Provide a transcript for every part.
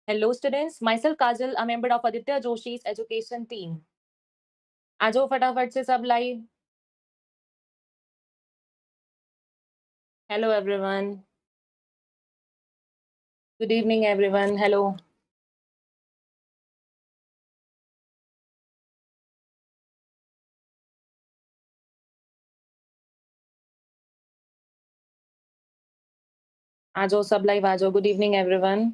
Hello students, myself Kajal, a member of Aditya Joshi's education team. आ जाओ फटाफट से सब live. Hello everyone. Good evening everyone. Hello. आ जाओ सब लाइव आ जाओ. Good evening everyone.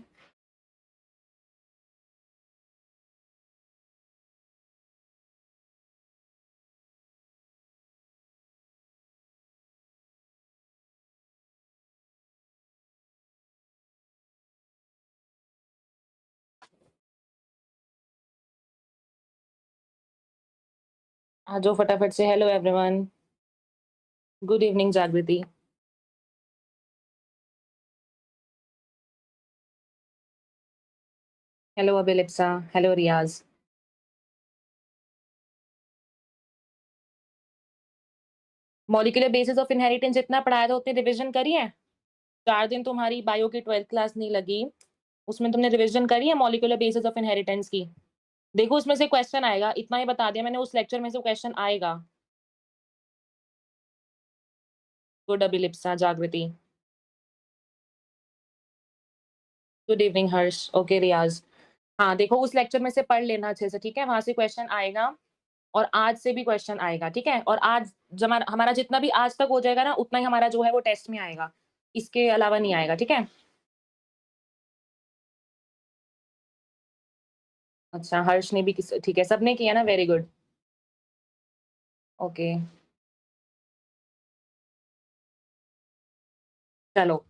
आ जाओ फटाफट से. Hello everyone. Good evening Jagriti. Hello Abhilipsa. Hello Riyaz. Molecular basis of inheritance जितना पढ़ाया था उतनी रिवीजन करी है. 4 दिन तुम्हारी बायो की 12th क्लास नहीं लगी, उसमें तुमने रिवीजन करी है मॉलिक्यूलर बेसिस ऑफ इनहेरिटेंस की. देखो उसमें से क्वेश्चन आएगा, इतना ही बता दिया मैंने, उस लेक्चर में से क्वेश्चन आएगा. गुड अभिलिप्सा जागृति. गुड इवनिंग हर्ष. ओके रियाज. हाँ देखो उस लेक्चर में से पढ़ लेना अच्छे से, ठीक है, वहां से क्वेश्चन आएगा. और आज से भी क्वेश्चन आएगा, ठीक है. और आज जब हमारा जितना भी आज तक हो जाएगा ना, उतना ही हमारा जो है वो टेस्ट में आएगा, इसके अलावा नहीं आएगा, ठीक है. अच्छा हर्ष ने भी ठीक है, सबने किया ना, वेरी गुड. ओके चलो.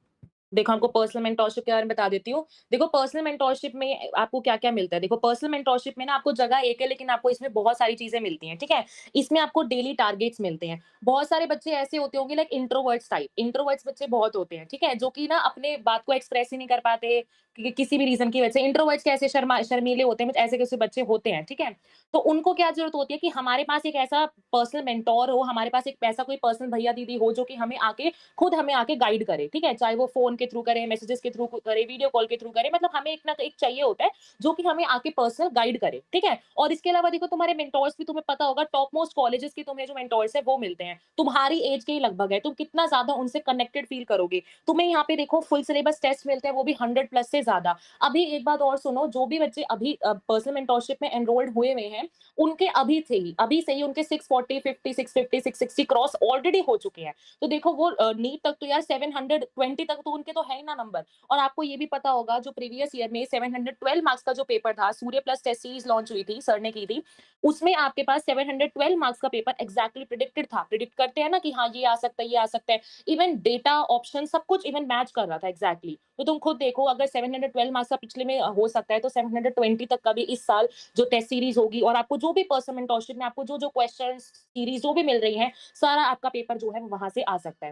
देखो आपको पर्सनल मेंटोरशिप के बारे में बता देती हूँ. देखो पर्सनल मेंटोरशिप में आपको क्या-क्या मिलता है. देखो पर्सनल मेंटोरशिप में ना आपको जगह एक है, लेकिन आपको इसमें बहुत सारी चीज़ें मिलती हैं, ठीक है? इसमें आपको डेली टारगेट्स मिलते हैं. बहुत सारे बच्चे ऐसे होते होंगे लाइक इंट्रोवर्ट्स टाइप. इंट्रोवर्ट्स बच्चे बहुत होते हैं, ठीक है? जो कि ना अपने बात को एक्सप्रेस ही नहीं कर पाते, कि किसी भी रीज़न की वजह से. इंट्रोवर्ट्स कैसे शर्मीले होते हैं, ऐसे कैसे बच्चे होते हैं, ठीक है? तो उनको क्या ज़रूरत होती है कि हमारे पास एक ऐसा पर्सनल मेंटर हो, हमारे पास एक ऐसा कोई पर्सनल भैया-दीदी हो जो कि हमें आके गाइड करे, ठीक है? चाहे वो फ़ोन के थ्रू करे, मैसेजेस के थ्रू करे, वीडियो कॉल के थ्रू करे, मतलब हमें एक ना एक चाहिए होता है, जो कि हमें आके पर्सनल गाइड करे, ठीक है? और इसके अलावा देखो तुम्हारे मेंटोर्स भी, तुम्हें पता होगा टॉप मोस्ट कॉलेजेस के तुम्हें जो मेंटोर्स हैं वो मिलते हैं। तुम्हारी एज के ही लगभग है, तुम कितना ज़्यादा उनसे कनेक्टेड फ़ील करोगे। तुम्हें यहाँ पे देखो फुल सिलेबस टेस्ट मिलते हैं, वो भी 100 प्लस से ज़्यादा। अभी एक बात और सुनो, जो भी बच्चे अभी पर्सनल मेंटोरशिप में एनरोल्ड हुए हुए हैं, उनके अभी से ही उनके 640, 50, 650, 660 क्रॉस ऑलरेडी हो चुके हैं। तो देखो वो नीट तक तो यार 720 तक तो उनके तो है ही ना नंबर. और आपको ये भी पता होगा जो प्रीवियस ईयर में 712 मार्क्स का जो पेपर था, सूर्य प्लस टेस्ट सीरीज लॉन्च हुई थी, सर ने की थी, उसमें आपके पास 712 मार्क्स का पेपर एग्जैक्टली प्रिडिक्टेड था. प्रिडिक्ट करते हैं ना कि हाँ ये आ सकता है, ये आ सकता है. इवन डेटा ऑप्शन सब कुछ इवन मैच कर रहा था एग्जैक्टली. तो तुम खुद देखो, अगर 712 मार्क्स का पिछले में हो सकता है, तो 720 तक का भी इस साल जो टेस्ट सीरीज होगी, और आपको जो भी पर्सनल मेंटरशिप में आपको जो जो क्वेश्चन सीरीज जो भी मिल रही है, सारा आपका पेपर जो है वो वहां से आ सकता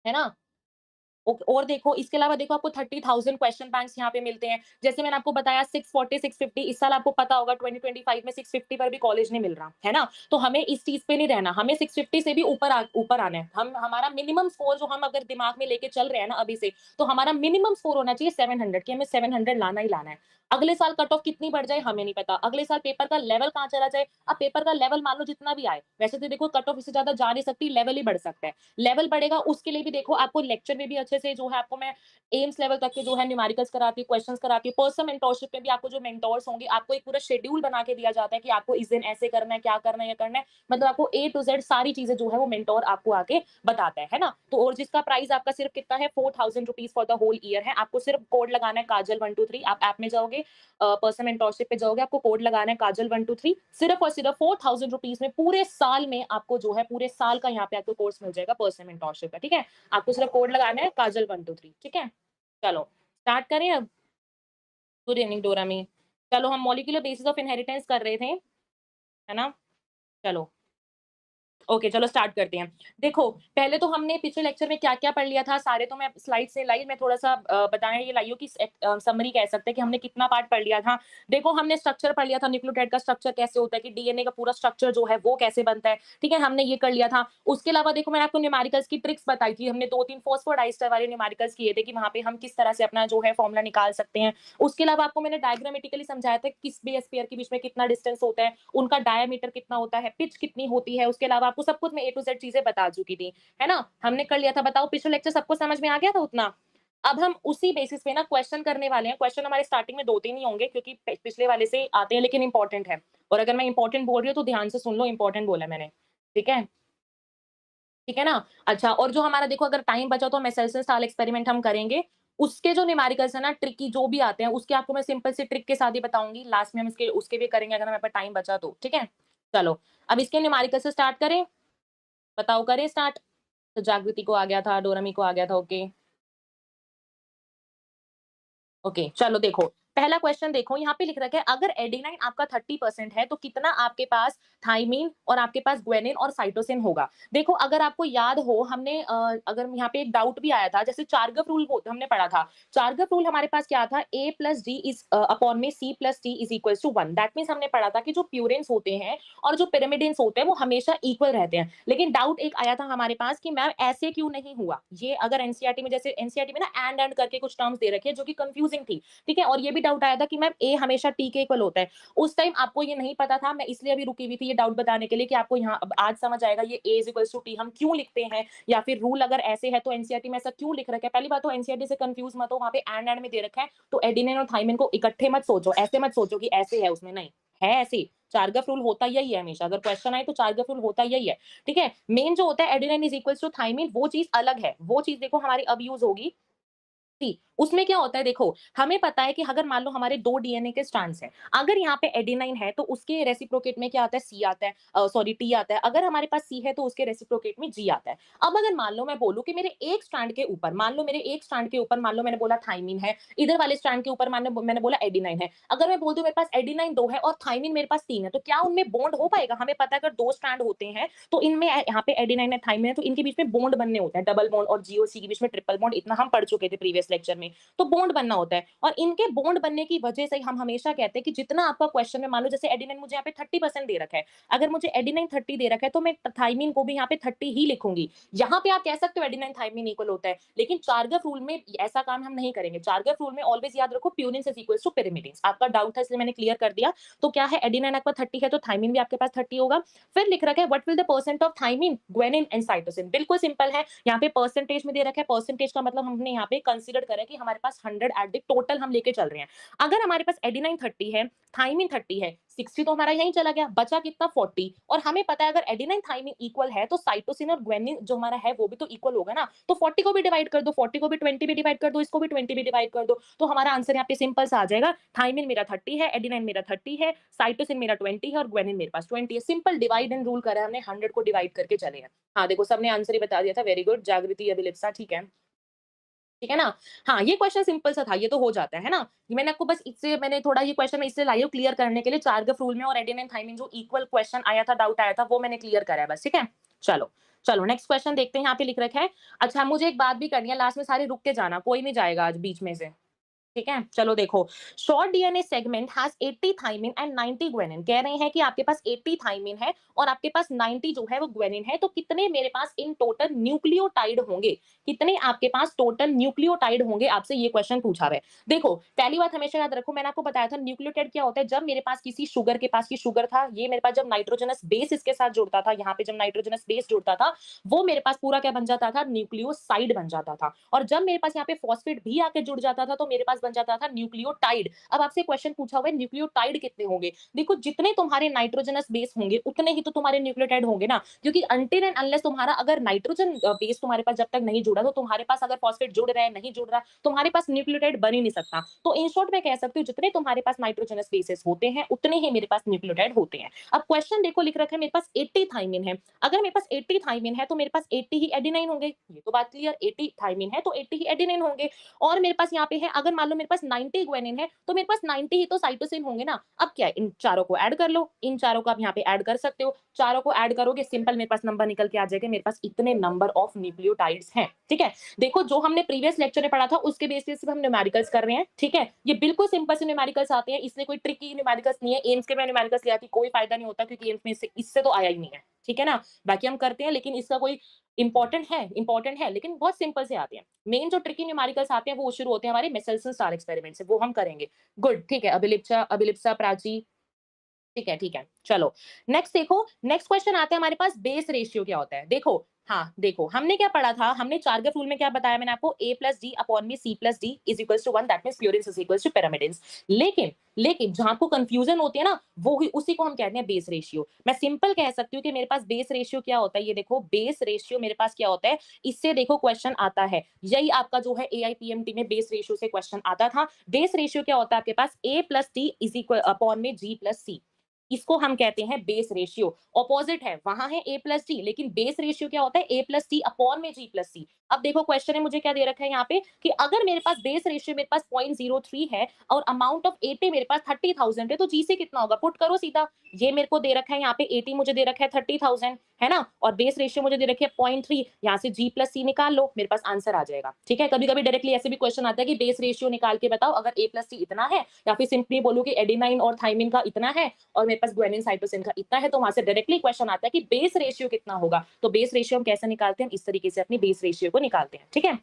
है ना? और देखो इसके अलावा देखो आपको 30,000 क्वेश्चन बैंक्स यहाँ पे मिलते हैं. जैसे मैंने आपको बताया 640, 650, इस साल आपको पता होगा 2025 में 650 पर भी कॉलेज नहीं मिल रहा, है ना? तो हमें इस चीज़ पे नहीं रहना, हमें 650 से भी ऊपर आना है. हम हमारा मिनिमम स्कोर जो हम अगर दिमाग में लेके चल रहे हैं ना अभी से, तो हमारा मिनिमम स्कोर होना चाहिए 700, कि हमें 700 लाना ही लाना है. अगले साल कट ऑफ कितनी बढ़ जाए हमें नहीं पता, अगले साल पेपर का लेवल कहाँ चला जाए. अब पेपर का लेवल मान लो जितना भी आए, वैसे तो देखो कट ऑफ इससे ज्यादा जा नहीं सकती, लेवल ही बढ़ सकता है. लेवल बढ़ेगा उसके लिए भी देखो आपको लेक्चर में भी अच्छे से जो है आपको मैं एम्स लेवल तक के जो है न्यूमेरिकल्स कराती हूँ, क्वेश्चंस कराती हूँ. पर्सनल मेंटोरशिप में भी आपको जो मेंटोर्स होंगे, आपको एक पूरा शेड्यूल बना के दिया जाता है कि आपको इस दिन ऐसे करना है, क्या करना है, ये करना है. मतलब आपको ए टू जेड सारी चीजें जो है वो मेंटोर आपको आके बताता है ना? तो और जिसका प्राइस आपका सिर्फ कितना है, 4000 rupees for the whole year है. आपको सिर्फ कोड लगाना है काजल 123. आप ऐप में जाओगे, पर्सनल मेंटोरशिप पे जाओगे, आपको कोड लगाना है काजल 123. सिर्फ और सिर्फ 4000 रुपीज में पूरे साल में आपको जो है पूरे साल का यहाँ पे आपको कोर्स मिल जाएगा पर्सनल मेंटोरशिप का, ठीक है? आपको सिर्फ कोड लगाना है काजल 123, ठीक है? चलो स्टार्ट करें अब. Good evening Dorami. चलो हम मॉलिक्यूलर बेसिस ऑफ इनहेरिटेंस कर रहे थे, है ना? चलो ओके, चलो स्टार्ट करते हैं। देखो, पहले तो हमने पिछले लेक्चर में क्या-क्या पढ़ लिया था, सारे तो मैं स्लाइड से लाई, मैं थोड़ा-सा बताने ये लाई हूँ कि समरी कह सकते हैं कि हमने कितना पार्ट पढ़ लिया था। देखो, हमने स्ट्रक्चर पढ़ लिया था, न्यूक्लियोटाइड का स्ट्रक्चर कैसे होता है, कि डीएनए का पूरा स्ट्रक्चर जो है, वो कैसे बनता है, ठीक है? हमने ये कर लिया था। उसके अलावा देखो, मैंने आपको न्यूमेरिकल्स की ट्रिक्स बताई थी। हमने 2-3 फॉस्फोडाइस्टर वाले न्यूमेरिकल्स किए थे कि वहाँ पे हम किस तरह से अपना जो है फॉर्मूला निकाल सकते हैं। उसके अलावा आपको मैंने डायग्रामेटिकली समझाया था, किस बेस पेयर के बीच में कितना डिस्टेंस होता है, उनका डायामीटर कितना होता है, पिच कितनी होती है, उसके अलावा आपको सब कुछ मैं ए टू ज़ेड चीज़ें बता चुकी थी, है ना? हमने कर लिया था, बताओ पिछले लेक्चर सबको समझ में आ गया था उतना? अब हम उसी बेसिस पे ना क्वेश्चन करने वाले हैं। क्वेश्चन हमारे स्टार्टिंग में 2-3 ही होंगे क्योंकि पिछले वाले से आते हैं, लेकिन इंपॉर्टेंट है। और अगर मैं इंपॉर्टेंट बोल रही हूँ तो ध्यान से सुन लो, इंपॉर्टेंट बोला है मैंने, ठीक है? ठीक है ना? अच्छा, और जो हमारा देखो, अगर टाइम बचा तो मेसेल्सन स्टाइल एक्सपेरिमेंट हम करेंगे। उसके जो न्यूमेरिकल्स है ना, ट्रिकी जो भी आते हैं, उसके आपको मैं सिंपल सी ट्रिक के साथ ही बताऊँगी। लास्ट में हम इसके उसके भी करेंगे अगर हमारे पास टाइम बचा तो, ठीक है? चलो, अब इसके न्यूमेरिकल से स्टार्ट करें? बताओ, करें स्टार्ट? तो जागृति को आ गया था, डोरमी को आ गया था, ओके। ओके, चलो देखो, पहला क्वेश्चन देखो, यहाँ पे लिख रखा है, अगर एडेनाइन आपका 30% है तो कितना आपके पास थाइमिन और आपके पास ग्वानिन और साइटोसिन होगा। देखो, अगर आपको याद हो, हमने अगर यहाँ पे एक डाउट भी आया था, जैसे चार्गफ रूल वो हमने पढ़ा था। चार्गफ रूल हमारे पास क्या था, a plus D is upon में c plus t is equal to 1। That means हमने पढ़ा था कि जो प्यूरेंस होते हैं और जो पिरामिडेंस होते हैं वो हमेशा इक्वल रहते हैं। लेकिन डाउट एक आया था हमारे पास कि मैम ऐसे क्यों नहीं हुआ। ये अगर एनसीईआरटी में, जैसे एनसीईआरटी में ना एंड करके कुछ टर्म्स दे रखे हैं जो कि कंफ्यूजिंग थी, ठीक है? और ये भी डाउट आया था कि मैम ए हमेशा टी के इक्वल होता है। उस टाइम आपको ये नहीं पता था, मैं इसलिए अभी रुकी हुई थी ये डाउट बताने के लिए कि आपको यहाँ अब आज समझ आएगा ये ए इज इक्वल्स टू टी हम क्यों लिखते हैं, या फिर रूल अगर ऐसे है तो एनसीईआरटी में ऐसा क्यों लिख रखा है। पहली बात तो एनसीईआरटी से कंफ्यूज मत हो, वहाँ पे एंड में दे रखा है, तो एडेनिन और थाइमिन को इकट्ठे मत सोचो, ऐसे मत सोचो कि ऐसे है, उसमें नहीं है ऐसे। चार्गफ रूल होता यही है हमेशा, अगर क्वेश्चन आए तो चार्गफ रूल होता यही है, ठीक है? मेन जो होता है adenine is equals to thymine, वो चीज अलग है, वो चीज देखो हमारी अब यूज होगी। जी, उसमें क्या होता है देखो, हमें पता है कि अगर मान लो हमारे 2 डीएनए के स्ट्रैंड्स हैं, अगर यहाँ पे एडेनाइन है तो उसके रेसिप्रोकेट में क्या आता है, सी आता है, सॉरी टी आता है। अगर हमारे पास सी है तो उसके रेसिप्रोकेट में जी आता है। अब अगर मान लो मैं बोलूँ कि मेरे एक स्ट्रैंड के ऊपर, मान लो मेरे एक स्ट्रैंड के ऊपर, मान लो मैंने बोला थाइमिन है, इधर वाले स्ट्रैंड के ऊपर मैंने बोला एडेनाइन है। अगर मैं बोल दूँ मेरे पास एडेनाइन 2 है और थाइमिन मेरे पास 3 है, तो क्या उनमें बॉन्ड हो पाएगा? हमें पता है अगर 2 स्ट्रैंड होते हैं तो इनमें यहाँ पे एडेनाइन है, थाइमिन है, तो इनके बीच में बॉन्ड बनने होते हैं, डबल बॉन्ड, और जी और सी के बीच में ट्रिपल बॉन्ड, इतना हम पढ़ चुके थे प्रीवियस लेक्चर में। तो बॉन्ड बनना होता है, और इनके बॉन्ड बनने की वजह से हम हमेशा कहते हैं कि जितना आपका क्वेश्चन में, मान लो जैसे एडेनिन मुझे यहाँ पे 30% दे रखा है, अगर मुझे एडेनिन 30 दे रखा है तो मैं थाइमिन को भी यहाँ पे 30 ही लिखूंगी। यहाँ पे आप कह सकते हो एडेनिन थाइमिन इक्वल होता है, लेकिन चार्गफ रूल में ऐसा काम हम नहीं करेंगे। चार्गफ रूल में ऑलवेज याद रखो purine is equal to pyrimidine. आपका डाउट था इसलिए मैंने क्लियर कर दिया। तो क्या है, एडेनिन आपका 30 है तो थाइमिन भी आपके पास 30 होगा। फिर लिख रखा है what will the percent of thymine, guanine and cytosine. बिल्कुल सिंपल है, यहाँ पे परसेंटेज में दे रखा है। परसेंटेज का मतलब हमने यहाँ पे कंसीडर करा कि हमारे पास 100 एट द टोटल हम लेके चल रहे हैं। अगर हमारे पास एडेनाइन 30 है, थाइमिन 30 है, 60 तो हमारा यहीं चला गया, बचा कितना 40। और हमें पता है अगर एडेनाइन थाइमिन इक्वल है तो साइटोसिन और ग्वानिन जो हमारा है वो भी तो इक्वल होगा ना। तो 40 को भी डिवाइड कर दो, 40 को भी 20 भी डिवाइड कर दो, इसको भी 20 भी डिवाइड कर दो, तो हमारा आंसर यहाँ पे सिंपल सा आ जाएगा। थाइमिन मेरा 30 है, एडेनाइन मेरा 30 है, साइटोसिन मेरा 20 है और ग्वानिन मेरे पास 20 है। सिंपल डिवाइड एंड रूल करा है हमने, 100 को डिवाइड करके चले हैं। हाँ देखो, सबने आंसर ही बता दिया था, वेरी गुड जागृति अभिलिप्सा, ठीक है। ठीक है ना? हाँ, ये क्वेश्चन सिंपल सा था, ये तो हो जाता है ना? मैंने आपको बस इससे मैंने थोड़ा ये क्वेश्चन इसलिए लाई हूँ क्लियर करने के लिए, चार्गफ रूल में और एडेनिन थाइमिन जो इक्वल क्वेश्चन आया था, डाउट आया था, वो मैंने क्लियर करा है बस, ठीक है? चलो, चलो नेक्स्ट क्वेश्चन देखते हैं, यहाँ पे लिख रखा है। अच्छा, मुझे एक बात भी करनी है, लास्ट में सारे रुक के जाना, कोई नहीं जाएगा आज बीच में से। ठीक है, चलो देखो, short DNA segment has 80 thymine and 90 guanine. कह रहे हैं कि आपके पास 80 थाइमिन है और आपके पास 90 जो है वो ग्वानिन है, तो कितने मेरे पास इन टोटल न्यूक्लियोटाइड होंगे, कितने आपके पास टोटल न्यूक्लियोटाइड होंगे, आपसे ये क्वेश्चन पूछा है। देखो, पहली बात हमेशा याद रखो, मैंने आपको बताया था न्यूक्लियोटाइड क्या होता है। जब मेरे पास किसी शुगर के पास की शुगर था, ये मेरे पास जब नाइट्रोजनस बेस इसके साथ जुड़ता था, यहाँ पे जब नाइट्रोजनस बेस जुड़ता था, वो मेरे पास पूरा क्या बन जाता था, न्यूक्लियोसाइड बन जाता था। और जब मेरे पास यहाँ पे फॉस्फेट भी आके जुड़ जाता था तो मेरे पास बन जाता था न्यूक्लियोटाइड। अब आपसे क्वेश्चन पूछा हुआ है न्यूक्लियोटाइड कितने होंगे। देखो, जितने तुम्हारे नाइट्रोजनस बेस होंगे उतने ही तो तुम्हारे न्यूक्लियोटाइड होंगे ना, क्योंकि अनटिल एंड अनलेस तुम्हारा अगर नाइट्रोजन बेस तुम्हारे पास जब तक नहीं जुड़ा, तो तुम्हारे पास अगर फॉस्फेट जुड़ रहा है नहीं जुड़ रहा, तुम्हारे पास न्यूक्लियोटाइड बन ही नहीं सकता। तो इन शॉर्ट मैं कह सकती हूँ जितने तुम्हारे पास नाइट्रोजनस बेसेस होते हैं उतने ही मेरे पास न्यूक्लियोटाइड होते हैं। अब क्वेश्चन देखो, लिख रखा है मेरे पास 80 थाइमिन है। अगर मेरे पास 80 थाइमिन है तो मेरे पास 80 ही एडेनाइन होंगे, ये तो बात क्लियर। 80 थाइमिन है तो 80 ही एडेनाइन होंगे। और मेरे पास यहाँ पे है, अगर मान लो मेरे पास 90 ग्वानिन है, तो मेरे पास 90 ही तो साइटोसिन होंगे ना। अब क्या है, इन चारों को ऐड कर लो, इन चारों को आप यहाँ पे ऐड कर सकते हो, चारों को ऐड करोगे, सिंपल मेरे पास नंबर निकल के आ जाएगा, मेरे पास इतने नंबर ऑफ न्यूक्लियोटाइड्स हैं, ठीक है। देखो जो हमने प्रीवियस लेक्चर में पढ़ा था उसके बेसिस पे हम न्यूमेरिकल्स कर रहे हैं, ठीक है। ये बिल्कुल सिंपल से न्यूमेरिकल्स आते हैं, इसलिए कोई ट्रिकी न्यूमेरिकल्स नहीं है। एम्स के में न्यूमेरिकल्स ले आती कोई फायदा नहीं होता, क्योंकि एम्स में इससे तो आया ही नहीं है, ठीक है ना। बाकी हम करते हैं, लेकिन इसका कोई इंपॉर्टेंट है, लेकिन बहुत सिंपल से आते हैं। मेन जो ट्रिकी न्यूमेरिकल्स आते हैं वो शुरू होते हैं हमारे मिसेल्सन स्टार एक्सपेरिमेंट से, वो हम करेंगे। गुड, ठीक है। अभिलिप्सा प्राची, ठीक है, चलो। नेक्स्ट देखो, नेक्स्ट क्वेश्चन आता है हमारे पास, बेस रेशियो क्या होता है। देखो, हाँ देखो, हमने क्या पढ़ा था, हमने चार्गफ रूल में क्या बताया मैंने आपको, a प्लस डी अपॉन में c plus D is equals to 1, that means purines is equals to pyrimidines। लेकिन जहां आपको कंफ्यूजन होती है ना, वो ही उसी को हम कहते हैं बेस रेशियो। मैं सिंपल कह सकती हूँ कि मेरे पास बेस रेशियो क्या होता है, ये देखो बेस रेशियो मेरे पास क्या होता है, इससे देखो क्वेश्चन आता है, यही आपका जो है AIPMT में बेस रेशियो से क्वेश्चन आता था। बेस रेशियो क्या होता है आपके पास, a plus t is equal upon में g प्लस सी, इसको हम कहते हैं बेस रेशियो। ऑपोजिट है, वहां है a प्लस डी, लेकिन बेस रेशियो क्या होता है, a प्लस टी अपॉन में g प्लस सी। अब देखो क्वेश्चन है, मुझे क्या दे रखा है यहाँ पे कि अगर मेरे पास बेस रेशियो मेरे पास 0.03 है और अमाउंट ऑफ 80 मेरे पास 30,000 है, तो जी से कितना होगा, पुट करो सीधा। ये मेरे को दे रखा है यहाँ पे 80 मुझे दे रखा है 30,000, है ना, और बेस रेशियो मुझे दे रखी है 0.3, यहाँ से g प्लस सी निकाल लो, मेरे पास आंसर आ जाएगा, ठीक है। कभी कभी डायरेक्टली ऐसे भी क्वेश्चन आता है कि बेस रेशियो निकाल के बताओ, अगर a प्लस सी इतना है, या फिर सिंपली बोलो कि एडेनाइन और थाइमिन का इतना है और मेरे पास ग्वानिन साइटोसिन का इतना है, तो वहां से डायरेक्टली क्वेश्चन आता है कि बेस रेशियो कितना होगा। तो बेस रेशियो हम कैसे निकालते हैं, इस तरीके से अपनी बेस रेशियो को निकालते हैं, ठीक है।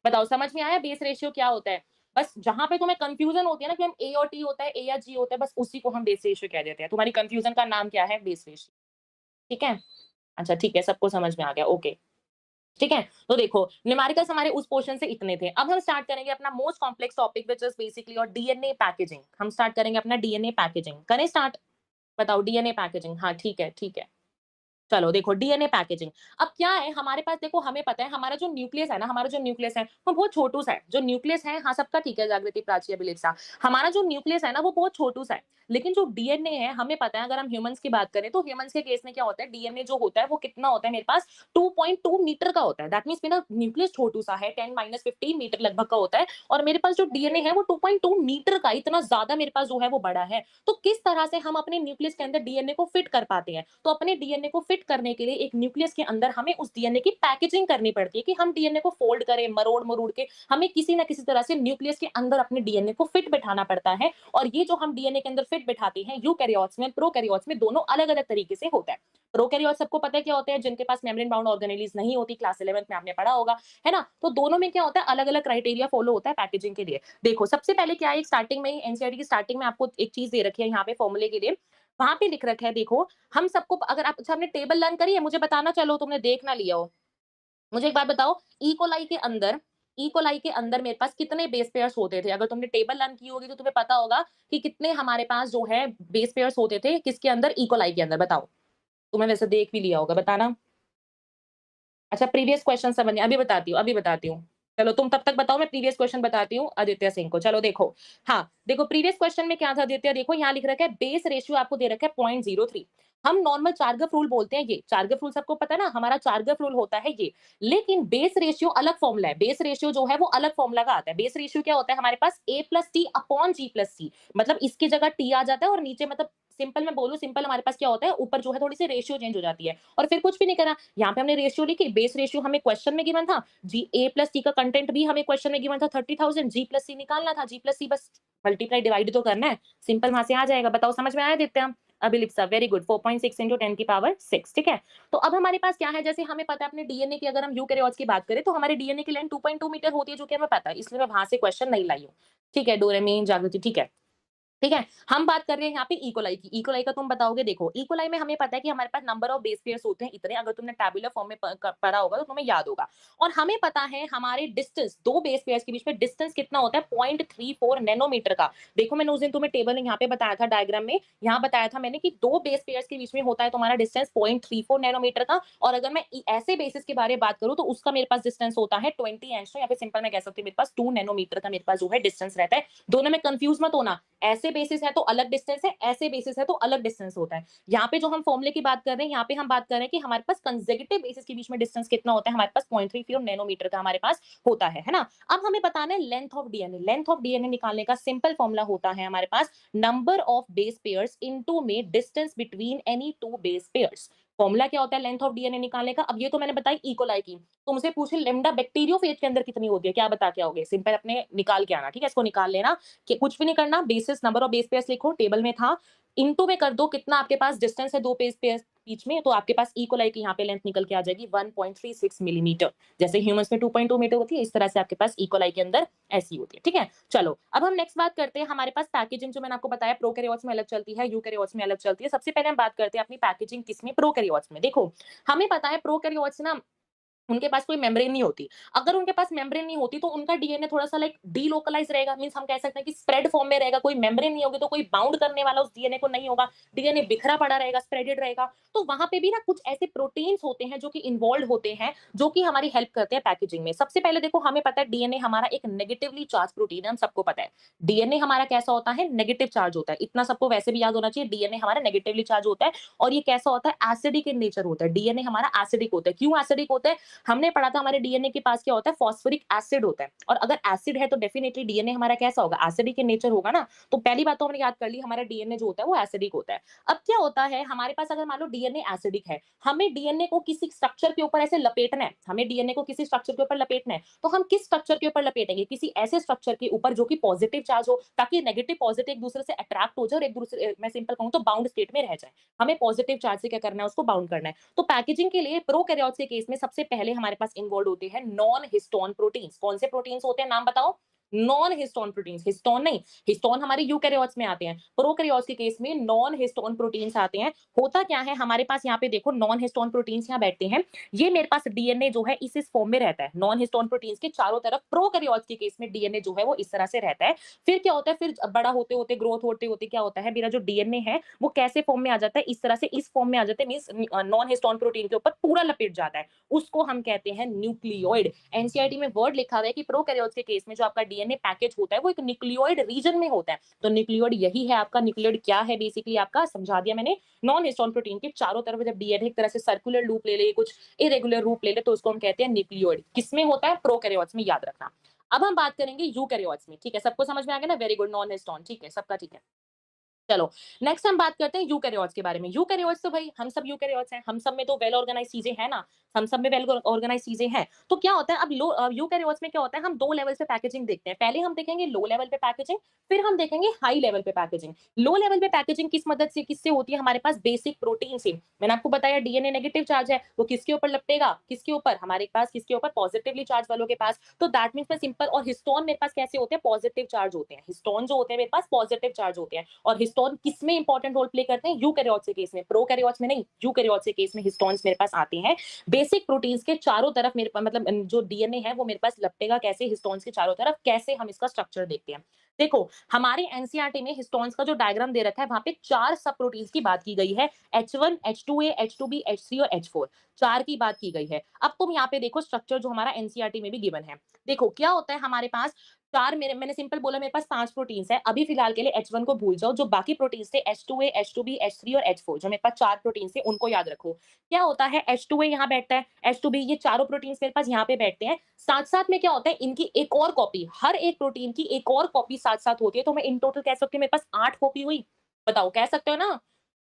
बताओ समझ में आया बेस रेशियो क्या होता है। बस जहां पे तुम्हें कंफ्यूजन होती है ना कि हम ए और टी होता है, ए या जी होता है, बस उसी को हम बेस रेशियो कह देते हैं। तुम्हारी कंफ्यूजन का नाम क्या है, बेस रेशियो, ठीक है। अच्छा ठीक है, सबको समझ में आ गया, ओके, ठीक है। तो देखो न्यूमेरिकल्स हमारे उस पोर्शन से इतने थे। अब हम स्टार्ट करेंगे अपना most complex topic which is basically और डीएनए पैकेजिंग। हम स्टार्ट करेंगे अपना डीएनए पैकेजिंग, करें स्टार्ट। बताओ डीएनए पैकेजिंग, हाँ ठीक है, ठीक है। चलो देखो डीएनए पैकेजिंग। अब क्या है हमारे पास, देखो हमें पता है हमारा जो न्यूक्लियस है ना, हमारा जो न्यूक्लियस है वो बहुत छोटू सा है। जो न्यूक्लियस है, हाँ सबका ठीक है, जागृति प्राची अभिलिप्सा, हमारा जो न्यूक्लियस है ना वो बहुत छोटू सा है। लेकिन जो डीएनए है हमें पता है, अगर हम ह्यूमंस की बात करें तो ह्यूमंस के केस में क्या होता है, डीएनए जो होता है वो कितना होता है मेरे पास, 2.2 मीटर का होता है। दैट मींस मेरा न्यूक्लियस छोटू सा है, 10-15 मीटर लगभग का होता है, और मेरे पास जो डीएनए है वो 2.2 मीटर का, इतना ज्यादा मेरे पास जो है वो बड़ा है। तो किस तरह से हम अपने न्यूक्लियस के अंदर डीएनए को फिट कर पाते हैं, तो अपने डीएनए को फिट करने के लिए एक न्यूक्लियस के अंदर हमें उस डीएनए की पैकेजिंग करनी पड़ती है, कि हम डीएनए को फोल्ड करें, मरोड़ मरोड़ के हमें किसी ना किसी तरह से न्यूक्लियस के अंदर अपने डीएनए को फिट बिठाना पड़ता है। और ये जो हम डीएनए के अंदर फिट बिठाते हैं, यूकैरियोट्स में, प्रोकैरियोट्स में, दोनों अलग अलग तरीके से होता है। प्रोकैरियोट्स सबको पता है क्या होते हैं, जिनके पास मेम्ब्रेन बाउंड ऑर्गेनेलीज नहीं होती, क्लास 11th में आपने पढ़ा होगा, है ना। तो दोनों में क्या होता है, अलग अलग क्राइटेरिया फॉलो होता है पैकेजिंग के लिए। देखो सबसे पहले क्या है, स्टार्टिंग में ही एनसीईआरटी की स्टार्टिंग में आपको एक चीज दे रखी है यहाँ पे फॉर्मूले के लिए, वहां पे लिख रखा है, देखो हम सबको, अगर आप, अच्छा हमने टेबल लर्न करी है, मुझे बताना, चलो तुमने देख ना लिया हो। मुझे एक बात बताओ, ई कोलाई के अंदर मेरे पास कितने बेस पेयर्स होते थे, अगर तुमने टेबल लर्न की होगी तो तुम्हें पता होगा कि कितने हमारे पास जो है बेस पेयर्स होते थे, किसके अंदर, ई कोलाई के अंदर। बताओ, तुम्हें वैसे देख भी लिया होगा, बताना। अच्छा प्रीवियस क्वेश्चन समझ, अभी बताती हूँ। चलो तुम तब तक बताओ, मैं प्रीवियस क्वेश्चन बताती हूँ आदित्य सिंह को। चलो देखो, हाँ देखो प्रीवियस क्वेश्चन में क्या था आदित्य, देखो यहाँ लिख रखा है बेस रेशियो आपको दे रखा है 0.03। हम नॉर्मल चार्गफ रूल बोलते हैं, ये चार्गफ रूल सबको पता है ना, हमारा चार्गफ रूल होता है ये। लेकिन बेस रेशियो अलग फॉर्मूला है, बेस रेशियो जो है वो अलग फॉर्मूला का आता है। बेस रेशियो क्या होता है हमारे पास, a plus T upon G plus C, मतलब इसकी जगह टी आ जाता है और नीचे, मतलब सिंपल में बोलूं, सिंपल हमारे पास क्या होता है, ऊपर जो है थोड़ी सी रेशियो चेंज हो जाती है, और फिर कुछ भी नहीं करा। यहाँ पे हमने रेशियो लिखी, बेस रेशियो हमें क्वेश्चन में गिवन था, जी ए प्लस टी का कंटेंट भी हमें क्वेश्चन में गिवन था 30,000, जी प्लस सी निकालना था, जी प्लस सी बस मल्टीप्लाई डिवाइड तो करना है, सिंपल वहां से आ जाएगा। बताओ समझ में आया देते हैं हम। अभिलिप्सा वेरी गुड, 4.6 इंटू 10 की पावर 6, ठीक है। तो अब हमारे पास क्या है, जैसे हमें पता है अपने डीएनए की, अगर हम यूकैरियोट्स की बात करें तो हमारे डीएनए की लेंथ 2.2 मीटर होती है, जो कि हमें पता है, इसलिए मैं वहां से क्वेश्चन नहीं लाई हूँ, ठीक है। डोरेमी जागृति, ठीक है, ठीक है। हम बात कर रहे हैं यहाँ पे इकोलाई की। इकोलाई का तुम बताओगे, देखो इकोलाई में हमें पता है कि हमारे पास नंबर ऑफ बेस पेयर्स होते हैं इतने, अगर तुमने टैबुलर फॉर्म में पढ़ा होगा तो तुम्हें याद होगा। और हमें पता है हमारे डिस्टेंस, दो बेस पेयर्स के बीच में डिस्टेंस कितना होता है, 0.34 नैनोमीटर का। देखो मैंने उस दिन तुम्हें टेबल यहाँ पे बताया था, डायग्राम में यहाँ बताया था मैंने कि दो बेस पेयर्स के बीच में होता है तुम्हारा डिस्टेंस 0.34 नैनोमीटर का। और अगर मैं ऐसे बेसिस के बारे में बात करूँ तो उसका मेरे पास डिस्टेंस होता है 20 एंगस्ट्रॉम, या फिर सिंपल मैं कह सकती हूँ मेरे पास 2 नैनोमीटर का मेरे पास जो है डिस्टेंस रहता है। दोनों में कंफ्यूज मत होना, ऐसे बेसिस है तो अलग डिस्टेंस है, ऐसे बेसिस है तो अलग डिस्टेंस होता है। यहाँ पे जो हम फॉर्मूले की बात कर रहे हैं, यहाँ पे हम बात कर रहे हैं कि हमारे पास कंसेक्यूटिव बेसिस के बीच में डिस्टेंस कितना होता है, हमारे पास 0.34 नैनोमीटर का हमारे पास होता है ना? अब हमें बताना है length of DNA. Length of DNA निकालने का सिंपल फॉर्मूला होता है हमारे पास number of base pairs into में distance between any two base pairs. Formula क्या होता है लेंथ ऑफ डीएनए निकालने का? अब ये तो मैंने बताई ई कोलाई की। तुमसे पूछे लैम्डा बैक्टीरियोफेज के अंदर कितनी होती है, क्या बता के आओगे? सिंपल अपने निकाल के आना, ठीक है? इसको निकाल लेना कि कुछ भी नहीं करना, basis number of base pairs लिखो, टेबल में था, इनटू में कर दो कितना आपके पास डिस्टेंस है दो बेस पेयर्स बीच में, तो आपके पास ई कोलाई की यहाँ पे लेंथ निकल के आ जाएगी 1.36 मिलीमीटर। जैसे ह्यूमंस में 2.2 मीटर होती है, इस तरह से आपके पास ई कोलाई के अंदर ऐसी होती है, ठीक है? चलो, अब हम नेक्स्ट बात करते हैं, हमारे पास पैकेजिंग जो मैंने आपको बताया प्रोकैरियोट्स में अलग चलती है, यूकैरियोट्स में अलग चलती है। सबसे पहले हम बात करते हैं अपनी पैकेजिंग किसमें, प्रोकैरियोट्स में। देखो, हमें पता है प्रोकैरियोट्स ना उनके पास कोई मेम्ब्रेन नहीं होती। अगर उनके पास मेम्ब्रेन नहीं होती तो उनका डीएनए थोड़ा-सा लाइक डीलोकलाइज़ रहेगा, मीन्स हम कह सकते हैं कि स्प्रेड फॉर्म में रहेगा, कोई मेम्ब्रेन नहीं होगी तो कोई बाउंड करने वाला उस डीएनए को नहीं होगा, डीएनए बिखरा पड़ा रहेगा, स्प्रेडेड रहेगा। तो वहाँ पे भी ना कुछ ऐसे प्रोटीन्स होते हैं जो कि इन्वॉल्वड होते हैं, जो कि हमारी हेल्प करते हैं पैकेजिंग में। सबसे पहले देखो हमें पता है डीएनए हमारा एक नेगेटिवली चार्ज प्रोटीन है, हम सबको पता है। डीएनए हमारा कैसा होता है? नेगेटिव चार्ज होता है। इतना सबको वैसे भी याद होना चाहिए, डीएनए हमारा नेगेटिवली चार्ज होता है और ये कैसा होता है? एसिडिक इन नेचर होता है। डीएनए हमारा एसिडिक होता है। क्यों एसिडिक होता है? हमने पढ़ा था हमारे डीएनए के पास क्या होता है? फॉस्फोरिक एसिड होता है और अगर एसिड है तो डेफिनेटली डीएनए हमारा कैसा होगा? एसिडिक इन नेचर होगा ना। तो पहली बात तो हमने याद कर ली, हमारा डीएनए जो होता है वो एसिडिक होता है। अब क्या होता है हमारे पास, अगर मान लो डीएनए एसिडिक है, हमें डीएनए को किसी स्ट्रक्चर के ऊपर ऐसे लपेटना है, हमें डीएनए को किसी स्ट्रक्चर के ऊपर लपेटना है, तो हम किस स्ट्रक्चर के ऊपर लपेटेंगे? किसी ऐसे स्ट्रक्चर के ऊपर जो कि पॉजिटिव चार्ज हो, ताकि नेगेटिव पॉजिटिव एक दूसरे से अट्रैक्ट हो जाए और एक दूसरे, मैं सिंपल कहूं तो बाउंड स्टेट में रह जाए। हमें पॉजिटिव चार्ज से क्या करना है? उसको बाउंड करना है। तो पैकेजिंग के लिए प्रोकैरियोट्स के केस में सबसे पहले हमारे पास इन्वॉल्व होते हैं नॉन हिस्टोन प्रोटीन्स। कौन से प्रोटीन्स होते हैं, नाम बताओ? Non histone proteins. हिस्टोन नहीं, हिस्टोन हमारे यूकैरियोट्स में आते हैं, प्रोकैरियोट्स के केस में नॉन हिस्टोन प्रोटीन्स आते हैं। होता क्या है हमारे पास, यहाँ पे देखो नॉन हिस्टोन प्रोटीन्स यहाँ बैठते हैं, ये मेरे पास डीएनए जो है इस फॉर्म में रहता है, नॉन हिस्टोन प्रोटीन्स के चारों तरफ। प्रोकैरियोट्स के केस में डीएनए जो है वो इस तरह से रहता है। फिर क्या होता है, फिर बड़ा होते होते, ग्रोथ होते होते क्या होता है, मेरा जो डीएनए है वो कैसे फॉर्म में आ जाता है? इस तरह से, इस फॉर्म में आ जाता है, मींस नॉन हिस्टोन प्रोटीन के ऊपर पूरा लपेट जाता है, उसको हम कहते हैं न्यूक्लियोइड। एनसीईआरटी में वर्ड लिखा हुआ है कि प्रोकैरियोट्स के केस में जो आपका डीएनए पैकेज होता है वो एक न्यूक्लियोइड रीजन में होता है। तो न्यूक्लियोइड यही है आपका। न्यूक्लियोइड क्या है? बेसिकली आपका समझा दिया मैंने। नॉन हिस्टोन प्रोटीन के चारों तरफ जब डीएनए एक तरह से सर्कुलर लूप ले ले, कुछ इरेगुलर रूप ले ले, तो उसको हम कहते हैं न्यूक्लियोइड। किसमें होता है? प्रोकैरियोट्स में, याद रखना। अब हम बात करेंगे यूकैरियोट्स में, ठीक है? सबको समझ में आ गया ना? वेरी गुड, नॉन हिस्टोन, ठीक है, सबका ठीक है। चलो, नेक्स्ट हम बात करते हैं यूकैरियोट्स के बारे में। यूकैरियोट्स तो भाई हम सब यूकैरियोट्स हैं, हम सब में तो वेल ऑर्गेनाइज्ड चीजें हैं ना, हम सब में वेल ऑर्गेनाइज्ड चीजें हैं। तो क्या होता है, अब यूकैरियोट्स में क्या होता है, हम दो लेवल पे पैकेजिंग देखते हैं। पहले हम देखेंगे लो लेवल पे पैकेजिंग, फिर हम देखेंगे हाई लेवल पे पैकेजिंग। लो लेवल पे पैकेजिंग किस मदद से, किससे होती है? हमारे पास बेसिक प्रोटीन से। मैंने आपको बताया डीएनए नेगेटिव चार्ज है, वो किसके ऊपर लपटेगा? किसके ऊपर? हमारे पास किसके ऊपर? पॉजिटिवली चार्ज वालों के पास। तो दैट मीन्स में सिंपल, और हिस्टोन मेरे पास कैसे होते हैं? पॉजिटिव चार्ज होते हैं। हिस्टोन जो होते हैं मेरे पास पॉजिटिव चार्ज होते हैं। और हिस्टोन किसमें इंपॉर्टेंट रोल प्ले करते हैं? यूकैरियोट्स के केस में, प्रोकैरियोट्स में नहीं। यूकैरियोट्स के केस में हिस्टोन्स मेरे पास आते हैं। बेसिक प्रोटीन्स के चारों तरफ मेरे पास, मतलब जो डीएनए है वो मेरे पास लपटेगा कैसे? हिस्टोन्स के चारों तरफ। कैसे? हम इसका स्ट्रक्चर देखते हैं। देखो, हमारे एनसीईआरटी में हिस्टोन्स का जो डायग्राम दे रखा है वहां पे 4 सब प्रोटीन्स की बात की गई है, H1, H2A, H2B, H3 और H4। 4 की बात की गई है। अब तुम यहाँ पे देखो स्ट्रक्चर जो हमारा एनसीईआरटी में भी गिवन है। देखो क्या होता है हमारे पास, 4, मैंने सिंपल बोला मेरे पास 5 प्रोटीन्स है। अभी फिलहाल के लिए H1 को भूल जाओ, जो बाकी प्रोटीन्स थे H2A, H2B, H3 और H4, जो मेरे पास 4 प्रोटीन्स थे उनको याद रखो। क्या होता है, H2A यहाँ बैठता है, H2B, ये चारों प्रोटीन्स मेरे पास यहाँ पे बैठते हैं। साथ-साथ में क्या होता है, इनकी एक और कॉपी, हर एक प्रोटीन की एक और कॉपी साथ-साथ होती है। तो मैं इन टोटल कह सकती हूँ मेरे पास 8 कॉपी हुई। बताओ, कह सकते हो ना?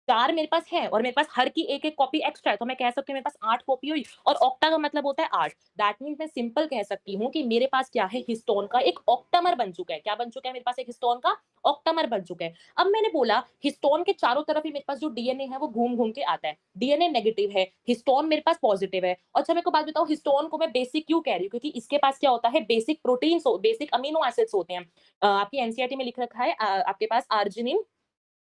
4 मेरे पास है और मेरे पास हर की एक-एक कॉपी एक्स्ट्रा है, तो मैं कह सकती हूँ मेरे पास 8 कॉपी हुई। और ऑक्टा का मतलब होता है 8। दैट मीन्स मैं सिंपल कह सकती हूँ कि मेरे पास क्या है, हिस्टोन का एक ऑक्टामर बन चुका है। क्या बन चुका है मेरे पास? एक हिस्टोन का ऑक्टामर बन चुका है। अब मैंने बोला हिस्टोन के चारों तरफ ही मेरे पास जो डीएनए है वो घूम-घूम के आता है। डीएनए नेगेटिव है, हिस्टोन मेरे पास पॉजिटिव है। अच्छा, मेरे को बात बताओ, हिस्टोन को मैं बेसिक क्यों कह रही हूँ? क्योंकि इसके पास क्या होता है, basic proteins, basic amino acids होते हैं। आपकी एनसीईआरटी में लिख रखा है आपके पास आर्जिनिन,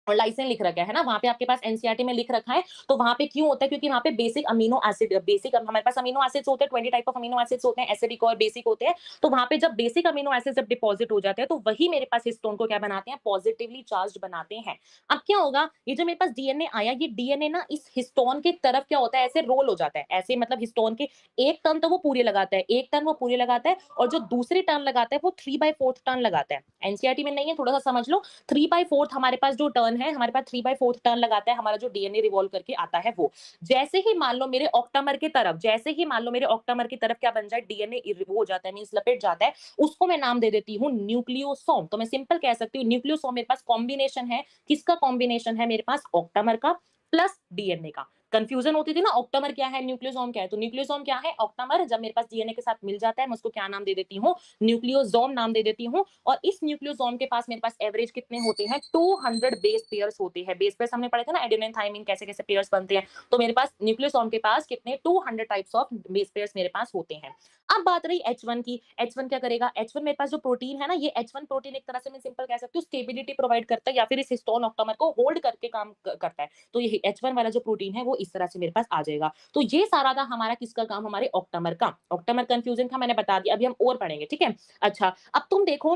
और लाइसिन लिख रखा है ना, वहाँ पे आपके पास एनसीईआरटी में लिख रखा है, तो वहाँ पे क्यों होता है? क्योंकि वहाँ पे बेसिक अमीनो एसिड, बेसिक हमारे पास अमीनो एसिड्स होते हैं, 20 टाइप ऑफ अमीनो एसिड्स होते हैं, एसिडिक और बेसिक होते हैं। तो वहाँ पे जब बेसिक अमीनो एसिड्स जब डिपॉज़िट हो जाते हैं, तो वही मेरे पास हिस्टोन को क्या बनाते हैं? पॉजिटिवली चार्ज्ड बनाते हैं। अब क्या होगा? ये जो मेरे पास डीएनए आया, ये डीएनए ना इस हिस्टोन की तरफ क्या होता है? ऐसे रोल हो जाता है। ऐसे मतलब हिस्टोन के एक टर्न तो वो पूरे लगाता है, एक टर्न वो पूरे लगाता है, और जो दूसरी टर्न लगाता है, वो 3/4 टर्न लगाता है। एनसीईआरटी में नहीं है, थोड़ा-सा समझ लो। 3/4 हमारे पास जो टर्न है, हमारे पास 3/4 टर्न लगाता है हमारा जो डीएनए रिवॉल्व करके आता है वो। जैसे ही मान लो मेरे ऑक्टामर की तरफ, जैसे ही मान लो मेरे ऑक्टामर की तरफ क्या बन जाए? डीएनए वो हो जाता है, मीन्स लपेट जाता है, उसको मैं नाम दे देती हूँ न्यूक्लियोसोम। तो मैं सिंपल कह सकती हूँ न्यूक्लियोसोम मेरे पास कॉम्बिनेशन है, किसका कॉम्बिनेशन है? मेरे पास ऑक्टामर का प्लस डीएनए का। कंफ्यूजन होती थी ना, ऑक्टामर क्या है, न्यूक्लियोसोम क्या है? तो न्यूक्लियोसोम क्या है? ऑक्टामर जब मेरे पास डीएनए के साथ मिल जाता है, मैं उसको क्या नाम दे देती हूँ? न्यूक्लियोसोम नाम दे देती हूँ। और इस न्यूक्लियोसोम के पास मेरे पास एवरेज कितने होते हैं? 200 बेस पेयर्स होते हैं। बेस पेयर्स हमने पढ़े थे ना, एडेनिन थाइमिन कैसे कैसे पेयर्स बनते हैं। तो मेरे पास न्यूक्लियोसोम के पास कितने? 200 टाइप्स ऑफ बेस पेयर्स मेरे पास होते हैं। अब बात रही H1 की। H1 क्या करेगा? H1 मेरे पास जो प्रोटीन है ना, ये H1 प्रोटीन एक तरह से मैं सिंपल कह सकती हूँ स्टेबिलिटी प्रोवाइड करता है, या फिर इस हिस्टोन ऑक्टामर को होल्ड करके काम करता है। तो ये H1 वाला जो प्रोटीन है वो इस तरह से मेरे पास आ जाएगा। तो ये सारा था हमारा किसका काम? हमारे ऑक्टामर का। ऑक्टामर कंफ्यूजन का मैंने बता दिया, अभी हम और पढ़ेंगे, ठीक है? अच्छा, अब तुम देखो,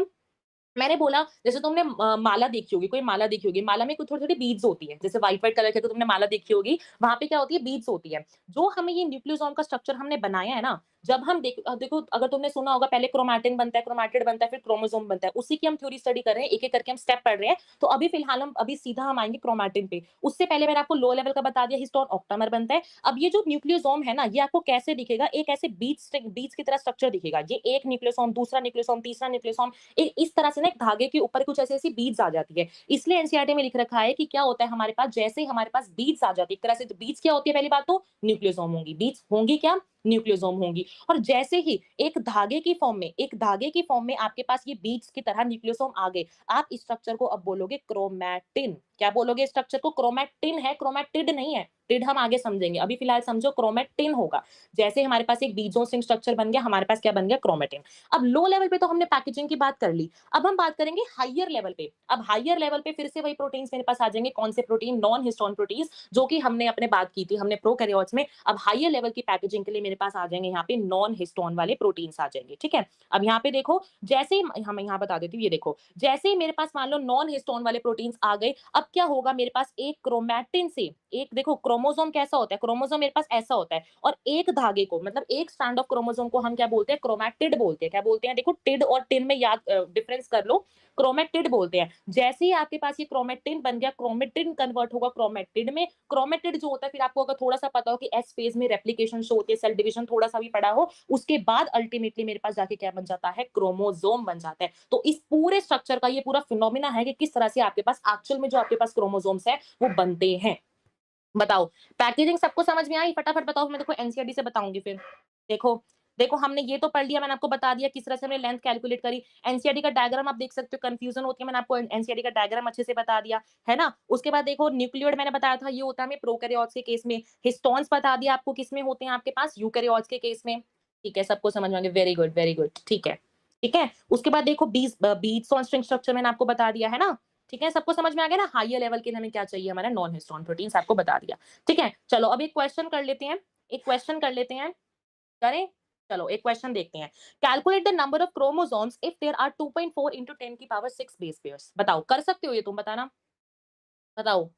मैंने बोला जैसे तुमने माला देखी होगी, कोई माला देखी होगी, माला में कुछ थोड़ी-थोड़ी बीड्स होती हैं, जैसे व्हाइट-व्हाइट कलर की तो तुमने माला देखी होगी, वहाँ पे क्या होती है? बीड्स होती है। जो हमें ये न्यूक्लियोसोम का स्ट्रक्चर हमने बनाया है ना, जब हम देखो, अगर तुमने सुना होगा पहले क्रोमैटिन बनता है, क्रोमैटिड बनता है, फिर क्रोमोसोम बनता है, उसी की हम थ्योरी स्टडी कर रहे हैं, एक-एक करके हम स्टेप पढ़ रहे हैं। तो अभी फिलहाल हम अभी सीधा हम आएँगे क्रोमैटिन पे। उससे पहले मैंने आपको लो लेवल का बता दिया, हिस्टोन ऑक्टामर बनता है। अब ये जो न्यूक्लियोसोम है ना, ये आपको कैसे दिखेगा? एक ऐसे बीड्स की तरह स्ट्रक्चर दिखेगा। ये एक न्यूक्लियोसोम, दूसरा न्यूक्लियोसोम, तीसरा न्यूक्लियोसोम, इस तरह से ना एक धागे के ऊपर कुछ ऐसी-ऐसी बीड्स आ जाती है। इसलिए एनसीईआरटी में लिख रखा है कि क्या होता है हमारे पास, जैसे ही हमारे पास बीड्स आ जाती है, एक तरह से बीड्स क्या होती है? पहली बात तो न्यूक्लियोसोम होंगी। बीड्स होंगी क्या? न्यूक्लियोसोम होंगी। और जैसे ही एक धागे की फॉर्म में आपके पास ये बीड्स की तरह न्यूक्लियोसोम आ गए, आप इस स्ट्रक्चर को अब बोलोगे क्रोमैटिन। क्या बोलोगे? इस स्ट्रक्चर को क्रोमैटिन है, क्रोमैटिड नहीं है। टिड हम आगे समझेंगे, अभी फिलहाल समझो क्रोमैटिन होगा। जैसे हमारे पास एक बीजों स्ट्रिंग स्ट्रक्चर बन गया, हमारे पास क्या बन गया? क्रोमैटिन। अब लो लेवल पे तो हमने पैकेजिंग की बात कर ली। अब हम बात करेंगे हायर लेवल पे। अब हायर लेवल पे फिर से वही प्रोटीन्स मेरे पास आ जाएंगे। कौन से प्रोटीन? नॉन हिस्टोन प्रोटीन्स, जो कि हमने अपने बात की थी, हमने प्रोकैरियोट्स में। अब हायर लेवल की पैकेजिंग के लिए मेरे पास आ जाएंगे यहाँ पे नॉन हिस्टोन वाले प्रोटीन्स आ जाएंगे, ठीक है? अब यहाँ पे देखो, जैसे ही हम यहाँ बता देती हूँ, ये देखो, जैसे ही मेरे पास मान लो नॉन हिस्टोन वाले प्रोटीन्स आ गए, अब क्या होगा? मेरे पास एक क्रोमैटिन से, एक देखो क्रोमोसोम कैसा होता है? क्रोमोसोम मेरे पास ऐसा होता है, और एक धागे को, मतलब एक स्ट्रैंड ऑफ क्रोमोसोम को हम क्या बोलते हैं? क्रोमैटिड बोलते हैं। क्या बोलते हैं? देखो, टिड और टिन में याद डिफरेंस कर लो। क्रोमैटिड बोलते हैं। जैसे ही आपके पास ये क्रोमैटिन बन गया, क्रोमैटिन कन्वर्ट होगा क्रोमैटिड में। क्रोमैटिड जो होता है, फिर आपको अगर थोड़ा-सा पता हो कि एस फेज में रेप्लिकेशन शो होती है, सेल डिवीजन थोड़ा-सा भी पढ़ा हो, उसके बाद अल्टीमेटली मेरे पास जाके क्या बन जाता है? क्रोमोसोम बन जाता है। तो इस पूरे स्ट्रक्चर का ये पूरा फिनोमेना है कि किस तरह से आपके पास एक्चुअल में जो आपके पास क्रोमोसोम्स हैं, वो बनते हैं। बताओ, पैकेजिंग सबको समझ में आई? फटाफट बताओ, मैं देखो एनसीईआरटी से बताऊँगी फिर। देखो, देखो हमने ये तो पढ़ लिया, मैंने आपको बता दिया किस तरह से हमने लेंथ कैलकुलेट करी। एनसीईआरटी का डायग्राम आप देख सकते हो, कन्फ्यूजन होती है, मैंने आपको एनसीईआरटी का डायग्राम अच्छे से बता दिया, है ना? उसके बाद देखो, न्यूक्लियोइड मैंने बताया था, ये होता है हमें प्रोकैरियोट्स के केस में। हिस्टोन्स बता दिया आपको किसमें होते हैं आपके पास? यूकैरियोट्स के केस में। ठीक है, सबको समझ में आ गया, वेरी गुड, ठीक है। ठीक है? उसके बाद देखो, बीड्स ऑन स्ट्रिंग स्ट्रक्चर मैंने आपको बता दिया, है ना? ठीक है, सबको समझ में आ गया ना? हायर लेवल के लिए हमें क्या चाहिए? हमारा नॉन हिस्टोन प्रोटीन्स आपको बता दिया। ठीक है? चलो अब एक क्वेश्चन कर लेते हैं, एक क्वेश्चन कर लेते हैं। करें? चलो एक क्वेश्चन देखते हैं। Calculate the number of chromosomes if there are 2.4 into 10 की पावर 6 बेस पेयर्स। बताओ, कर सकते हो ये तुम? बताना, बताओ।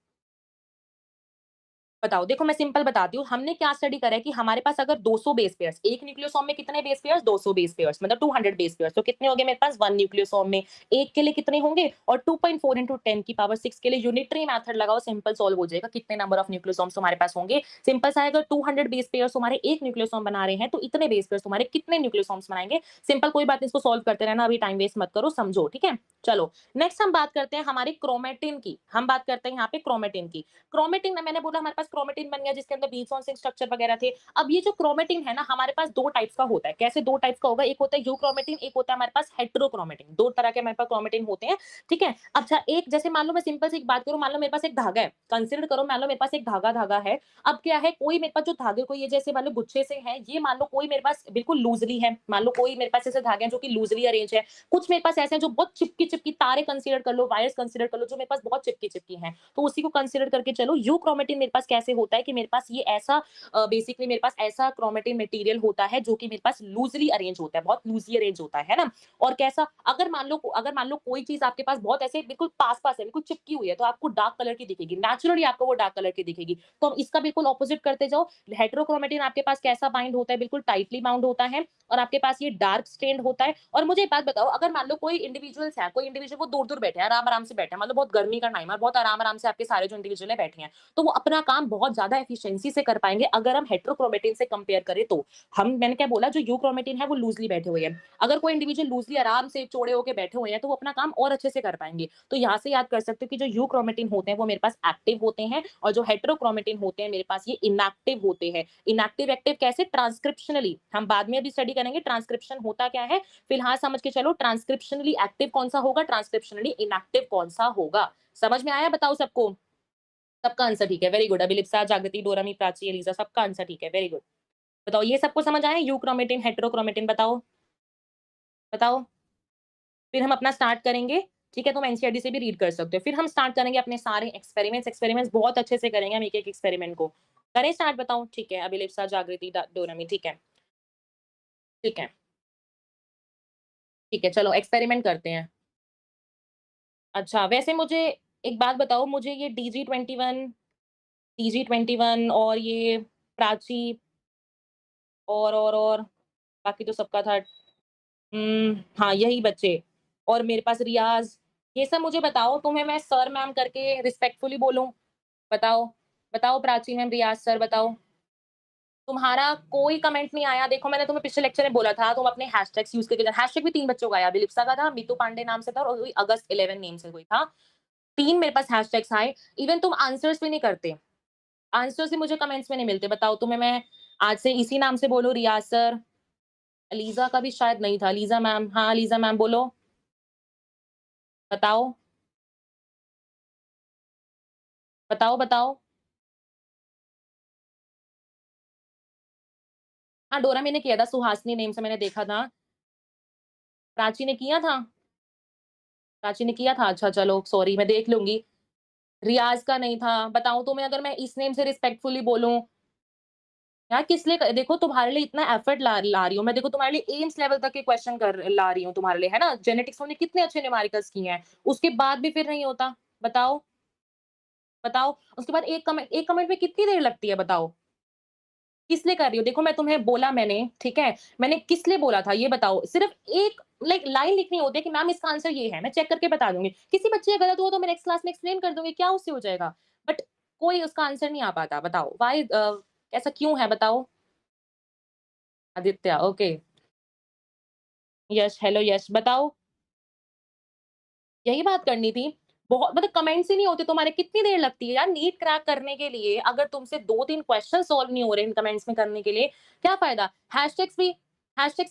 बताओ, देखो मैं सिंपल बताती हूँ, हमने क्या स्टडी करा है कि हमारे पास अगर 200 बेस पेयर्स, एक न्यूक्लियोसोम में कितने बेस पेयर्स? 200 बेस पेयर्स, मतलब 200 बेस पेयर्स, तो कितने हो गए मेरे पास? 1 न्यूक्लियोसोम में। एक के लिए कितने होंगे? और 2.4 इंटू 10 की पावर 6 के लिए यूनिटरी मेथड लगाओ, सिंपल सॉल्व हो जाएगा। कितने नंबर ऑफ न्यूक्लियोसोम्स तुम्हारे पास होंगे? सिंपल सा है, अगर 200 बेस पेयर्स तुम्हारे एक न्यूक्लियोसोम बना रहे हैं, तो इतने बेस पेयर्स तुम्हारे कितने न्यूक्लियोसोम्स बनाएंगे? सिंपल, कोई बात नहीं, इसको सॉल्व करते रहना, अभी टाइम वेस्ट मत करो, समझो, ठीक है? चलो, नेक्स्ट हम बात करते हैं हमारे क्रोमेटिन की। हम बात करते हैं यहाँ पे क्रोमेटिन की। क्रोमेटिन में मैंने बोला हमारे पास क्रोमेटिन बन गया जिसके अंदर बी-जॉन्सन स्ट्रक्चर वगैरह थे। अब ये जो क्रोमेटिन है ना हमारे पास 2 टाइप्स का होता है। कैसे 2 टाइप्स का होगा? एक होता है यूक्रोमेटिन, एक होता है हमारे पास हेटेरोक्रोमेटिन। 2 तरह के हमारे पास क्रोमेटिन होते हैं, ठीक है? अच्छा एक जैसे मान लो मैं सिंपल सी एक बात करूँ, मान लो मेरे पास एक धागा है, कंसीडर करो मान लो मेरे पास एक धागा है। अब क्या है कोई मेरे पास जो धागे को ये जैसे मान लो गुच्छे से है, ये मान लो कोई मेरे पास बिल्कुल लूज़ली है। मान लो कोई मेरे पास ऐसे धागे हैं जो कि लूज़ली अरेंज है। कुछ मेरे पास ऐसे हैं जो बहुत चिपकी-चिपकी तारे कंसीडर कर लो, वायर्स कंसीडर कर लो जो मेरे पास बहुत चिपकी-चिपकी हैं। तो उसी को कंसीडर करके चलो। यूक्रोमेटिन मेरे पास कैसे होता है कि मेरे पास ये ऐसा बेसिकली मेरे पास ऐसा क्रोमेटिन मटेरियल होता है जो कि मेरे पास लूज़ली अरेंज होता है, बहुत लूज़ली अरेंज होता है ना? और कैसा अगर मान लो कोई चीज़ आपके पास बहुत ऐसे बिल्कुल पास-पास है, बिल्कुल चिपकी हुई है, तो आपको डार्क कलर की दिखेगी। नेचुरली आपको वो डार्क कलर की दिखेगी। तो अब इसका बिल्कुल ऑपोज़िट करते जाओ। हेटेरोक्रोमेटिन आपके पास कैसा बाइंड होता है, बिल्कुल टाइटली बाउंड होता है और आपके पास ये डार्क स्टेन्ड होता है। और मुझे एक बात बताओ, अगर मान लो कोई इंडिविजुअल्स है, कोई इंडिविजुअल वो दूर-दूर बैठे हैं, आराम-आराम से बैठे हैं, मतलब बहुत गर्मी का टाइम है, बहुत आराम-आराम से आपके सारे जो इंडिविजुअल है बैठे हैं, तो वो अपना काम बहुत ज़्यादा एफिशिएंसी से कर पाएँगे अगर हम हेटेरोक्रोमेटिन से कंपेयर करें तो। मैंने क्या बोला, जो यूक्रोमेटिन है वो लूज़ली बैठे हुए हैं। अगर कोई इंडिविजुअल लूज़ली आराम से चौड़े होके बैठे हुए हैं, तो वो अपना काम और अच्छे से कर पाएँगे। तो यहाँ से याद कर सकते हो कि जो यूक्रोमेटिन होते हैं, वो मेरे पास एक्टिव होते हैं और जो हेटेरोक्रोमेटिन होते हैं, मेरे पास ये इनएक्टिव होते हैं। इनएक्टिव एक्टिव कैसे? ट्रांसक्रिप्शनली, हम बाद में अभी स्टडी करेंगे ट्रांसक्रिप्शन होता क्या है। फिलहाल समझ के चलो ट्रांसक्रिप्शनली एक्टिव कौन-सा होगा, ट्रांसक्रिप्शनली इनएक्टिव कौन-सा होगा। समझ में आया बताओ सबको? सबका आंसर ठीक है, very good. Abhilipsa, Jagriti, Dorami, Prachi, Eliza सबका आंसर ठीक है, वेरी गुड। बताओ ये सबको समझ आया? यूक्रोमेटिन, हेटेरोक्रोमेटिन बताओ? बताओ? फिर हम अपना स्टार्ट करेंगे, ठीक है? तुम एनसीईआरटी से भी रीड कर सकते हो। फिर हम स्टार्ट करेंगे अपने सारे एक्सपेरिमेंट्स बहुत अच्छे से करेंगे हम एक-एक एक्सपेरिमेंट को। करें स्टार्ट बताओ? ठीक है, अभिलिप्सा, जागृति, डोरामी ठीक है, ठीक है, ठीक है, चलो एक्सपेरिमेंट करते हैं। अच्छा, वैसे मुझे एक बात बताओ, मुझे ये डीजी21 और ये प्राची और बाकी तो सबका था। हाँ, यही बच्चे और मेरे पास रियाज़, ये सब मुझे बताओ, तुम्हें मैं सर मैम करके रिस्पेक्टफुली बोलूँ? बताओ, बताओ प्राची मैम, रियाज़ सर बताओ? तुम्हारा कोई कमेंट नहीं आया। देखो मैंने तुम्हें पिछले लेक्चर में बोला था तुम अपने हैशटैग्स यूज़ करके हैशटैग भी 3 बच्चों का आया, विलिप्सा का था, मीतू पांडे नाम से था और कोई अगस्त 11 नेम से कोई था। 3 मेरे पास हैशटैग्स आए। इवन तुम आंसर्स भी नहीं करते। आंसर्स भी मुझे कमेंट्स में नहीं मिलते। बताओ तुम्हें मैं आज से इसी नाम से बोलूँ, रियाज़ सर? लीज़ा का भी शायद नहीं था। लीज़ा मैम, हाँ, लीज़ा मैम बोलो, बताओ, बताओ, बताओ? हाँ, डोरा मैंने किया था, सुहासिनी नेम से मैंने देखा था। प्राची ने किया था? प्राची ने किया था? अच्छा चलो सॉरी, मैं देख लूँगी। रियाज़ का नहीं था। बताऊँ तुम्हें, अगर मैं इस नेम से रिस्पेक्टफुली बोलूँ, यार किस लिए देखो तुम्हारे लिए इतना एफर्ट ला रही हूँ मैं, देखो तुम्हारे लिए एम्स लेवल तक के क्वेश्चन कर ला रही हूँ तुम्हारे लिए, है ना? जेनेटिक्स में कितने अच्छे न्यूमेरिकल्स किए हैं, उसके बाद भी फिर नहीं होता। बताओ, बताओ? उसके बाद एक कमेंट में कितनी देर लगती है बताओ? किस लिए कर रही हो? देखो मैं तुम्हें बोला मैंने, ठीक है? मैंने किस लिए बोला था ये बताओ? सिर्फ एक लाइन लिखनी होती है कि मैम इसका आंसर ये है, मैं चेक करके बता दूँगी। किसी बच्चे का गलत हुआ तो मैं नेक्स्ट क्लास में एक्सप्लेन कर दूँगी, क्या उससे हो जाएगा? बट कोई उसका आंसर नहीं आ पाता, बताओ ऐसा क्यों है बताओ? आदित्य, ओके। यश, हेलो यश, बताओ? यही बात करनी थी। बहुत मतलब कमेंट्स ही नहीं होते तुम्हारे, कितनी देर लगती है यार नीट क्रैक करने के लिए, अगर तुमसे 2-3 क्वेश्चन सॉल्व नहीं हो रहे इन कमेंट्स में करने के लिए, क्या फ़ायदा? हैशटैग्स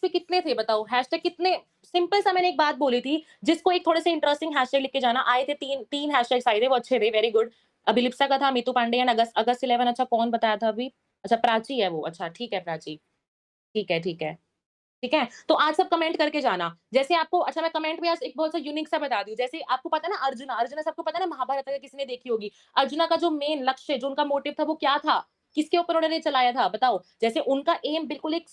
भी कितने थे बताओ? हैशटैग कितने सिंपल सा मैंने एक बात बोली थी, जिसको एक थोड़े से इंटरेस्टिंग हैशटैग लिख के जाना, आए थे 3 हैशटैग्स आए थे, वो अच्छे थे, वेरी गुड। अभिलिप्सा का था, मीतू पांडे एंड अगस्त 11 अच्छा कौन बताया था अभी? अच्छा प्राची है वो, अच्छा ठीक है प्राची, ठीक है, ठीक है। ठीक है? तो आज सब कमेंट करके जाना। जैसे आपको अच्छा मैं कमेंट में आज एक बहुत सा यूनिक सा बता दूँ। जैसे आपको पता है ना अर्जुना सबको पता है ना, महाभारत अगर किसी ने देखी होगी। अर्जुना का जो मेन लक्ष्य, जो उनका मोटिव था वो क्या था? किसके ऊपर उन्होंने चलाया था? बताओ। जैसे उनका एम बिल्कुल एक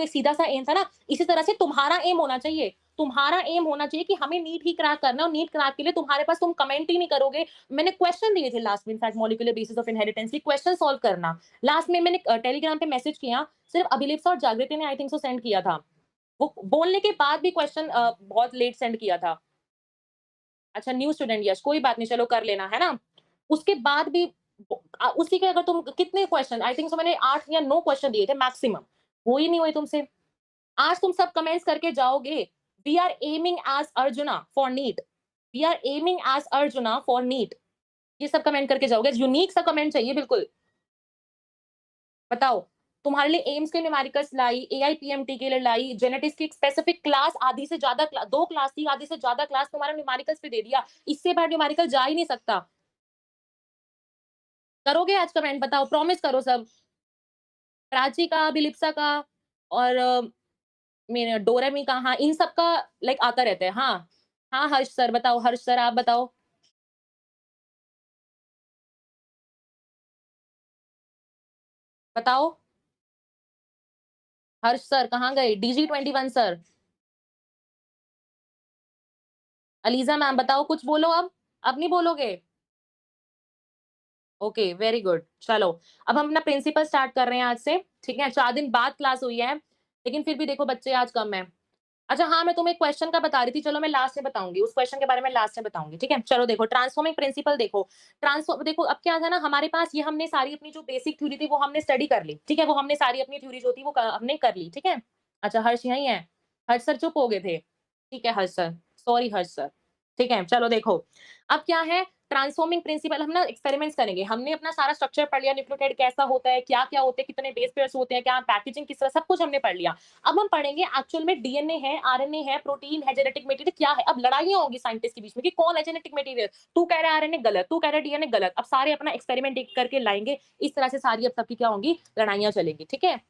सीधा-सा एम था ना, इसी तरह से तुम्हारा एम होना चाहिए। तुम्हारा एम होना चाहिए कि हमें नीट ही क्रैक करना है और नीट क्रैक के लिए तुम्हारे पास तुम कमेंट ही नहीं करोगे। मैंने क्वेश्चन दिए थे लास्ट में in fact molecular basis of inheritance के क्वेश्चन सॉल्व करना। लास्ट में मैंने टेलीग्राम पे मैसेज किया, सिर्फ अभिलिप्सा और जागृति ने आई थिंक सो सेंड किया था। वो बोलने के बाद भी क्वेश्चन बहुत लेट सेंड किया था। अच्छा न्यू स्टूडेंट यस, कोई बात नहीं चलो कर लेना, है ना? उसके बाद भी उसी के अगर तुम कितने क्वेश्चन आई थिंक सो मैंने 8 या 9 क्वेश्चन दिए थे मैक्सिमम, वो ही नहीं हुए तुमसे। आज तुम सब कमेंट्स करके जाओगे, we are aiming as Arjuna for NEET, we are aiming as Arjuna for NEET. ये सब कमेंट करके जाओगे, यूनिक सा कमेंट चाहिए बिल्कुल। बताओ, तुम्हारे लिए एम्स के न्यूमेरिकल्स लाई, एआईपीएमटी के लिए लाई, जेनेटिक्स की एक स्पेसिफिक क्लास, आधी से ज़्यादा 2 क्लास थी, आधी से ज़्यादा क्लास तुम्हारा न्यूमेरिकल्स पे दे दिया। इससे बाहर न्यूमेरिकल जा ही नहीं सकता। करोगे आज कमेंट बताओ, प्रॉमिस करो सब। प्राची का, बिलिप्सा का और मेरे डोरेमी का, हाँ, इन सब का लाइक आता रहता है। हाँ। हाँ, हर्ष सर बताओ, हर्ष सर आप बताओ। बताओ, हर्ष सर कहाँ गए? डीजी 21 सर, अलीज़ा मैम बताओ, कुछ बोलो अब। अब नहीं बोलोगे? Okay, very good. चलो, अब हम अपना प्रिंसिपल स्टार्ट कर रहे हैं आज से, ठीक है? 4 दिन बाद क्लास हुई है, लेकिन फिर भी देखो बच्चे आज कम हैं। अच्छा हाँ, मैं तुम्हें एक क्वेश्चन का बता रही थी, चलो मैं लास्ट में बताऊँगी, उस क्वेश्चन के बारे में लास्ट में बताऊँगी, ठीक है? चलो देखो, ट्रांसफॉर्मिंग प्रिंसिपल देखो, देखो अब क्या था ना, हमारे पास ये हमने सारी अपनी जो बेसिक थ्योरी थी वो हमने स्टडी कर ली, ठीक है? वो हमने सारी अपनी थ्योरी जो थी वो हमने कर ली, ठीक है? अच्छा, हर्ष यहीं है? हर्ष सर चुप हो गए थे। ठीक है हर्ष सर, सॉरी हर्ष सर। ठीक है, चलो देखो, अब क्या है, ट्रांसफॉर्मिंग प्रिंसिपल हम ना एक्सपेरिमेंट्स करेंगे। हमने अपना सारा स्ट्रक्चर पढ़ लिया, न्यूक्लियोटाइड कैसा होता है, क्या-क्या होते हैं, कितने बेस पेयर्स होते हैं, क्या पैकेजिंग किस तरह, सब कुछ हमने पढ़ लिया। अब हम पढ़ेंगे एक्चुअल में डीएनए है, आरएनए है, प्रोटीन है, जेनेटिक मटेरियल क्या है। अब लड़ाइयाँ होंगी साइंटिस्ट के बीच में कि कौन है जेनेटिक मटेरियल। तू कह रहा है आरएनए गलत, तू कह रहा है डीएनए गलत। अब सारे अपना एक्सपेरिमेंट एक करके लाएँगे। इस तरह से सारी अब सबकी क्या होंगी, लड़ाइयाँ चलेंगी, ठीक है?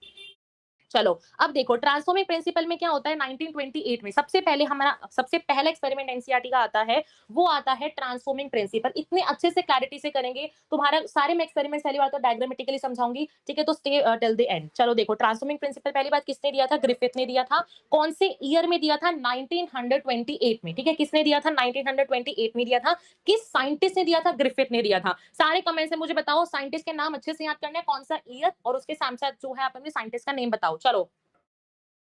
चलो, अब देखो ट्रांसफॉर्मिंग प्रिंसिपल में क्या होता है 1928 में सबसे पहला एक्सपेरिमेंट एनसीईआरटी का आता है, वो आता है ट्रांसफॉर्मिंग प्रिंसिपल। इतने अच्छे से क्लैरिटी से करेंगे, तुम्हारा सारे मैं एक्सपेरिमेंट्स पहली बात तो डायग्रामेटिकली समझाऊँगी, ठीक है? तो स्टे टिल द एंड। चलो देखो, ट्रांसफॉर्मिंग प्रिंसिपल पहली बात किसने दिया था? ग्रिफिथ ने दिया था। कौन से ईयर में दिया था? 1928 में, ठीक है? किसने दिया था? 1928 में दिया था। किस साइंटिस्ट ने दिया था? ग्रिफिथ ने दिया था। सारे कमेंट्स में मुझे बताओ, साइंटिस्ट के नाम अच्छे से याद करना है, कौन सा ईयर और उसके साथ-साथ जो है आप अपने साइंटिस्ट का नेम बताओ। चलो,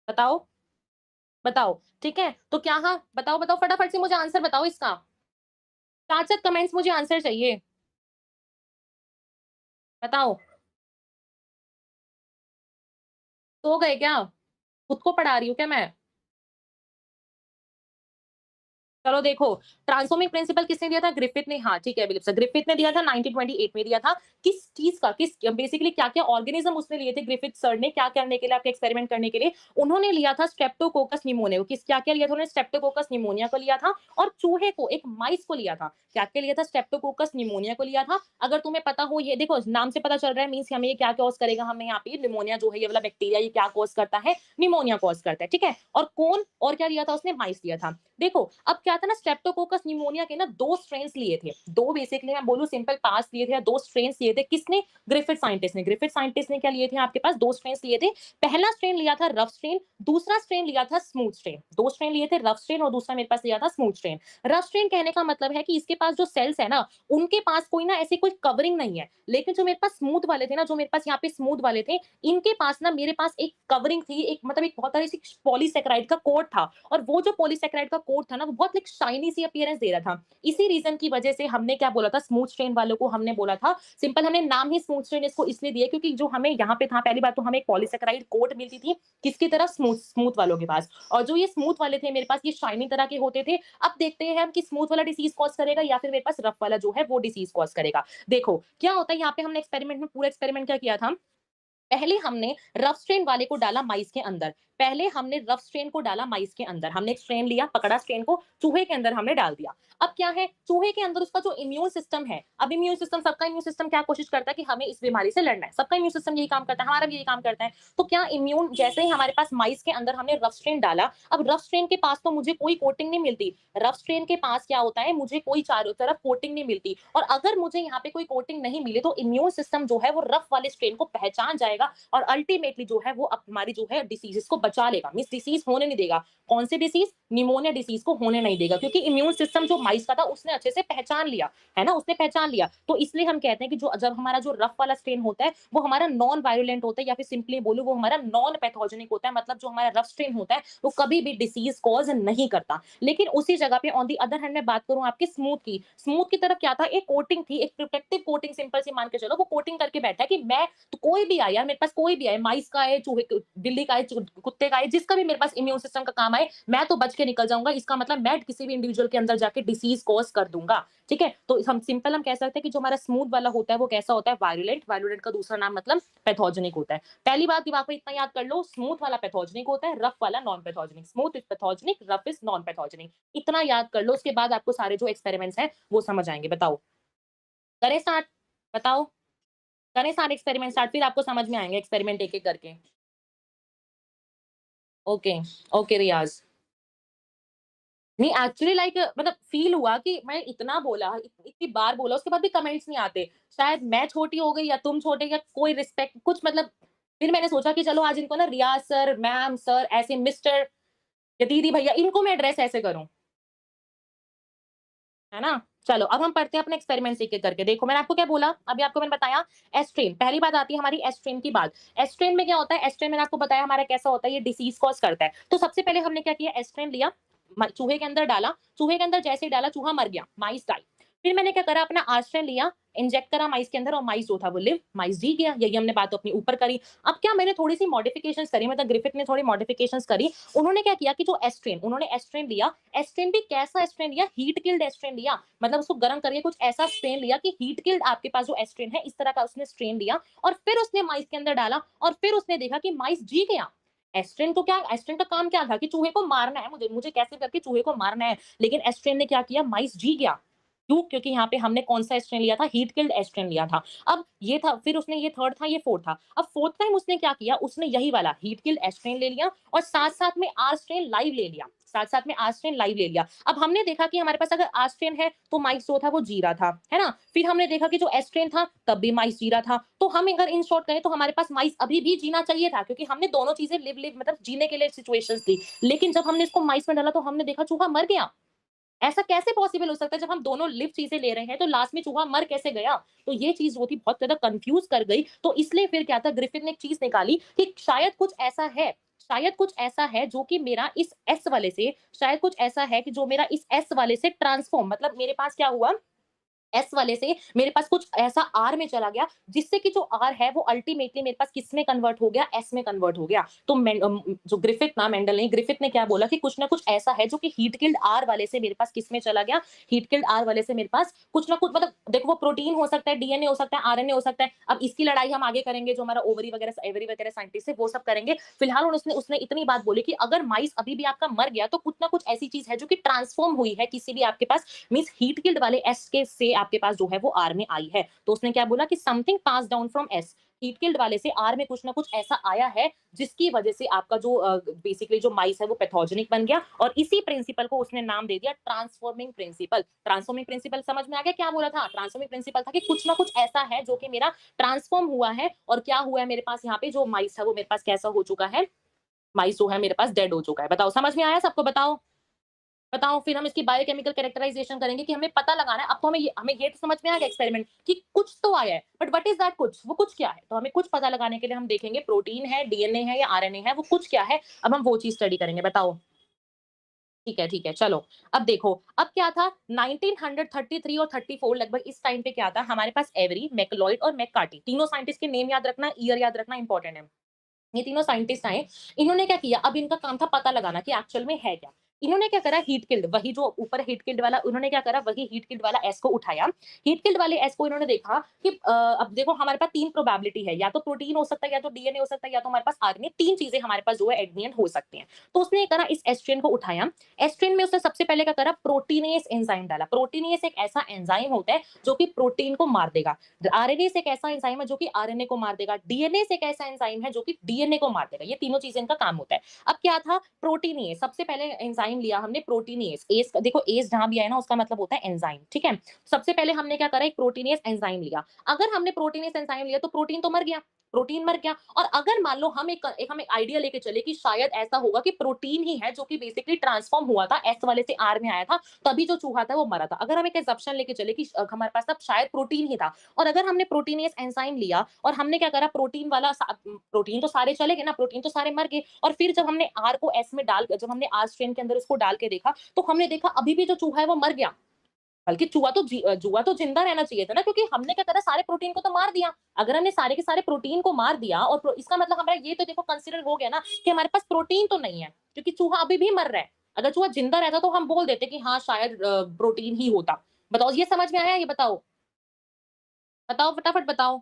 बताओ, बताओ, ठीक है? तो क्या हाँ, बताओ, बताओ फटाफट से मुझे आंसर बताओ इसका। साथ-साथ कमेंट्स मुझे आंसर चाहिए। बताओ, सो गए क्या? खुद को पढ़ा रही हूँ क्या मैं? चलो देखो, ट्रांसफॉर्मिंग प्रिंसिपल किसने दिया था? ग्रिफिथ ने। हाँ, ठीक है बिलीव सर, ग्रिफिथ ने दिया था 1928 में दिया था। किस चीज़ का, किस बेसिकली क्या-क्या ऑर्गेनिज्म उसने लिए थे ग्रिफिथ सर ने, क्या करने के लिए, आपके एक्सपेरिमेंट करने के लिए? उन्होंने लिया था स्ट्रेप्टोकोकस निमोनिया को। किस क्या-क्या लिया था उन्होंने? स्ट्रेप्टोकोकस निमोनिया को लिया था और चूहे को, एक माइस को लिया था। क्या-क्या लिया था? स्ट्रेप्टोकोकस निमोनिया को लिया था। अगर तुम्हें पता हो, ये देखो नाम से पता चल रहा है मीन्स हमें ये क्या कॉज़ करेगा, हमें यहाँ पे निमोनिया जो है ये वाला बैक्टीरिया ये क्या कॉज़ करता है? निमोनिया कॉज़ करता है, ठीक है? और कौन और क्या लिया था उसने? माइस लिया था। देखो, अब क्या था ना, स्ट्रेप्टोकोकस निमोनिया के ना 2 स्ट्रेन्स लिए थे। 2 बेसिकली मैं बोलूँ सिंपल पास लिए थे या 2 स्ट्रेन्स लिए थे। किसने? ग्रिफिथ साइंटिस्ट ने। ग्रिफिथ साइंटिस्ट ने क्या लिए थे आपके पास? 2 स्ट्रेन्स लिए थे। पहला स्ट्रेन लिया था रफ स्ट्रेन, दूसरा स्ट्रेन लिया था स्मूथ स्ट्रेन। 2 स्ट्रेन लिए थे रफ स्ट्रेन और दूसरा मेरे पास लिया था स्मूथ स्ट्रेन। रफ स्ट्रेन कहने का मतलब है कि इसके पास जो सेल्स है ना, उनके पास कोई ना ऐसी कोई कवरिंग नहीं है। लेकिन जो मेरे पास स्मूथ वाले थे ना, जो मेरे पास यहाँ पे स्मूथ वाले थे, इनके पास ना मेरे पास एक कवरिंग थी, एक मतलब एक बहुत सारी पॉलीसैकेराइड का कोट था। और वो जो पॉलीसैकेराइड का कोट था ना, वो बहुत लाइक शाइनी सी अपीयरेंस दे रहा था। इसी रीजन की वजह से हमने क्या बोला था, स्मूथ स्ट्रेन वालों को हमने बोला था, सिंपल हमने नाम ही स्मूथ स्ट्रेन इसको इसलिए दिया क्योंकि जो हमें यहाँ पे था, पहली बात तो हमें एक पॉलीसैकेराइड कोट मिलती थी, किसकी तरह? स्मूथ स्मूथ वालों के पास। और जो ये स्मूथ वाले थे मेरे पास, ये शाइनी तरह के होते थे। अब देखते हैं हम कि स्मूथ वाला डिसीज कॉज करेगा या फिर मेरे पास रफ वाला जो है वो डिसीज कॉज करेगा। देखो क्या होता है, यहाँ पे हमने एक्सपेरिमेंट में पूरा एक्सपेरिमेंट क्या किया था, पहले हमने रफ स्ट्रेन वाले को डाला माइस के अंदर। पहले हमने रफ स्ट्रेन को डाला माइस के अंदर। हमने एक स्ट्रेन लिया, पकड़ा स्ट्रेन को, चूहे के अंदर हमने डाल दिया। अब क्या है, चूहे के अंदर उसका जो इम्यून सिस्टम है, अब इम्यून सिस्टम, सबका इम्यून सिस्टम क्या कोशिश करता है कि हमें इस बीमारी से लड़ना है। सबका इम्यून सिस्टम यही काम करता है, हमारा भी यही काम करता है। तो क्या इम्यून, जैसे ही हमारे पास माइस के अंदर हमने रफ स्ट्रेन डाला, अब रफ स्ट्रेन के पास तो मुझे कोई कोटिंग नहीं मिलती। रफ स्ट्रेन के पास क्या होता है, मुझे कोई चारों तरफ कोटिंग नहीं मिलती। और अगर मुझे यहाँ पे कोई कोटिंग नहीं मिली तो इम्यून सिस्टम जो है वो रफ वाले स्ट्रेन को पहचान जाएगा और अल्टीमेटली जो है वो हमारी जो है डिसीजेस को बचा लेगा, मींस डिसीज होने नहीं देगा। कौन सी डिसीज? निमोनिया डिसीज को होने नहीं देगा, क्योंकि इम्यून सिस्टम जो माइस का था उसने अच्छे से पहचान लिया, है ना, उसने पहचान लिया। तो इसलिए हम कहते हैं कि जो जब हमारा जो रफ वाला स्ट्रेन होता है वो हमारा नॉन वायरुलेंट होता है, या फिर सिंपली बोलूं वो हमारा नॉन पैथोजेनिक होता है। मतलब जो हमारा रफ स्ट्रेन होता है वो कभी भी डिसीज कॉज नहीं करता। लेकिन उसी जगह पे ऑन दी अदर हैंड में बात करूं आपकी स्मूथ की, स्मूथ की तरफ क्या था, एक कोटिंग थी, एक प्रोटेक्टिव कोटिंग, सिंपल सी मान के चलो, वो कोटिंग करके बैठा है कि मैं, तो कोई भी आए यार मेरे पास, कोई भी आए, माइस का है, चूहे बिल्ली का है, कुत्ते कुत्ते का आए, जिसका भी मेरे पास इम्यून सिस्टम का काम आए, मैं तो बच के निकल जाऊँगा। इसका मतलब मैं किसी भी इंडिविजुअल के अंदर जाके डिसीज़ कॉज़ कर दूँगा, ठीक है? तो हम कह सकते हैं कि जो हमारा स्मूथ वाला होता है, वो कैसा होता है? वायरुलेंट। वायरुलेंट का दूसरा नाम मतलब पैथोजेनिक होता है। पहली बात दिमाग में इतना याद कर लो, स्मूथ वाला पैथोजेनिक होता है, रफ वाला non pathogenic. Smooth is pathogenic, rough is non pathogenic. इतना याद कर लो, उसके बाद आपको सारे जो एक्सपेरिमेंट्स हैं, वो समझ आएँगे। बताओ, करें स्टार्ट? बताओ, करें सारे एक्सपेरिमेंट स्टार्ट? फिर आपको समझ में आएँगे एक्सपेरिमेंट एक-एक करके। ओके, ओके रियाज़। नहीं एक्चुअली लाइक मतलब फ़ील हुआ कि मैं इतना बोला, इतनी बार बोला, उसके बाद भी कमेंट्स नहीं आते। शायद मैं छोटी हो गई या तुम छोटे या कोई रिस्पेक्ट कुछ मतलब फिर मैंने सोचा कि चलो आज इनको ना रियाज़ सर, मैम, सर ऐसे मिस्टर या दीदी, भैया इनको मैं एड्रेस ऐसे करूँ, है ना? चलो अब हम पढ़ते हैं अपने एक्सपेरिमेंट्स एक-एक करके। देखो मैंने आपको क्या बोला, अभी आपको मैंने बताया एस्ट्रेन, पहली बात आती है हमारी एस्ट्रेन की बात। एस्ट्रेन में क्या होता है? एस्ट्रेन मैंने आपको बताया हमारा कैसा होता है, ये डिसीज़ कॉज़ करता है। तो सबसे पहले हमने क्या किया, एस्ट्रेन लिया, चूहे के अंदर डाला, चूहे के अंदर जैसे ही डाला चूहा मर गया, माइस डाई। फिर मैंने क्या करा, अपना आस्ट्रेन लिया, इंजेक्ट करा माइस के अंदर और माइस जो था वो लिव, माइस जी गया। यही हमने बात अपनी ऊपर करी। अब क्या मैंने थोड़ी-सी मॉडिफिकेशंस करी, मतलब ग्रिफिथ ने थोड़ी मॉडिफिकेशंस करी। उन्होंने क्या किया कि जो एस्ट्रेन, उन्होंने एस्ट्रेन लिया, एस्ट्रेन भी कैसा एस्ट्रेन लिया, हीट किल्ड एस्ट्रेन लिया। मतलब उसको गर्म करके कुछ ऐसा स्ट्रेन लिया कि हीट किल्ड आपके पास जो एस्ट्रेन है, इस तरह का उसने स्ट्रेन लिया और फिर उसने माइस के अंदर डाला और फिर उसने देखा कि माइस जी गया। एस्ट्रेन को क्या, एस्ट्रेन का काम क्या था कि चूहे को मारना है, मुझे मुझे कैसे करके चूहे को मारना है। लेकिन एस्ट्रेन ने क्या किया, माइस जी गया। क्यों? क्योंकि यहाँ पे हमने कौन-सा एस्ट्रेन लिया था, हीट किल्ड एस्ट्रेन लिया था। अब ये था, फिर उसने ये थर्ड था, ये फोर्थ था। अब फोर्थ टाइम उसने क्या किया, उसने यही वाला हीट किल्ड एस्ट्रेन ले लिया और साथ-साथ में आर स्ट्रेन लाइव ले लिया। साथ-साथ में आर स्ट्रेन लाइव ले लिया। अब हमने देखा कि हमारे पास अगर आर स्ट्रेन है, तो माइस जो था वो जी रहा था, है ना? फिर हमने देखा कि जो एस्ट्रेन था, तब भी माइस जी रहा था। तो हम अगर इन शॉर्ट कहें तो हमारे पास माइस अभी भी जीना चाहिए था, क्योंकि हमने दोनों चीज़ें लिव लिव मतलब जीने के लिए सिचुएशंस दी। लेकिन जब हमने इसको माइस में डाला तो हमने देखा चूहा मर गया। ऐसा कैसे पॉसिबल हो सकता है, जब हम दोनों लिव चीज़ें ले रहे हैं, तो लास्ट में चूहा मर कैसे गया? तो ये चीज़ वो थी, बहुत ज़्यादा कन्फ्यूज़ कर गई। तो इसलिए फिर क्या था, ग्रिफिथ ने एक चीज़ निकाली कि शायद कुछ ऐसा है जो कि मेरा इस एस वाले से, शायद कुछ ऐसा है कि जो मेरा इस एस वाले से ट्रांसफ़ॉर्म, मतलब मेरे पास क्या हुआ, एस वाले से मेरे पास कुछ ऐसा आर में चला गया, जिससे कि जो आर है वो अल्टीमेटली मेरे पास किस में कन्वर्ट हो गया, एस में कन्वर्ट हो गया। तो जो ग्रिफिथ ना, मेंडल नहीं, ग्रिफिथ ने क्या बोला कि कुछ ना कुछ ऐसा है जो कि हीट किल्ड आर वाले से मेरे पास किस में चला गया, हीट किल्ड आर वाले से मेरे पास कुछ ना कुछ, मतलब देखो वो प्रोटीन हो सकता है, डीएनए हो सकता है, आरएनए हो सकता है। अब इसकी लड़ाई हम आगे करेंगे, जो हमारा ओवरी वगैरह साइंटिस्ट है वो सब करेंगे। फिलहाल उसने उसने इतनी बात बोली कि अगर माइस अभी भी आपका मर गया, तो कुछ ना कुछ ऐसी चीज है जो कि ट्रांसफॉर्म हुई है किसी भी आपके पास, मीन्स हीट किल्ड वाले एस के से आपके पास जो है वो आर में आई है। तो उसने क्या बोला कि something pass down from S, heat killed वाले से आर में कुछ ना कुछ ऐसा आया है, जिसकी वजह से आपका जो बेसिकली जो माइस है वो पैथोजेनिक बन गया। और इसी प्रिंसिपल को उसने नाम दे दिया ट्रांसफॉर्मिंग प्रिंसिपल। ट्रांसफॉर्मिंग प्रिंसिपल समझ में आ गया क्या बोला था? ट्रांसफॉर्मिंग प्रिंसिपल था कि कुछ ना कुछ ऐसा है जो कि मेरा ट्रांसफॉर्म हुआ है, और क्या हुआ है मेरे पास, यहाँ पे जो माइस है वो मेरे पास कैसा हो चुका है, माइस जो है मेरे पास डेड हो चुका है। बताओ समझ में आया सबको? बताओ। बताओ, फिर हम इसकी बायोकेमिकल कैरेक्टराइजेशन करेंगे कि हमें पता लगाना है। अब तो हमें ये तो समझ में आ गया एक्सपेरिमेंट कि कुछ तो आया है, बट व्हाट इज़ दैट कुछ? वो कुछ क्या है? तो हमें कुछ पता लगाने के लिए हम देखेंगे प्रोटीन है, डीएनए है या आरएनए है, वो कुछ क्या है? अब हम वो चीज़ स्टडी करेंगे। बताओ। ठीक है, चलो। अब देखो, अब क्या था 1933 और 34 लगभग इस टाइम पे क्या था, हमारे पास एवरी, मैकलॉयड और मैककार्टी, तीनों साइंटिस्ट के नेम याद रखना, ईयर याद रखना इंपॉर्टेंट है। ये तीनों साइंटिस्ट आए, इन्होंने क्या किया, अब इनका काम था पता लगाना कि एक्चुअल में है क्या। इन्होंने क्या करा, हीट किल्ड, वही जो ऊपर हीट किल्ड वाला, उन्होंने क्या करा, वही हीट किल्ड वाला एस को उठाया। हीट किल्ड वाले एस को इन्होंने देखा कि अब देखो हमारे पास 3 प्रोबेबिलिटी है, या तो प्रोटीन हो सकता है, या तो डीएनए हो सकता है, या तो हमारे पास आरएनए, 3 चीज़ें हमारे पास जो है एडेनियन हो सकती हैं। तो उसने ये करा, इस एस्ट्रिन को उठाया, एस्ट्रिन में उसने सबसे पहले क्या करा, प्रोटीनेस एंजाइम डाला। प्रोटीनेस एक ऐसा एंजाइम होता है जो कि प्रोटीन को मार देगा। आरएनए एक ऐसा एंजाइम है जो कि आरएनए को मार देगा। डीएनए एक ऐसा एंजाइम है जो कि डीएनए को मार देगा। ये तीनों चीजें इनका काम होता है। अब क्या था, प्रोटीनेस, सबसे पहले एंजाइम लिया हमने प्रोटीनेस। एस देखो, एस जहां भी आए ना उसका मतलब होता है एंजाइम, ठीक है। सबसे पहले हमने क्या करा, एक प्रोटीनेस एंजाइम लिया। अगर हमने प्रोटीनेस एंजाइम लिया तो प्रोटीन तो मर गया, प्रोटीन मर गया। और अगर मान लो हम एक आइडिया लेके चले कि शायद ऐसा होगा कि प्रोटीन ही है जो कि बेसिकली ट्रांसफॉर्म हुआ था, एस वाले से आर में आया था, तभी जो चूहा था वो मरा था। अगर हम एक एजम्पशन लेके चले कि हमारे पास तब शायद प्रोटीन ही था, और अगर हमने प्रोटीनेस एंजाइम लिया और हमने क्या करा, प्रोटीन तो सारे चले गए ना, प्रोटीन तो सारे मर गए। और फिर जब हमने आर को एस में डाल, जब हमने आर स्ट्रेन के अंदर उसको डाल के देखा, तो हमने देखा अभी भी जो चूहा है वो मर गया। बल्कि जुआ तो जिंदा रहना चाहिए था ना, क्योंकि हमने क्या करा, सारे प्रोटीन को तो मार दिया। अगर हमने सारे के सारे प्रोटीन को मार दिया और इसका मतलब हमारा ये तो देखो कंसिडर हो गया ना कि हमारे पास प्रोटीन तो नहीं है, क्योंकि चूहा अभी भी मर रहा है। अगर चूहा जिंदा रहता तो हम बोल देते कि हाँ शायद प्रोटीन ही होता। बताओ ये समझ में आया? ये बताओ, बताओ फटाफट बताओ।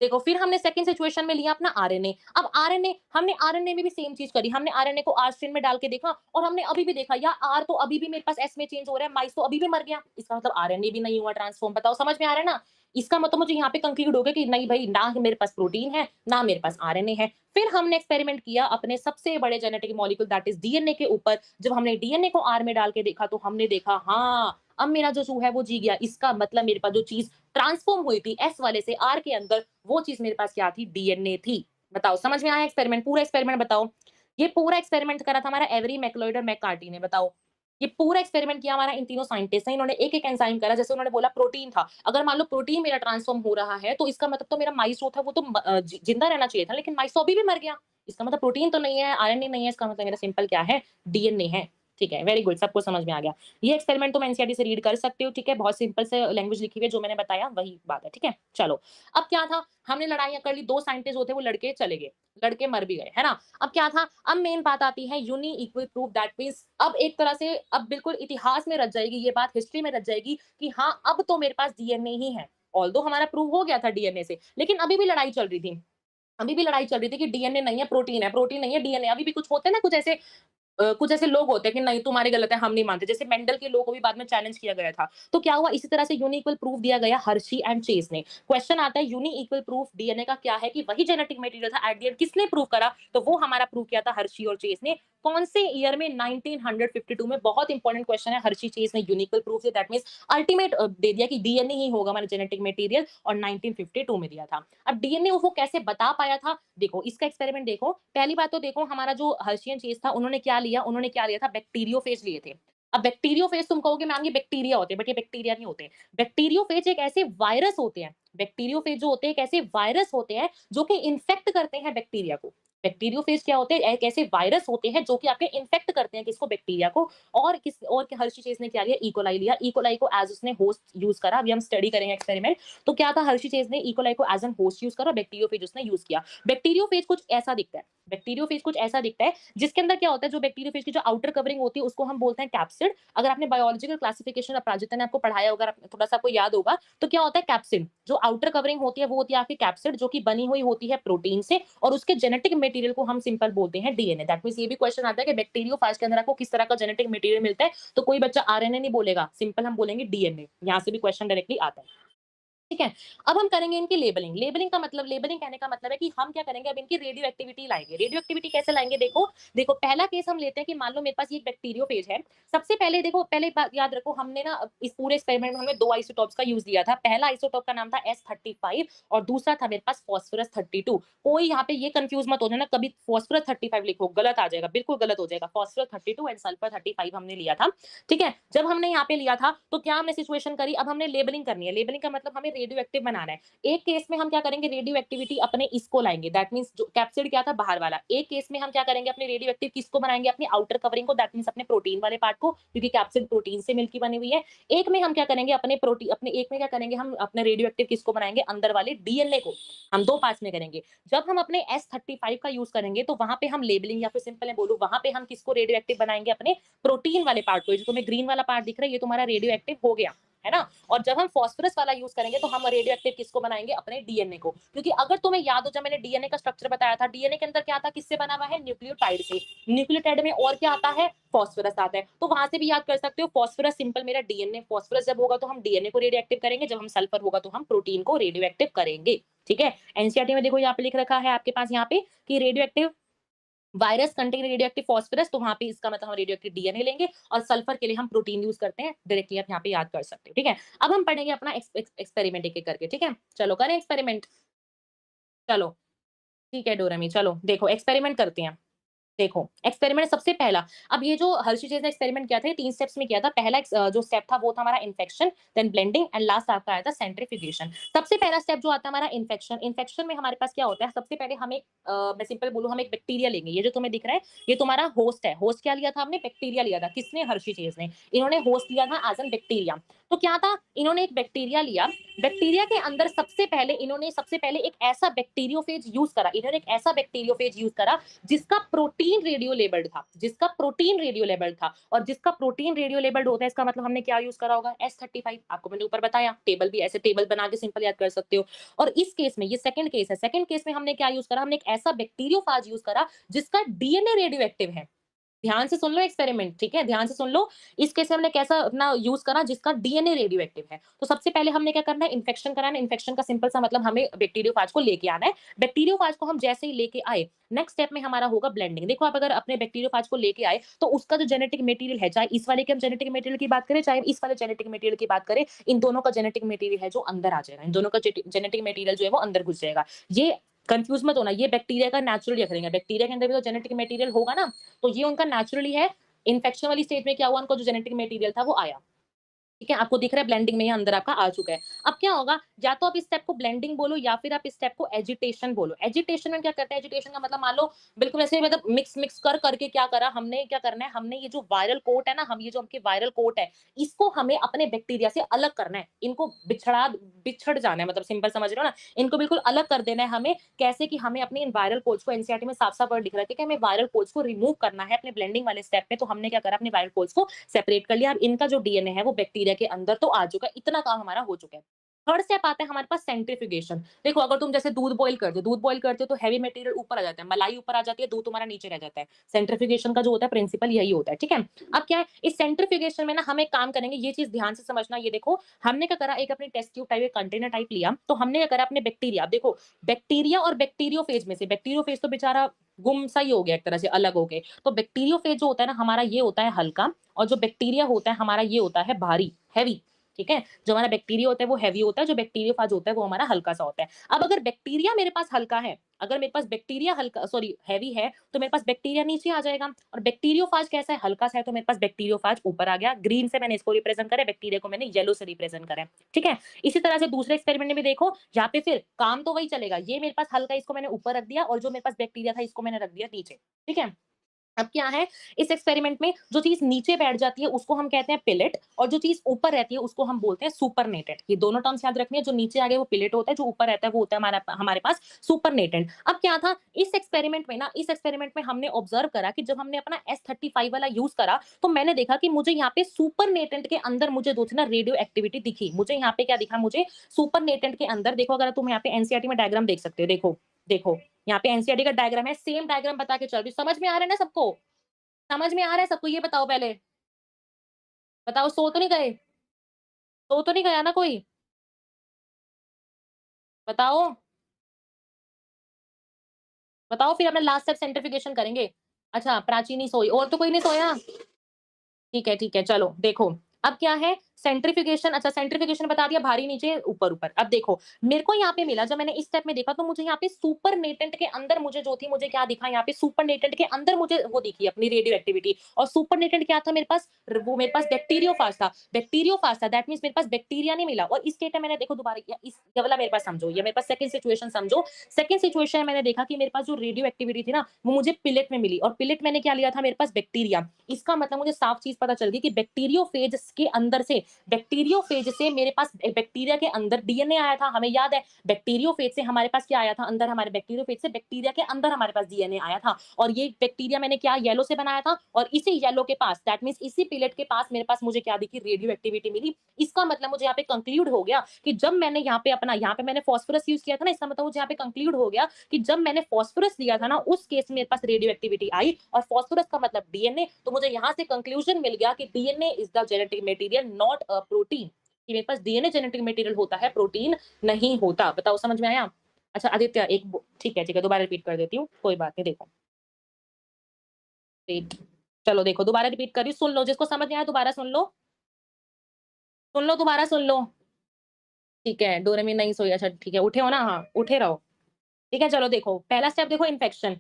देखो फिर हमने सेकंड सिचुएशन में लिया अपना आरएनए। अब आरएनए, हमने आरएनए में भी सेम चीज करी। हमने आरएनए को आर स्ट्रेन में डाल के देखा और हमने अभी भी देखा यार आर तो अभी भी मेरे पास एस में चेंज हो रहा है, माइस तो अभी भी मर गया। इसका मतलब आरएनए भी नहीं हुआ ट्रांसफॉर्म। बताओ समझ में आ रहा है ना? इसका मतलब मुझे यहाँ पे कंक्लूड हो गया कि नहीं भाई, ना ही मेरे पास प्रोटीन है, ना मेरे पास आरएनए है। फिर हमने एक्सपेरिमेंट किया अपने सबसे बड़े genetic molecule that is DNA के ऊपर। जब हमने डीएनए को आर में डाल के देखा तो हमने देखा हाँ, अब मेरा जो चूहा है वो जी गया। इसका मतलब मेरे पास जो चीज ट्रांसफॉर्म हुई थी एस वाले से आर के अंदर, वो चीज मेरे पास क्या थी? डीएनए थी। बताओ समझ में आया एक्सपेरिमेंट? पूरा एक्सपेरिमेंट बताओ। ये पूरा एक्सपेरिमेंट करा था हमारा एवरी मैक्लोइड और मैककार्टी ने। बताओ, ये पूरा एक्सपेरिमेंट किया हमारा इन तीनों साइंटिस्ट ने। इन्होंने एक एक एंजाइम करा, जैसे उन्होंने बोला प्रोटीन था, अगर मान लो प्रोटीन मेरा ट्रांसफॉर्म हो रहा है तो इसका मतलब तो मेरा माइस जो था वो तो जिंदा रहना चाहिए था, लेकिन माइस तो अभी भी मर गया। इसका मतलब प्रोटीन तो नहीं है, आरएनए नहीं है, इसका मतलब मेरा सिंपल क्या है? डीएनए है। ठीक है, वेरी गुड, सबको समझ में आ गया। ये एक्सपेरिमेंट तुम एनसीईआरटी से रीड कर सकते हो, ठीक है? बहुत सिंपल से लैंग्वेज लिखी हुई है, जो मैंने बताया वही बात है, ठीक है? चलो, अब क्या था, हमने लड़ाइयाँ कर ली, 2 साइंटिस्ट जो थे वो लड़के चले गए, लड़के मर भी गए, है ना? अब क्या था, अब मेन बात आती है यूनिइक्वल प्रूफ दैट मीन्स अब एक तरह से अब बिल्कुल इतिहास में रच जाएगी ये बात, हिस्ट्री में रच जाएगी कि हाँ, अब तो मेरे पास डीएनए ही है। ऑल्दो हमारा प्रूव हो गया था डीएनए से, लेकिन अभी भी लड़ाई चल रही थी। अभी भी लड़ाई चल रही थी कि डीएनए नहीं है, प्रोटीन है, प्रोटीन नहीं है, डीएनए। अभी भी कुछ होते हैं ना, कुछ ऐसे लोग होते हैं कि नहीं तुम्हारी गलत है, हम नहीं मानते। जैसे मेंडल के लॉ को भी बाद में चैलेंज किया गया था। तो क्या हुआ, इसी तरह से यूनिइक्वल प्रूफ दिया गया हर्शी एंड चेस ने। क्वेश्चन आता है यूनिइक्वल प्रूफ डीएनए का क्या है, कि वही जेनेटिक मटेरियल था एट द एंड, किसने प्रूव करा? तो वो हमारा प्रूव किया था हर्शी और चेस ने। कौन से ईयर में? 1952 में। बहुत इंपॉर्टेंट क्वेश्चन है। हर्शी चेस ने यूनिइक्वल प्रूफ दिया, दैट मींस अल्टीमेट दे दिया कि डीएनए ही होगा हमारा जेनेटिक मटेरियल, और 1952 में दिया था। अब डीएनए वो कैसे बता पाया था? देखो इसका एक्सपेरिमेंट देखो। पहली बात तो देखो, हमारा जो हर्शियन चेस था, उन्होंने क्या लिया था? बैक्टीरियोफेज लिए थे। अब बैक्टीरियोफेज तुम कहोगे मैम ये बैक्टीरिया होते हैं, बट ये बैक्टीरिया नहीं होते। बैक्टीरियोफेज एक ऐसे वायरस होते हैं, बैक्टीरियोफेज जो होते हैं एक ऐसे वायरस होते हैं जो कि इन्फेक्ट करते हैं बैक्टीरिया को। बैक्टीरियोफेज क्या होते हैं? एक ऐसे वायरस होते हैं जो कि आपके इन्फेक्ट करते हैं किसको? बैक्टीरिया को। और हर्षी चेस ने क्या लिया? इकोलाई लिया। इकोलाई को एज उसने होस्ट यूज करा। अभी हम स्टडी करेंगे एक्सपेरिमेंट। तो क्या था, हर्षी चेस ने इकोलाई को एज एन होस्ट यूज करा, बैक्टीरियोफेज उसने यूज किया। बैक्टीरियोफेज कुछ ऐसा दिखता है। बैक्टीरियोफेज कुछ ऐसा दिखता है जिसके अंदर क्या होता है, जो बैक्टीरियोफेज की जो आउटर कवरिंग होती है उसको हम बोलते हैं कैप्सिड। अगर आपने बायोलॉजिकल क्लासिफिकेशन अपराजिता ने आपको पढ़ाया होगा, थोड़ा सा आपको याद होगा, तो क्या होता है कैप्सिड, जो आउटर कवरिंग होती है वो होती है आपकी कैप्सिड, जो कि बनी हुई होती है प्रोटीन से, और उसके जेनेटिक मटेरियल को हम सिंपल बोलते हैं डीएनए। दैट मींस ये भी क्वेश्चन आता है कि बैक्टीरियोफेज के अंदर आपको किस तरह का जेनेटिक मटेरियल मिलता है, तो कोई बच्चा आरएनए नहीं बोलेगा, सिंपल हम बोलेंगे डीएनए। यहां से भी क्वेश्चन डायरेक्टली आता है। ठीक है। अब हम करेंगे इनकी लेबलिंग। लेबलिंग कहने का मतलब है कि हम क्या करेंगे, अब इनकी रेडियो एक्टिविटी लाएँगे। रेडियो एक्टिविटी कैसे लाएँगे? देखो पहला केस हम लेते हैं कि मान लो मेरे पास ये एक बैक्टीरियोफेज है। सबसे पहले देखो, पहले बात याद रखो, हमने ना इस पूरे एक्सपेरिमेंट में हमने 2 आइसोटोप्स का यूज़ लिया था। पहला आइसोटोप का नाम था S35 और दूसरा था मेरे पास फास्फोरस 32। कोई यहाँ पे ये कन्फ्यूज़ मत हो जाना, कभी फास्फोरस 35 लिखो, गलत आ जाएगा, बिल्कुल गलत हो जाएगा। फास्फोरस 32 एंड सल्फर 35 हमने लिया था। ठीक है? जब हमने यहाँ पे लिया था, तो क्या हमने सिचुएशन करी, अब हमने लेबलिंग करनी है। लेबलिंग का मतलब हमें रेडियो एक्टिव बनाना है। एक केस में हम क्या करेंगे, रेडियो एक्टिविटी अपने इसको लाएँगे, दैट मीन्स जो कैप्सिड क्या था, बाहर वाला। एक केस में हम क्या करेंगे, अपने रेडियो एक्टिव किसको बनाएँगे, अपनी आउटर कवरिंग को, दैट मीन्स अपने प्रोटीन वाले पार्ट को, क्योंकि कैप्सिड प्रोटीन से मिलकर बनी हुई है। एक में हम क्या करेंगे, अपने एक में क्या करेंगे, हम अपने रेडियो एक्टिव किसको बनाएँगे, अंदर वाले डीएनए को। हम 2 पार्ट्स में करेंगे। जब हम अपने S35 का यूज़ करेंगे, तो वहाँ पे हम लेबलिंग, या फिर सिंपल मैं बोलूँ, वहाँ पे हम किसको रेडियो एक्टिव बनाएँगे, अपने प्रोटीन वाले पार्ट को। ये जो तुम्हें ग्रीन वाला पार्ट दिख रहा है, ये तुम्हारा रेडियो एक्टिव हो गया, है ना? और जब हम फास्फोरस वाला यूज़ करेंगे, तो हम रेडियो एक्टिव किसको बनाएँगे, अपने डीएनए को। क्योंकि अगर तुम्हें याद हो, जब मैंने डीएनए का स्ट्रक्चर बताया था, डीएनए के अंदर क्या था, किससे बना हुआ है, न्यूक्लियोटाइड से। न्यूक्लियोटाइड में और क्या आता है, फास्फोरस आता है। तो वहाँ से भी याद कर सकते हो, फास्फोरस सिंपल मेरा डीएनए, फास्फोरस जब होगा तो हम डीएनए को रेडियो एक्टिव करेंगे, जब हम सल्फर होगा तो हम प्रोटीन को रेडियो एक्टिव करेंगे। ठीक है? एनसीईआरटी में देखो यहाँ पे लिख रखा है आपके पास, यहाँ पे कि radio active virus contain radioactive phosphorus, तो वहाँ पे इसका मतलब हम रेडियोएक्टिव डीएनए लेंगे, और सल्फर के लिए हम प्रोटीन यूज़ करते हैं। डायरेक्टली आप यहाँ पे याद कर सकते हो, ठीक है? अब हम पढ़ेंगे अपना एक्सपेरिमेंट एक-एक करके, ठीक है? चलो करें एक्सपेरिमेंट। चलो, ठीक है डोरेमी, चलो देखो एक्सपेरिमेंट करते हैं। देखो, एक्सपेरिमेंट सबसे पहला, अब ये जो हर्षी ने एक्सपेरिमेंट किया था, ये 3 स्टेप्स में किया था। पहला जो स्टेप था वो था हमारा infection, then blending and last आपका आया था सेंट्रीफ्यूगेशन। सबसे पहला स्टेप जो आता है हमारा इन्फेक्शन, इन्फेक्शन में हमारे पास क्या होता है, सबसे पहले हम एक मैं सिंपल बोलूँ, हम एक बैक्टीरिया लेंगे। ये जो तुम्हें दिख रहा है, ये तुम्हारा होस्ट है। होस्ट क्या लिया था हमने? बैक्टीरिया लिया था। किसने? हर्षी ने। इन्होंने होस्ट लिया था एज़ एन बैक्टीरिया। तो क्या था? इन्होंने एक बैक्टीरिया लिया, बैक्टीरिया के अंदर सबसे पहले एक ऐसा बैक्टीरियोफेज यूज़ करा। इन्होंने एक ऐसा बैक्टीरियोफेज यूज़ करा जिसका प्रोटीन रेडियो लेबल्ड था, जिसका प्रोटीन रेडियो लेबल्ड था। और जिसका प्रोटीन रेडियो लेबल्ड होता है, इसका मतलब हमने क्या यूज करा होगा? S35। आपको मैंने ऊपर बताया, टेबल भी ऐसे टेबल बना के सिंपल याद कर सकते हो। और इस केस में, ये सेकंड केस है, सेकंड केस में हमने क्या यूज करा? हमने एक ऐसा बैक्टीरियोफाज यूज करा जिसका डीएनए रेडियो एक्टिव है। ध्यान से सुन लो एक्सपेरिमेंट, ठीक है? ध्यान से सुन लो। इस केस में हमने कैसा अपना यूज़ करा? जिसका डीएनए रेडियो एक्टिव है। तो सबसे पहले हमने क्या करना है? इन्फेक्शन कराना है। इन्फेक्शन का सिंपल सा मतलब हमें बैक्टीरियोफाज को लेके आना है। बैक्टीरियोफाज को हम जैसे ही लेके आए, नेक्स्ट स्टेप में हमारा होगा ब्लेंडिंग। देखो, आप अगर अपने बैक्टीरियोफाज को लेके आए, तो उसका जो जेनेटिक मटेरियल है, चाहे इस वाले के हम जेनेटिक मटेरियल की बात करें, चाहे इस वाले जेनेटिक मटेरियल की बात करें, इन दोनों का जेनेटिक मटेरियल है जो अंदर आ जाएगा। इन दोनों का जेनेटिक मटेरियल जो है वो अंदर घुस जाएगा। ये कंफ्यूज मत होना, ये बैक्टीरिया का नेचुरली रखेंगे। बैक्टीरिया के अंदर भी तो जेनेटिक मटेरियल होगा ना, तो ये उनका नेचुरली है। इन्फेक्शन वाली स्टेज में क्या हुआ? उनको जो जेनेटिक मटेरियल था वो आया। ठीक है, आपको दिख रहा है ब्लेंडिंग में ये अंदर आपका आ चुका है। अब क्या होगा? या तो आप इस स्टेप को ब्लेंडिंग बोलो या फिर आप इस स्टेप को एजिटेशन बोलो। एजिटेशन में क्या करते हैं? एजिटेशन का मतलब मान लो बिल्कुल ऐसे मतलब मिक्स मिक्स कर करके क्या करा हमने, क्या करना है हमने, ये जो वायरल कोट है ना, हम ये जो आपके वायरल कोट है, इसको हमें अपने बैक्टीरिया से अलग करना है। इनको बिछड़ जाना है, मतलब सिंपल समझ रहे हो ना? इनको बिल्कुल अलग कर देना है हमें। कैसे? कि हमें अपने इन वायरल कोड्स को, एनसीईआरटी में साफ-साफ वर्ड लिख रहा है कि हमें वायरल कोड्स को रिमूव करना है अपने ब्लेंडिंग वाले स्टेप में। तो हमने क्या करा? अपने वायरल कोड्स को सेपरेट कर लिया। अब इनका जो डीएनए है वो बैक्टीरिया के अंदर तो आ चुका है, इतना काम हमारा हो चुका है। थर्ड स्टेप आता है हमारे पास सेंट्रीफ्यूगेशन। देखो, अगर तुम जैसे दूध बॉयल करते हो तो हेवी मटेरियल ऊपर आ जाता है, मलाई ऊपर आ जाती है, दूध तुम्हारा नीचे रह जाता है। सेंट्रीफ्यूगेशन का जो होता है प्रिंसिपल यही होता है, ठीक है? अब क्या है, इस सेंट्रीफ्यूगेशन में ना हम एक काम करेंगे, ये चीज़ ध्यान से समझना। ये देखो, हमने क्या करा, एक अपनी टेस्ट ट्यूब टाइप एक कंटेनर टाइप लिया, तो हमने क्या करा अपने बैक्टीरिया, अब देखो बैक्टीरिया और बैक्टीरियोफेज में से, बैक्टीरियोफेज तो बेचारा गुम सा ही हो गया एक तरह से, अलग हो गए। तो बैक्टीरियोफेज जो होता है ना हमारा, ये होता है हल्का, और जो बैक्टीरिया होता है हमारा ये होता है भारी, हैवी। ठीक है? जो हमारा बैक्टीरिया होता है वो हैवी होता है, जो बैक्टीरियोफाज होता है वो हमारा हल्का-सा होता है। अब अगर बैक्टीरिया मेरे पास हल्का है, अगर मेरे पास बैक्टीरिया हल्का सॉरी हैवी है, तो मेरे पास बैक्टीरिया नीचे आ जाएगा, और बैक्टीरियोफाज कैसा है? हल्का-सा है, तो मेरे पास बैक्टीरियोफाज ऊपर आ गया। ग्रीन से मैंने इसको रिप्रेजेंट करा है, बैक्टीरिया को मैंने येलो से रिप्रेजेंट करा है। ठीक है? इसी तरह से दूसरे एक्सपेरिमेंट में भी देखो, यहाँ पे फिर काम तो वही चलेगा। ये मेरे पास हल्का, इसको मैंने ऊपर रख दिया, और जो मेरे पास बैक्टीरिया था इसको मैंने रख दिया नीचे। ठीक है? अब क्या है, इस एक्सपेरिमेंट में जो चीज़ नीचे बैठ जाती है उसको हम कहते हैं पिलेट, और जो चीज़ ऊपर रहती है उसको हम बोलते हैं सुपरनेटेंट। ये दोनों टर्म्स याद रखनी है, जो नीचे आ गए वो पिलेट होता है, जो ऊपर रहता है वो होता है हमारा हमारे पास सुपरनेटेंट। अब क्या था इस एक्सपेरिमेंट में हमने ऑब्जर्व करा कि जब हमने अपना S35 वाला यूज़ करा, तो मैंने देखा कि मुझे यहाँ पे सुपरनेटेंट के अंदर मुझे दो ना रेडियो एक्टिविटी दिखी। मुझे यहाँ पे क्या दिखा? मुझे सुपरनेटेंट के अंदर, देखो अगर तुम यहाँ पे एनसीईआरटी में डायग्राम देख सकते हो, देखो, यहाँ पे एनसीईआरटी का डायग्राम है, सेम डायग्राम बता के चल रही हूँ। समझ में आ रहा है ना सबको? समझ में आ रहा है सबको? ये बताओ पहले। बताओ, सो तो नहीं गए? सो तो नहीं गया ना कोई? बताओ, बताओ फिर अपना लास्ट स्टेप सेंट्रीफ्यूगेशन करेंगे। अच्छा, प्राची नहीं सोई, और तो कोई नहीं सोया? ठीक है, चलो देखो, अब क्या है सेंट्रीफ्यूगेशन, अच्छा सेंट्रीफ्यूगेशन बता दिया, भारी नीचे, ऊपर-ऊपर। अब देखो, मेरे को यहाँ पे मिला, जब मैंने इस स्टेप में देखा तो मुझे यहाँ पे सुपरनेटेंट के अंदर मुझे जो थी, मुझे क्या दिखा यहाँ पे? सुपरनेटेंट के अंदर मुझे वो दिखी अपनी रेडियो एक्टिविटी। और सुपरनेटेंट क्या था मेरे पास? वो मेरे पास बैक्टीरियोफाज था, दैट मीन्स मेरे पास बैक्टीरिया नहीं मिला। और इस केस में मैंने देखो दोबारा, ये वाला मेरे पास समझो, ये मेरे पास सेकंड सिचुएशन समझो। सेकंड सिचुएशन में मैंने देखा कि मेरे पास जो रेडियो एक्टिविटी थी ना, वो मुझे पिलेट में मिली, और पिलेट मैंने क्या लिया था? मेरे पास बैक्टीरिया। इसका मतलब मुझे साफ चीज पता चल गई कि बैक्टीरियोफेज से मेरे पास बैक्टीरिया के अंदर डीएनए आया था। हमें याद है बैक्टीरियोफेज से हमारे पास क्या आया था? अंदर हमारे बैक्टीरियोफेज से बैक्टीरिया के अंदर हमारे पास डीएनए आया था, और ये बैक्टीरिया मैंने क्या येलो से बनाया था, और इसी येलो के पास, दैट मीन्स इसी पिलेट के पास मेरे पास मुझे क्या दिखी? रेडियो एक्टिविटी मिली। इसका मतलब मुझे यहाँ पे कंक्लूड हो गया कि जब मैंने यहाँ पे मैंने फास्फोरस यूज किया था ना, इसका मतलब मुझे यहाँ पे कंक्लूड हो गया कि जब मैंने फास्फोरस लिया था ना, उस केस में मेरे पास रेडियो एक्टिविटी आई, और फास्फोरस का मतलब डीएनए। तो मुझे यहाँ से कंक्लूजन मिल गया कि DNA is the genetic material, not a protein. कि मेरे पास डीएनए जेनेटिक मटेरियल होता है, प्रोटीन नहीं होता। बताओ, समझ में आया? अच्छा आदित्य, ठीक है, दोबारा रिपीट कर देती हूँ, कोई बात नहीं, देखो। वेट, चलो देखो, दोबारा रिपीट कर रही हूँ, सुन लो, जिसको समझ नहीं आया दोबारा सुन लो, दोबारा सुन लो। ठीक है, डोरेमी नहीं सोई, अच्छा ठीक है, उठे हो ना? हाँ, उठे रहो। ठीक है, चलो देखो, पहला स्टेप देखो, इन्फेक्शन।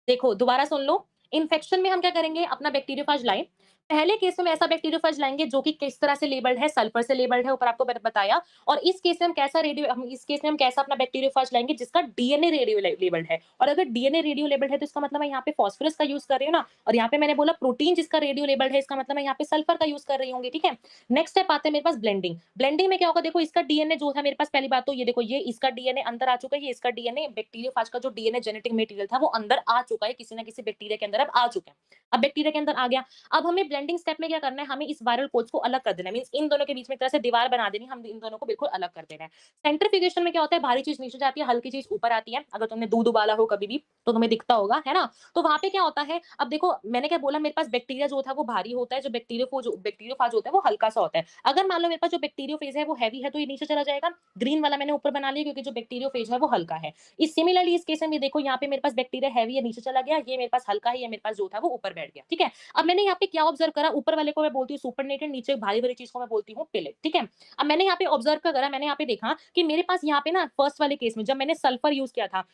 देखो, दोबारा सुन लो। इन्फेक्शन में हम क्या करेंगे, अपना बैक्टीरियोफेज लाएँ। पहले केस में ऐसा बैक्टीरियोफेज लाएँगे जो कि किस तरह से लेबल्ड है, सल्फर से लेबल्ड है, ऊपर आपको बताया। और इस केस में हम कैसा अपना बैक्टीरियोफेज लाएँगे जिसका डीएनए रेडियो लेबल्ड है। और अगर डीएनए रेडियो लेबल्ड है तो इसका मतलब मैं यहाँ पे फास्फोरस का यूज़ कर रही हूँ ना, और यहाँ पे मैंने बोला प्रोटीन जिसका रेडियो लेबल्ड है, इसका मतलब मैं यहाँ पे सल्फर का यूज़ कर रही होंगी, ठीक है? नेक्स्ट स्टेप आते हैं मेरे पास ब्लेंडिंग। ब्लेंडिंग में क्या होगा, देखो इसका डीएनए जो था मेरे पास, पहली बात तो ये देखो, ये इसका डीएनए अंदर आ चुका है, ये इसका डीएनए बैक्टीरियोफेज का जो डीएनए जेनेटिक मटेरियल था वो अंदर आ चुका है, किसी ना किसी बैक्टीरिया के अंदर अब आ चुका है। अब बैक्टीरिया के अंदर आ गया। अब हमें ब्लेंडिंग स्टेप में क्या करना है, हमें इस वायरल कोड्स को अलग कर देना है, मींस इन दोनों के बीच में एक तरह से दीवार बना देनी है, हम इन दोनों को बिल्कुल अलग कर देना है। सेंट्रीफ्यूगेशन में क्या होता है, भारी चीज नीचे जाती है, हल्की चीज ऊपर आती है। अगर तुमने दूध उबाला हो कभी भी तो तुम्हें दिखता होगा, है ना? तो वहां पे क्या होता है, अब देखो मैंने क्या बोला, मेरे पास बैक्टीरिया जो था वो भारी होता है, जो बैक्टीरियोफेज होता है वो हल्का सा होता है। अगर मान लो मेरे पास जो बैक्टीरियोफेज है वो हैवी है तो ये नीचे चला जाएगा, ग्रीन वाला मैंने ऊपर बना लिया क्योंकि जो बैक्टीरियोफेज है वो हल्का है। इस सिमिलरली इस केस में भी देखो, यहाँ पे मेरे पास बैक्टीरिया हैवी है, नीचे चला गया, ये मेरे पास हल्का है, ये मेरे पास जो था वो ऊपर बैठ गया, ठीक है? अब मैंने यहाँ पे क्या ऑब्जर्व करा, ऊपर वाले को मैं बोलती हूँ सुपरनेटेड, नीचे भारी वाली चीज को मैं बोलती हूँ पेलेट, ठीक है? अब मैंने यहाँ पे ऑब्जर्व क्या करा, मैंने यहाँ पे देखा कि मेरे पास यहाँ पे ना फर्स्ट वाले केस में जब मैंने सल्फर यूज किया था,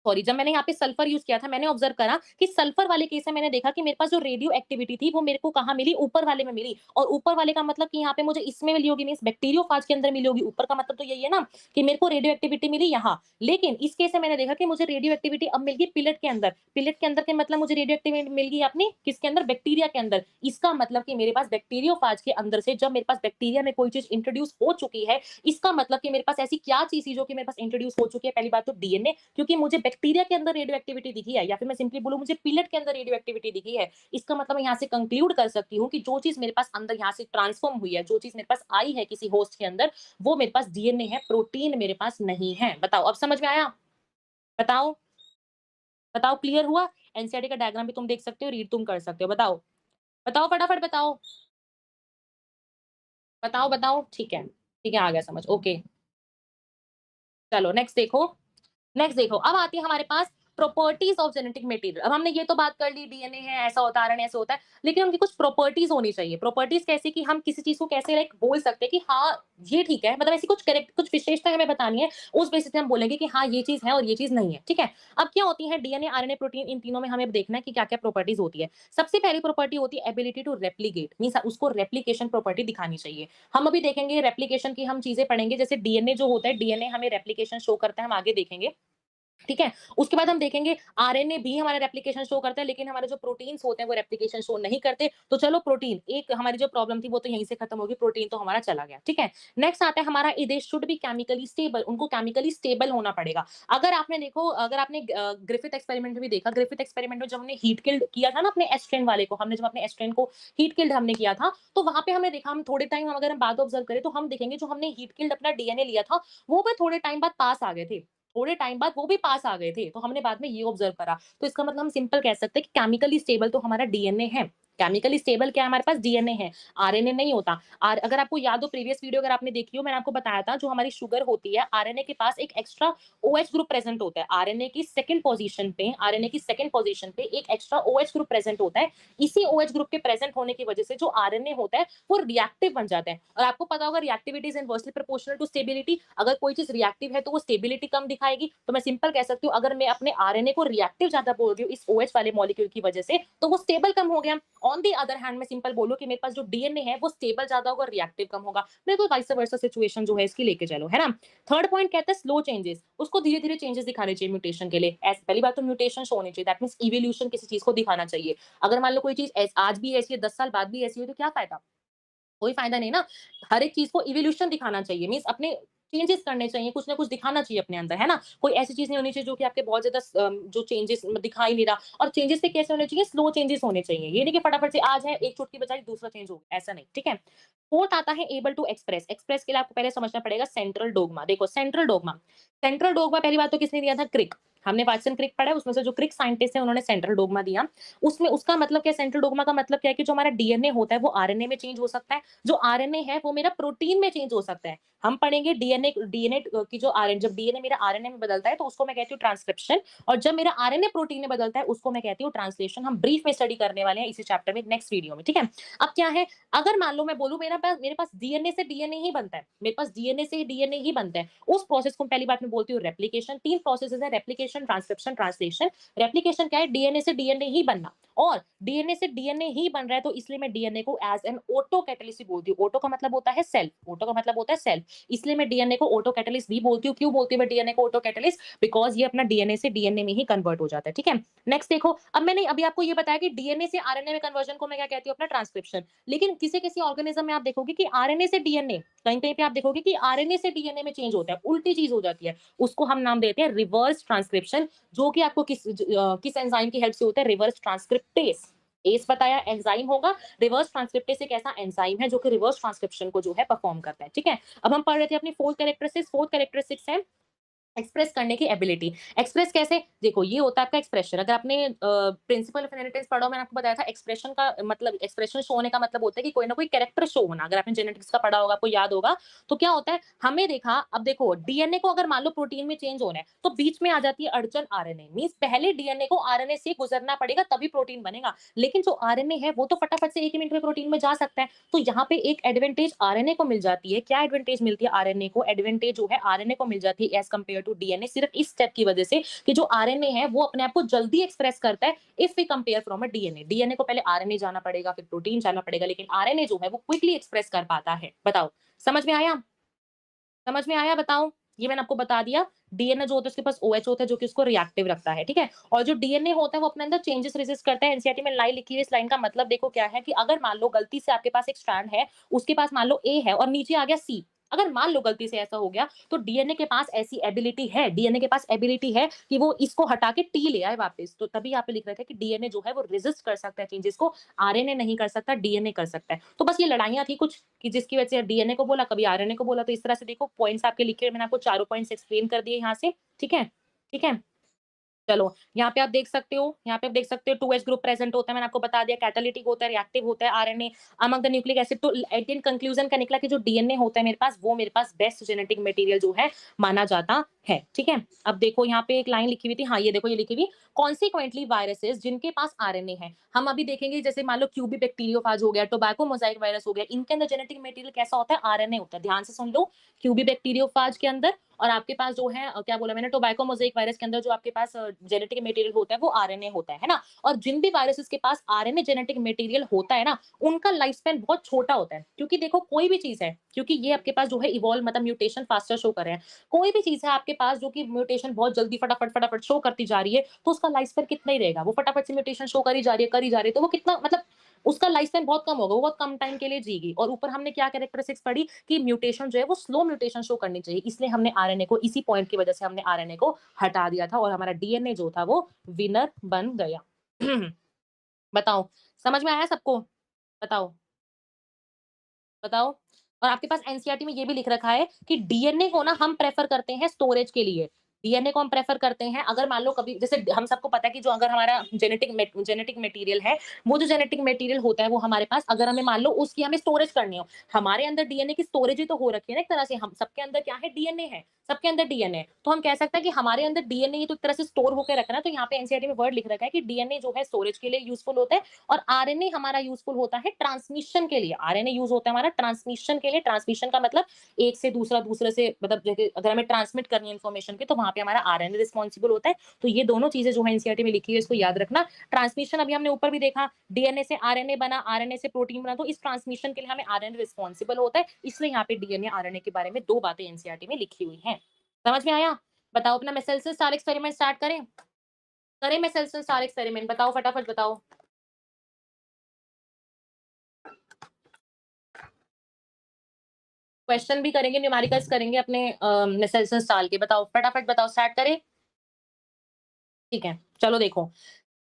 सॉरी, जब मैंने यहाँ पे सल्फर यूज़ किया था, मैंने ऑब्जर्व करा कि सल्फर वाले केस में मैंने देखा कि मेरे पास जो रेडियो एक्टिविटी थी वो मेरे को कहाँ मिली, ऊपर वाले में मिली। और ऊपर वाले का मतलब कि यहाँ पे मुझे इसमें मिली होगी, मींस बैक्टीरियोफेज के अंदर मिली होगी। ऊपर का मतलब तो यही है ना कि मेरे को रेडियो एक्टिविटी मिली यहाँ। लेकिन इस केस में मैंने देखा कि मुझे रेडियो एक्टिविटी अब मिल गई पिलेट के अंदर। पिलेट के अंदर के मतलब मुझे रेडियो एक्टिविटी मिल गई अपनी किसके अंदर, बैक्टीरिया के अंदर। इसका मतलब कि मेरे पास बैक्टीरियोफेज के अंदर से जब मेरे पास बैक्टीरिया में कोई चीज इंट्रोड्यूस हो चुकी है, इसका मतलब कि मेरे पास ऐसी क्या चीज थी जो कि मेरे पास इंट्रोड्यूस हो चुकी है। पहली बात तो डीएनए, क्योंकि मुझे बैक्टीरिया के अंदर रेडियो एक्टिविटी दिखी है, या फिर मैं सिंपली बोलूं मुझे पिलेट के अंदर रेडियो एक्टिविटी दिखी है। इसका मतलब मैं यहाँ से कंक्लूड कर सकती हूँ कि जो चीज मेरे पास अंदर यहाँ से ट्रांसफॉर्म हुई है, जो चीज मेरे पास आई है किसी होस्ट के अंदर, वो मेरे पास डीएनए है, प्रोटीन मेरे पास नहीं है। बताओ अब समझ में आया? बताओ, बताओ क्लियर हुआ? एनसीईआरटी का डायग्राम भी तुम देख सकते हो, रीड तुम कर सकते हो। बताओ, बताओ फटाफट बताओ, बताओ बताओ। ठीक है, ठीक है, आ गया समझ, ओके। चलो नेक्स्ट देखो। नेक्स्ट देखो, अब आती है हमारे पास प्रॉपर्टीज ऑफ जेनेटिक मटेरियल। अब हमने ये तो बात कर ली डीएनए है, ऐसा होता है, आरएनए ऐसे होता है, लेकिन उनकी कुछ प्रॉपर्टीज होनी चाहिए। प्रॉपर्टीज कैसी कि हम किसी चीज को कैसे लाइक बोल सकते हैं कि हाँ ये ठीक है, मतलब ऐसी कुछ करेक्ट कुछ विशेषता हमें बतानी है, उस बेसिस पे हम बोलेंगे कि हाँ ये चीज है और ये चीज नहीं है, ठीक है? अब क्या होती है डीएनए, आरएनए, प्रोटीन, इन तीनों में हमें देखना है कि क्या क्या प्रॉपर्टीज होती है। सबसे पहली प्रॉपर्टी होती है एबिलिटी टू रेप्लीकेट, मींस उसको रेप्लीकेशन प्रॉपर्टी दिखानी चाहिए। हम अभी देखेंगे रेप्लीकेशन की हम चीजें पढ़ेंगे, जैसे डीएनए जो होता है, डीएनए हमें रेप्लीकेशन शो करता है, हम आगे देखेंगे, ठीक है? उसके बाद हम देखेंगे आरएनए भी हमारा रेप्लिकेशन शो करता है, लेकिन हमारे जो प्रोटीन्स होते हैं वो रेप्लिकेशन शो नहीं करते। तो चलो प्रोटीन, एक हमारी जो प्रॉब्लम थी वो तो यहीं से खत्म होगी, प्रोटीन तो हमारा चला गया, ठीक है? नेक्स्ट आता है हमारा they should be chemically stable, उनको केमिकली स्टेबल होना पड़ेगा। अगर आपने देखो, अगर आपने ग्रिफिथ एक्सपेरिमेंट में भी देखा, ग्रिफिथ एक्सपेरिमेंट में जब हमने हीट किल्ड किया था ना अपने एस्ट्रेन वाले को, हमने जब अपने एस्ट्रेन को हीट किल्ड हमने किया था, तो वहां पे हमने देखा, हम थोड़े टाइम अगर हम बाद ऑब्जर्व करें तो हम देखेंगे जो हमने हीट किल्ड अपना डीएनए लिया था, वो भी थोड़े टाइम बाद पास आ गए थे, थोड़े टाइम बाद वो भी पास आ गए थे। तो हमने बाद में ये ऑब्जर्व करा। तो इसका मतलब हम सिंपल कह सकते हैं कि केमिकली स्टेबल तो हमारा डीएनए है। केमिकली स्टेबल क्या है हमारे पास, डीएनए है, आरएनए नहीं होता। और अगर आपको याद हो प्रीवियस वीडियो अगर आपने देखी हो, मैंने आपको बताया था जो हमारी शुगर होती है, आरएनए के पास एक एक्स्ट्रा ओएच ग्रुप प्रेजेंट होता है। आरएनए की सेकंड पोजीशन पे, आरएनए की सेकंड पोजीशन पे एक एक्स्ट्रा ओएच ग्रुप प्रेजेंट होता है। इसी ओएच ग्रुप के प्रेजेंट होने की वजह से जो आरएनए होता है वो रिएक्टिव बन जाता है। और आपको पता होगा reactivity is inversely proportional to stability. अगर कोई चीज रिएक्टिव है तो वो स्टेबिलिटी कम दिखाएगी। तो मैं सिंपल कह सकती हूँ, अगर मैं अपने आरएनए को रिएक्टिव ज्यादा बोल रही हूँ इस ओएच वाले मॉलिक्यूल की वजह से, तो वो स्टेबल कम हो गया। ऑन दी अदर हैंड में सिंपल बोलो कि मेरे पास जो डीएनए है वो स्टेबल ज्यादा होगा, रिएक्टिव कम होगा। मेरे को वाइस वर्सा सिचुएशन जो है इसकी लेके चलो, है ना? थर्ड पॉइंट कहता है स्लो चेंजेस, उसको धीरे धीरे चेंजेस दिखाने चाहिए म्यूटेशन के लिए। पहली बात तो म्यूटेशन शो होनी चाहिए, दैट मींस इवोल्यूशन किसी चीज को दिखाना चाहिए। अगर मान लो कोई चीज आज भी ऐसी है 10 साल बाद भी ऐसी हो तो क्या फायदा, कोई फायदा नहीं ना। हर एक चीज को इवोल्यूशन दिखाना चाहिए, मींस अपने चेंजेस करने चाहिए, कुछ ना कुछ दिखाना चाहिए अपने अंदर, है ना? कोई ऐसी चीज नहीं होनी चाहिए जो कि आपके बहुत ज्यादा जो चेंजेस दिखा ही नहीं रहा। और चेंजेस भी कैसे होने चाहिए, स्लो चेंजेस होने चाहिए। ये नहीं कि फटाफट से आज है एक चुटकी बजाई दूसरा चेंज हो गया, ऐसा नहीं, ठीक है? फोर्थ आता है एबल टू एक्सप्रेस। एक्सप्रेस के लिए आपको पहले समझना पड़ेगा सेंट्रल डोग्मा। देखो सेंट्रल डोग्मा, सेंट्रल डोग्मा पहली बात तो किसने दिया था, क्रिक। हमने वाटसन क्रिक पढ़ा है, उसमें से जो क्रिक साइंटिस्ट है उन्होंने सेंट्रल डोग्मा दिया। उसमें उसका मतलब क्या, सेंट्रल डोग्मा का मतलब क्या है कि जो हमारा डीएनए होता है वो आरएनए में चेंज हो सकता है, जो आरएनए है वो मेरा प्रोटीन में चेंज हो सकता है। हम पढ़ेंगे डीएनए डीएनए की जो आरएनए, जब डीएनए मेरा आरएनए में बदलता है तो उसको मैं कहती हूँ ट्रांसक्रिप्शन, और जब मेरा आरएनए प्रोटीन में बदलता है उसको मैं कहती हूँ ट्रांसलेशन। हम ब्रीफ में स्टडी करने वाले हैं इसी चैप्टर में नेक्स्ट वीडियो में, ठीक है? अब क्या है, अगर मान लो मैं बोलूं मेरा मेरे पास डीएनए से डीएनए ही बनता है, मेरे पास डीएनए से डीएनए ही बनता है। उस प्रोसेस को पहली बात मैं बोलती हूँ रेप्लिकेशन। 3 प्रोसेसेस है, रेप्लिकेशन, ट्रांसक्रिप्शन, ट्रांसलेशन। रेप्लिकेशन क्या है? डीएनए से डीएनए ही बनना, और डीएनए से डीएनए ही बन रहा है तो इसलिए मैं डीएनए को एज एन ऑटो कैटलिस्ट भी बोलती हूँ। ऑटो का मतलब होता है सेल्फ, ऑटो का मतलब होता है सेल्फ, इसलिए मैं डीएनए को ऑटो कैटलिस्ट भी बोलती हूँ। क्यों बोलती हूँ मैं डीएनए को ऑटो कैटलिस्ट? बिकॉज़ ये अपना डीएनए से डीएनए में ही कन्वर्ट हो जाता है, ठीक है? नेक्स्ट देखो, अब मैंने अभी आपको ये बताया कि डीएनए से आरएनए में कन्वर्जन को मैं क्या कहती हूँ? अपना ट्रांसक्रिप्शन। लेकिन किसी-किसी ऑर्गेनिज्म में आप देखोगे कि आरएनए से डीएनए, कहीं-कहीं पे आप देखोगे कि आरएनए से डीएनए में चेंज होता है, उल्टी चीज़ हो जाती है। उसको हम नाम देते हैं रिवर्स ट्रांसक्रिप्शन, जो कि आपको किस एंजाइम की हेल्प से होता है? Reverse transcriptase. एस बताया एंजाइम होगा, रिवर्स ट्रांसक्रिप्टेस एक ऐसा एंजाइम है जो कि रिवर्स ट्रांसक्रिप्शन को जो है परफॉर्म करता है, ठीक है? अब हम पढ़ रहे थे अपनी फोर्थ कैरेक्टरिस्टिक्स है एक्सप्रेस करने की एबिलिटी। एक्सप्रेस कैसे? देखो ये होता है आपका एक्सप्रेशन। अगर आपने प्रिंसिपल ऑफ इनहेरिटेंस पढ़ा हो, मैंने आपको बताया था एक्सप्रेशन का मतलब, एक्सप्रेशन शो होने का मतलब होता है कि कोई ना कोई कैरेक्टर शो होना। अगर आपने जेनेटिक्स का पढ़ा होगा, आपको याद होगा, तो क्या होता है हमें देखा, अब देखो डीएनए को अगर मान लो प्रोटीन में चेंज होना है तो बीच में आ जाती है अड़चन आरएनए। मींस पहले डीएनए को आरएनए से गुजरना पड़ेगा तभी प्रोटीन बनेगा। लेकिन जो आरएनए है वो तो फटाफट से 1 ही मिनट में प्रोटीन में जा सकता है। तो यहाँ पे एक एडवांटेज आरएनए को मिल जाती है। क्या एडवांटेज मिलती है आरएनए को? एडवांटेज जो है आरएनए को मिल जाती है एज़ कंपेयर टू डीएनए, सिर्फ इस स्टेप की वजह से कि जो आरएनए है वो अपने आप को जल्दी एक्सप्रेस करता है if we compare from a DNA. DNA को पहले आरएनए जाना पड़ेगा, फिर प्रोटीन जाना पड़ेगा, लेकिन आरएनए जो है वो क्विकली एक्सप्रेस कर पाता है। बताओ, समझ में आया? समझ में आया? बताओ। ये मैंने आपको बता दिया। डीएनए जो होता है उसके पास ओएच होता है जो कि उसको रिएक्टिव रखता है, ठीक है? और जो डीएनए होता है वो अपने अंदर चेंजेस रेजिस्ट करता है। एनसीईआरटी में लाइन लिखी है, इस लाइन का मतलब देखो क्या है कि अगर मान लो गलती से आपके पास एक स्ट्रैंड है, उसके पास मान लो ए है और नीचे आ गया सी। अगर मान लो गलती से ऐसा हो गया तो डीएनए के पास ऐसी एबिलिटी है, डीएनए के पास एबिलिटी है कि वो इसको हटा के टी ले आए वापस। तो तभी यहाँ पे लिख रहे थे कि डीएनए जो है वो रेजिस्ट कर सकता है चेंजेस को, आरएनए नहीं कर सकता, डीएनए कर सकता है। तो बस ये लड़ाइयाँ थी कुछ कि जिसकी वजह से डीएनए को बोला, कभी आरएनए को बोला। तो इस तरह से देखो पॉइंट्स आपके लिखे हुए, मैंने आपको चारों पॉइंट्स एक्सप्लेन कर दिए यहाँ से, ठीक है? ठीक है? चलो, यहाँ पे आप देख सकते हो, यहाँ पे आप देख सकते हो 2s ग्रुप प्रेजेंट होता है, मैंने आपको बता दिया कैटालिटिक होता है, रिएक्टिव होता है RNA among the nucleic acid. तो एट इन कंक्लूजन क्या निकला कि जो डीएनए होता है मेरे पास, वो मेरे पास बेस्ट जेनेटिक मटेरियल जो है माना जाता है, ठीक है? अब देखो यहाँ पे एक लाइन लिखी हुई थी, हाँ ये देखो ये लिखी हुई, कॉन्सिक्वेंटली वायरसेस जिनके पास आरएनए है, हम अभी देखेंगे जैसे मान लो क्यूबी बैक्टीरियोफाज हो गया, टोबैको मोजाइक वायरस हो गया, इनके अंदर जेनेटिक मटेरियल कैसा होता है? आरएनए होता है। ध्यान से सुन लो, क्यूबी बैक्टीरियोफाज के अंदर और आपके पास जो है क्या बोला मैंने, टोबैको मोज़ेक वायरस के अंदर जो आपके पास जेनेटिक मटेरियल होता है वो आरएनए होता है ना? और जिन भी वायरसेस के पास आरएनए जेनेटिक मटेरियल होता है ना, उनका लाइफ स्पैन बहुत छोटा होता है। क्योंकि देखो कोई भी चीज़ है, क्योंकि ये आपके पास जो है इवॉल्व मतलब म्यूटेशन फास्टर शो कर रहे हैं। कोई भी चीज़ है आपके पास जो कि म्यूटेशन बहुत जल्दी फटाफट शो करती जा रही है, तो उसका लाइफ स्पैन कितना ही रहेगा? वो फटाफट से म्यूटेशन शो करी जा रही है, करी जा रही है, तो वो कितना मतलब उसका लाइफ स्पैन बहुत कम होगा, वो बहुत कम टाइम के लिए जिएगी। और ऊपर हमने क्या कैरेक्टरिस्टिक्स पढ़ी कि म्यूटेशन जो है वो स्लो म्यूटेशन शो करनी चाहिए, इसलिए हमने आरएनए को, इसी पॉइंट की वजह से हमने आरएनए को हटा दिया था और हमारा डीएनए जो था वो विनर बन गया। बताओ, समझ में आया सबको? बताओ, बताओ। और आपके पास एनसीईआरटी में ये भी लिख रखा है कि डीएनए को ना हम प्रेफर करते हैं स्टोरेज के लिए। डीएनए को हम प्रेफर करते हैं अगर मान लो कभी, जैसे हम सबको पता है कि जो अगर हमारा जेनेटिक मटेरियल है, वो जो जेनेटिक मटेरियल होता है वो हमारे पास, अगर हमें मान लो उसकी हमें स्टोरेज करनी हो, हमारे अंदर डीएनए की स्टोरेज ही तो हो रखी है ना एक तरह से, हम सबके अंदर क्या है? डीएनए है, सबके अंदर डीएनए। तो हम कह सकते हैं कि हमारे अंदर डीएनए ही तो एक तरह से स्टोर होकर रखना है। तो यहाँ पे एनसीईआरटी में वर्ड लिख रखा है कि डीएनए जो है स्टोरेज के लिए यूजफुल होता है और आरएनए हमारा यूजफुल होता है ट्रांसमिशन के लिए। आरएनए यूज होता है हमारा ट्रांसमिशन के लिए। ट्रांसमिशन का मतलब एक से दूसरा, दूसरे से मतलब जैसे अगर हमें ट्रांसमिट करनी है इन्फॉर्मेशन की, तो वहां पे हमारा आरएनए रिस्पॉन्सिबल होता है। तो ये दोनों चीजें जो है एनसीईआरटी में लिखी है, इसको याद रखना। ट्रांसमिशन अभी हमने ऊपर भी देखा, डीएनए से आरएनए बना, आरएनए से प्रोटीन बना, तो इस ट्रांसमिशन के लिए हमें आरएनए रिस्पॉन्सिबल होता है। इसलिए यहाँ पे डीएनए आरएनए के बारे में दो बातें एनसीईआरटी में लिखी हुई है। समझ में आया? बताओ, अपना मेसेल्स स्टार एक्सपेरिमेंट स्टार्ट करें? करें मेसेल्स स्टार एक्सपेरिमेंट? बताओ, फटाफट बताओ। क्वेश्चन भी करेंगे, न्यूमेरिकल्स करेंगे अपने मेसेल्सन साल के। बताओ, फटाफट बताओ, स्टार्ट करें? ठीक है, चलो देखो।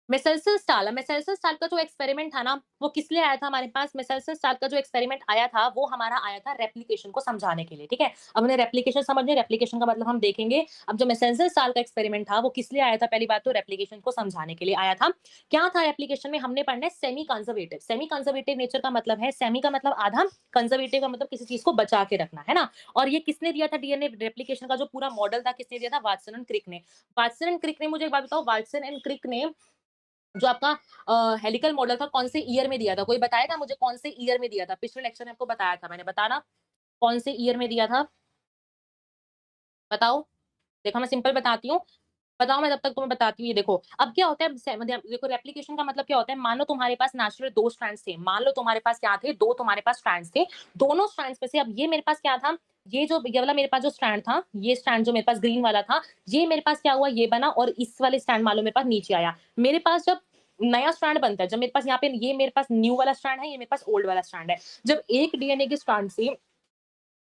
मेसेल्सन स्टार का जो एक्सपेरिमेंट था ना, वो किस लिए आया था हमारे पास? मेसेल्सन स्टार का जो एक्सपेरिमेंट आया था, वो हमारा आया था रेप्लिकेशन को समझाने के लिए, ठीक है? अब हमने रेप्लिकेशन समझ लिया, रेप्लिकेशन का मतलब हम देखेंगे। अब जो मेसेल्सन स्टार का एक्सपेरिमेंट था, वो किस लिए आया था? पहली बात तो रेप्लिकेशन को समझाने के लिए आया था। क्या था रेप्लिकेशन में? हमने पढ़ना है semi conservative. Semi conservative nature का मतलब है, सेमी का मतलब आधा, कंजर्वेटिव का मतलब किसी चीज को बचा के रखना, है ना? और ये किसने दिया था? डीएनए रेप्लिकेशन का जो पूरा मॉडल था, किसने दिया था? वाटसन एंड क्रिक ने। वाटसन एंड क्रिक ने, मुझे एक बात बताओ, वाटसन एंड क्रिक ने जो आपका हेलिकल मॉडल था कौन से ईयर में दिया था? कोई बताएगा मुझे कौन से ईयर में दिया था? पिछले लेक्चर में आपको बताया था मैंने, बताना कौन से ईयर में दिया था? बताओ। देखो मैं सिंपल बताती हूँ, बताओ मैं तब तक तुम्हें बताती हूँ, ये देखो। अब क्या होता है देखो रेप्लिकेशन का मतलब क्या होता है, मान लो तुम्हारे पास नेचुरल 2 स्ट्रैंड्स थे, मान लो तुम्हारे पास क्या थे, 2 तुम्हारे पास स्ट्रैंड्स थे, दोनों स्ट्रैंड्स में से अब ये मेरे पास क्या था, ये वाला मेरे पास जो स्ट्रैंड था, ये स्ट्रैंड जो मेरे पास ग्रीन वाला था, ये मेरे पास क्या हुआ, ये बना और इस वाले स्ट्रैंड मान लो मेरे पास नीचे आया। मेरे पास जब नया स्ट्रैंड बनता है, जब मेरे पास यहाँ पे ये मेरे पास न्यू वाला स्ट्रैंड है, ये मेरे पास ओल्ड वाला स्ट्रैंड है। जब एक डीएनए के स्ट्रैंड से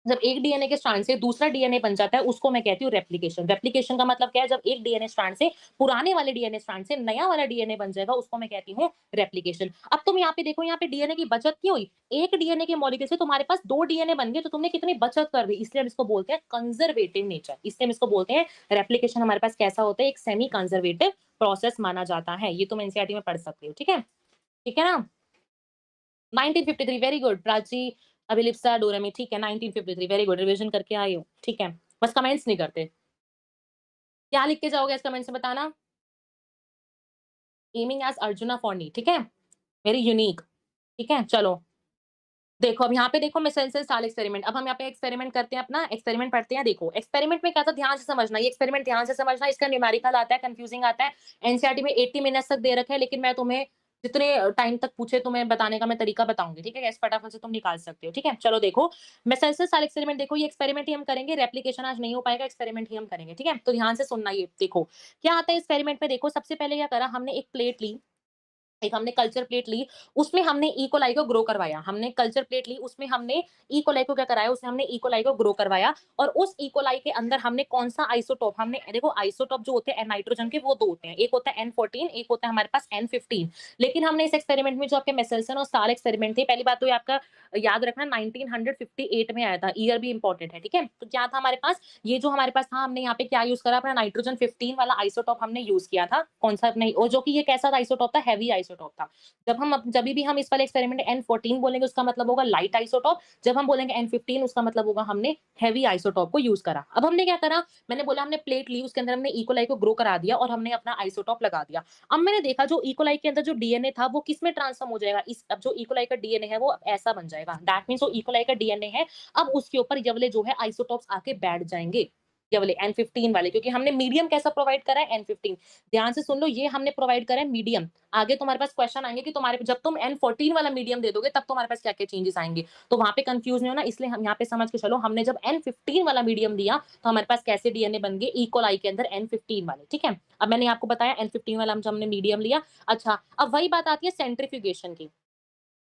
जब एक डीएनए के स्ट्रैंड से दूसरा डीएनए बन जाता है, उसको मैं कहती हूँ रेप्लिकेशन। रेप्लिकेशन का मतलब क्या है, जब एक डीएनए स्ट्रैंड से पुराने वाले डीएनए स्ट्रैंड से नया वाला डीएनए बन जाएगा, उसको मैं कहती हूँ रेप्लिकेशन। अब तुम यहाँ पे देखो, यहाँ पे डीएनए की बचत क्यों हुई? एक डीएनए के मॉलिक्यूल से तुम्हारे पास 2 डीएनए बन गए, तो तुमने कितनी बचत कर दी, इसलिए हम इसको बोलते हैं कंजर्वेटिव नेचर। इसलिए हम इसको बोलते हैं रेप्लिकेशन हमारे पास कैसा होता है, एक सेमी कंजर्वेटिव प्रोसेस माना जाता है। ये तुम एनसीईआरटी में पढ़ सकते हो, ठीक है? ठीक है ना? 1953 वेरी गुड प्राची, अभिलिप्सा, डोरेमी, ठीक है 1953 वेरी गुड, रिवीजन करके आई हो, ठीक है। बस कमेंट्स नहीं करते। क्या लिख के जाओगे इस कमेंट से बताना? एमिंग एज़ अर्जुना फॉरनी, ठीक है? वेरी यूनिक, ठीक है? चलो, देखो अब यहाँ पे देखो मेसेंसर स्टाइल एक्सपेरिमेंट। अब हम यहाँ पे एक्सपेरिमेंट करते हैं, अपना एक्सपेरिमेंट पढ़ते हैं। देखो, एक्सपेरिमेंट में क्या था, ध्यान से समझना, ये एक्सपेरिमेंट ध्यान से समझना, इसका न्यूमेरिकल आता है, कन्फ्यूजिंग आता है। एनसीईआरटी में 80 मिनट्स तक दे रखा है, लेकिन मैं तुम्हें जितने टाइम तक पूछे तुम्हें बताने का मैं तरीका बताऊंगी, ठीक है? कैसे फटाफट से तुम निकाल सकते हो, ठीक है? चलो देखो, मेसेंसर स्टाइल एक्सपेरिमेंट देखो, ये एक्सपेरिमेंट ही हम करेंगे, रेप्लिकेशन आज नहीं हो पाएगा, एक्सपेरिमेंट ही हम करेंगे, ठीक है? तो ध्यान से सुनना, ये देखो क्या आता है एक्सपेरिमेंट में। देखो सबसे पहले क्या करा हमने, एक प्लेट ली, एक हमने कल्चर प्लेट ली, उसमें हमने ई कोलाई को ग्रो करवाया। हमने कल्चर प्लेट ली, उसमें हमने ई कोलाई को क्या कराया, उसमें हमने ई कोलाई को ग्रो करवाया और उस ई कोलाई के अंदर हमने कौन-सा आइसोटोप, हमने देखो आइसोटोप जो होते हैं नाइट्रोजन के, वो 2 होते हैं। एक होता है N14, एक होता है हमारे पास N15। लेकिन हमने इस एक्सपेरिमेंट में जो आपके मेसेल्सन और स्टार एक्सपेरिमेंट थे, पहली बात तो ये आपका याद रखना 1958 में आया था, ईयर भी इंपॉर्टेंट है, ठीक है? तो क्या था हमारे पास, ये जो हमारे पास था, हमने यहाँ पे क्या यूज़ करा, अपना नाइट्रोजन 15 वाला आइसोटोप हमने यूज़ किया था। कौन-सा अपना, और जो कि ये कैसा आइसोटोप था, हेवी आइसोटोप था। जभी भी हम इस वाले एक्सपेरिमेंट N14 बोलेंगे, उसका मतलब होगा लाइट आइसोटोप। जब हम बोलेंगे N15, उसका मतलब होगा हमने हेवी आइसोटोप को यूज़ करा। अब हमने क्या करा, मैंने बोला हमने प्लेट ली, उसके अंदर हमने ई कोलाई को ग्रो करा दिया और हमने अपना आइसोटोप लगा दिया। अब मैंने देखा जो ई कोलाई के अंदर जो डीएनए था, वो किसमें ट्रांसफॉर्म हो जाएगा, इस अब जो ई कोलाई का डीएनए है वो ऐसा बन जाएगा। दैट मीन्स वो ई कोलाई का डीएनए है, अब उसके ऊपर ये वाले जो है आइसोटोप्स आके बैठ जाएँगे। ये वाले N15 वाले, क्योंकि हमने मीडियम कैसा प्रोवाइड करा है, N15। ध्यान से सुन लो, ये हमने प्रोवाइड करा है मीडियम। आगे तुम्हारे पास क्वेश्चन आएँगे कि तुम्हारे जब तुम N14 वाला मीडियम दे दोगे, तब तुम्हारे पास क्या-क्या चेंजेस आएँगे। तो वहाँ पे कन्फ्यूज़ नहीं होना, इसलिए हम यहाँ पे समझ के चलो, हमने जब N15 वाला मीडियम दिया, तो हमारे पास कैसे डीएनए बन गए, ई कोलाई के अंदर N15 वाले, ठीक है? अब मैंने आपको बताया N15 वाला जब हमने मीडियम लिया। अच्छा, अब वही बात आती है सेंट्रिफ्यूगेशन की।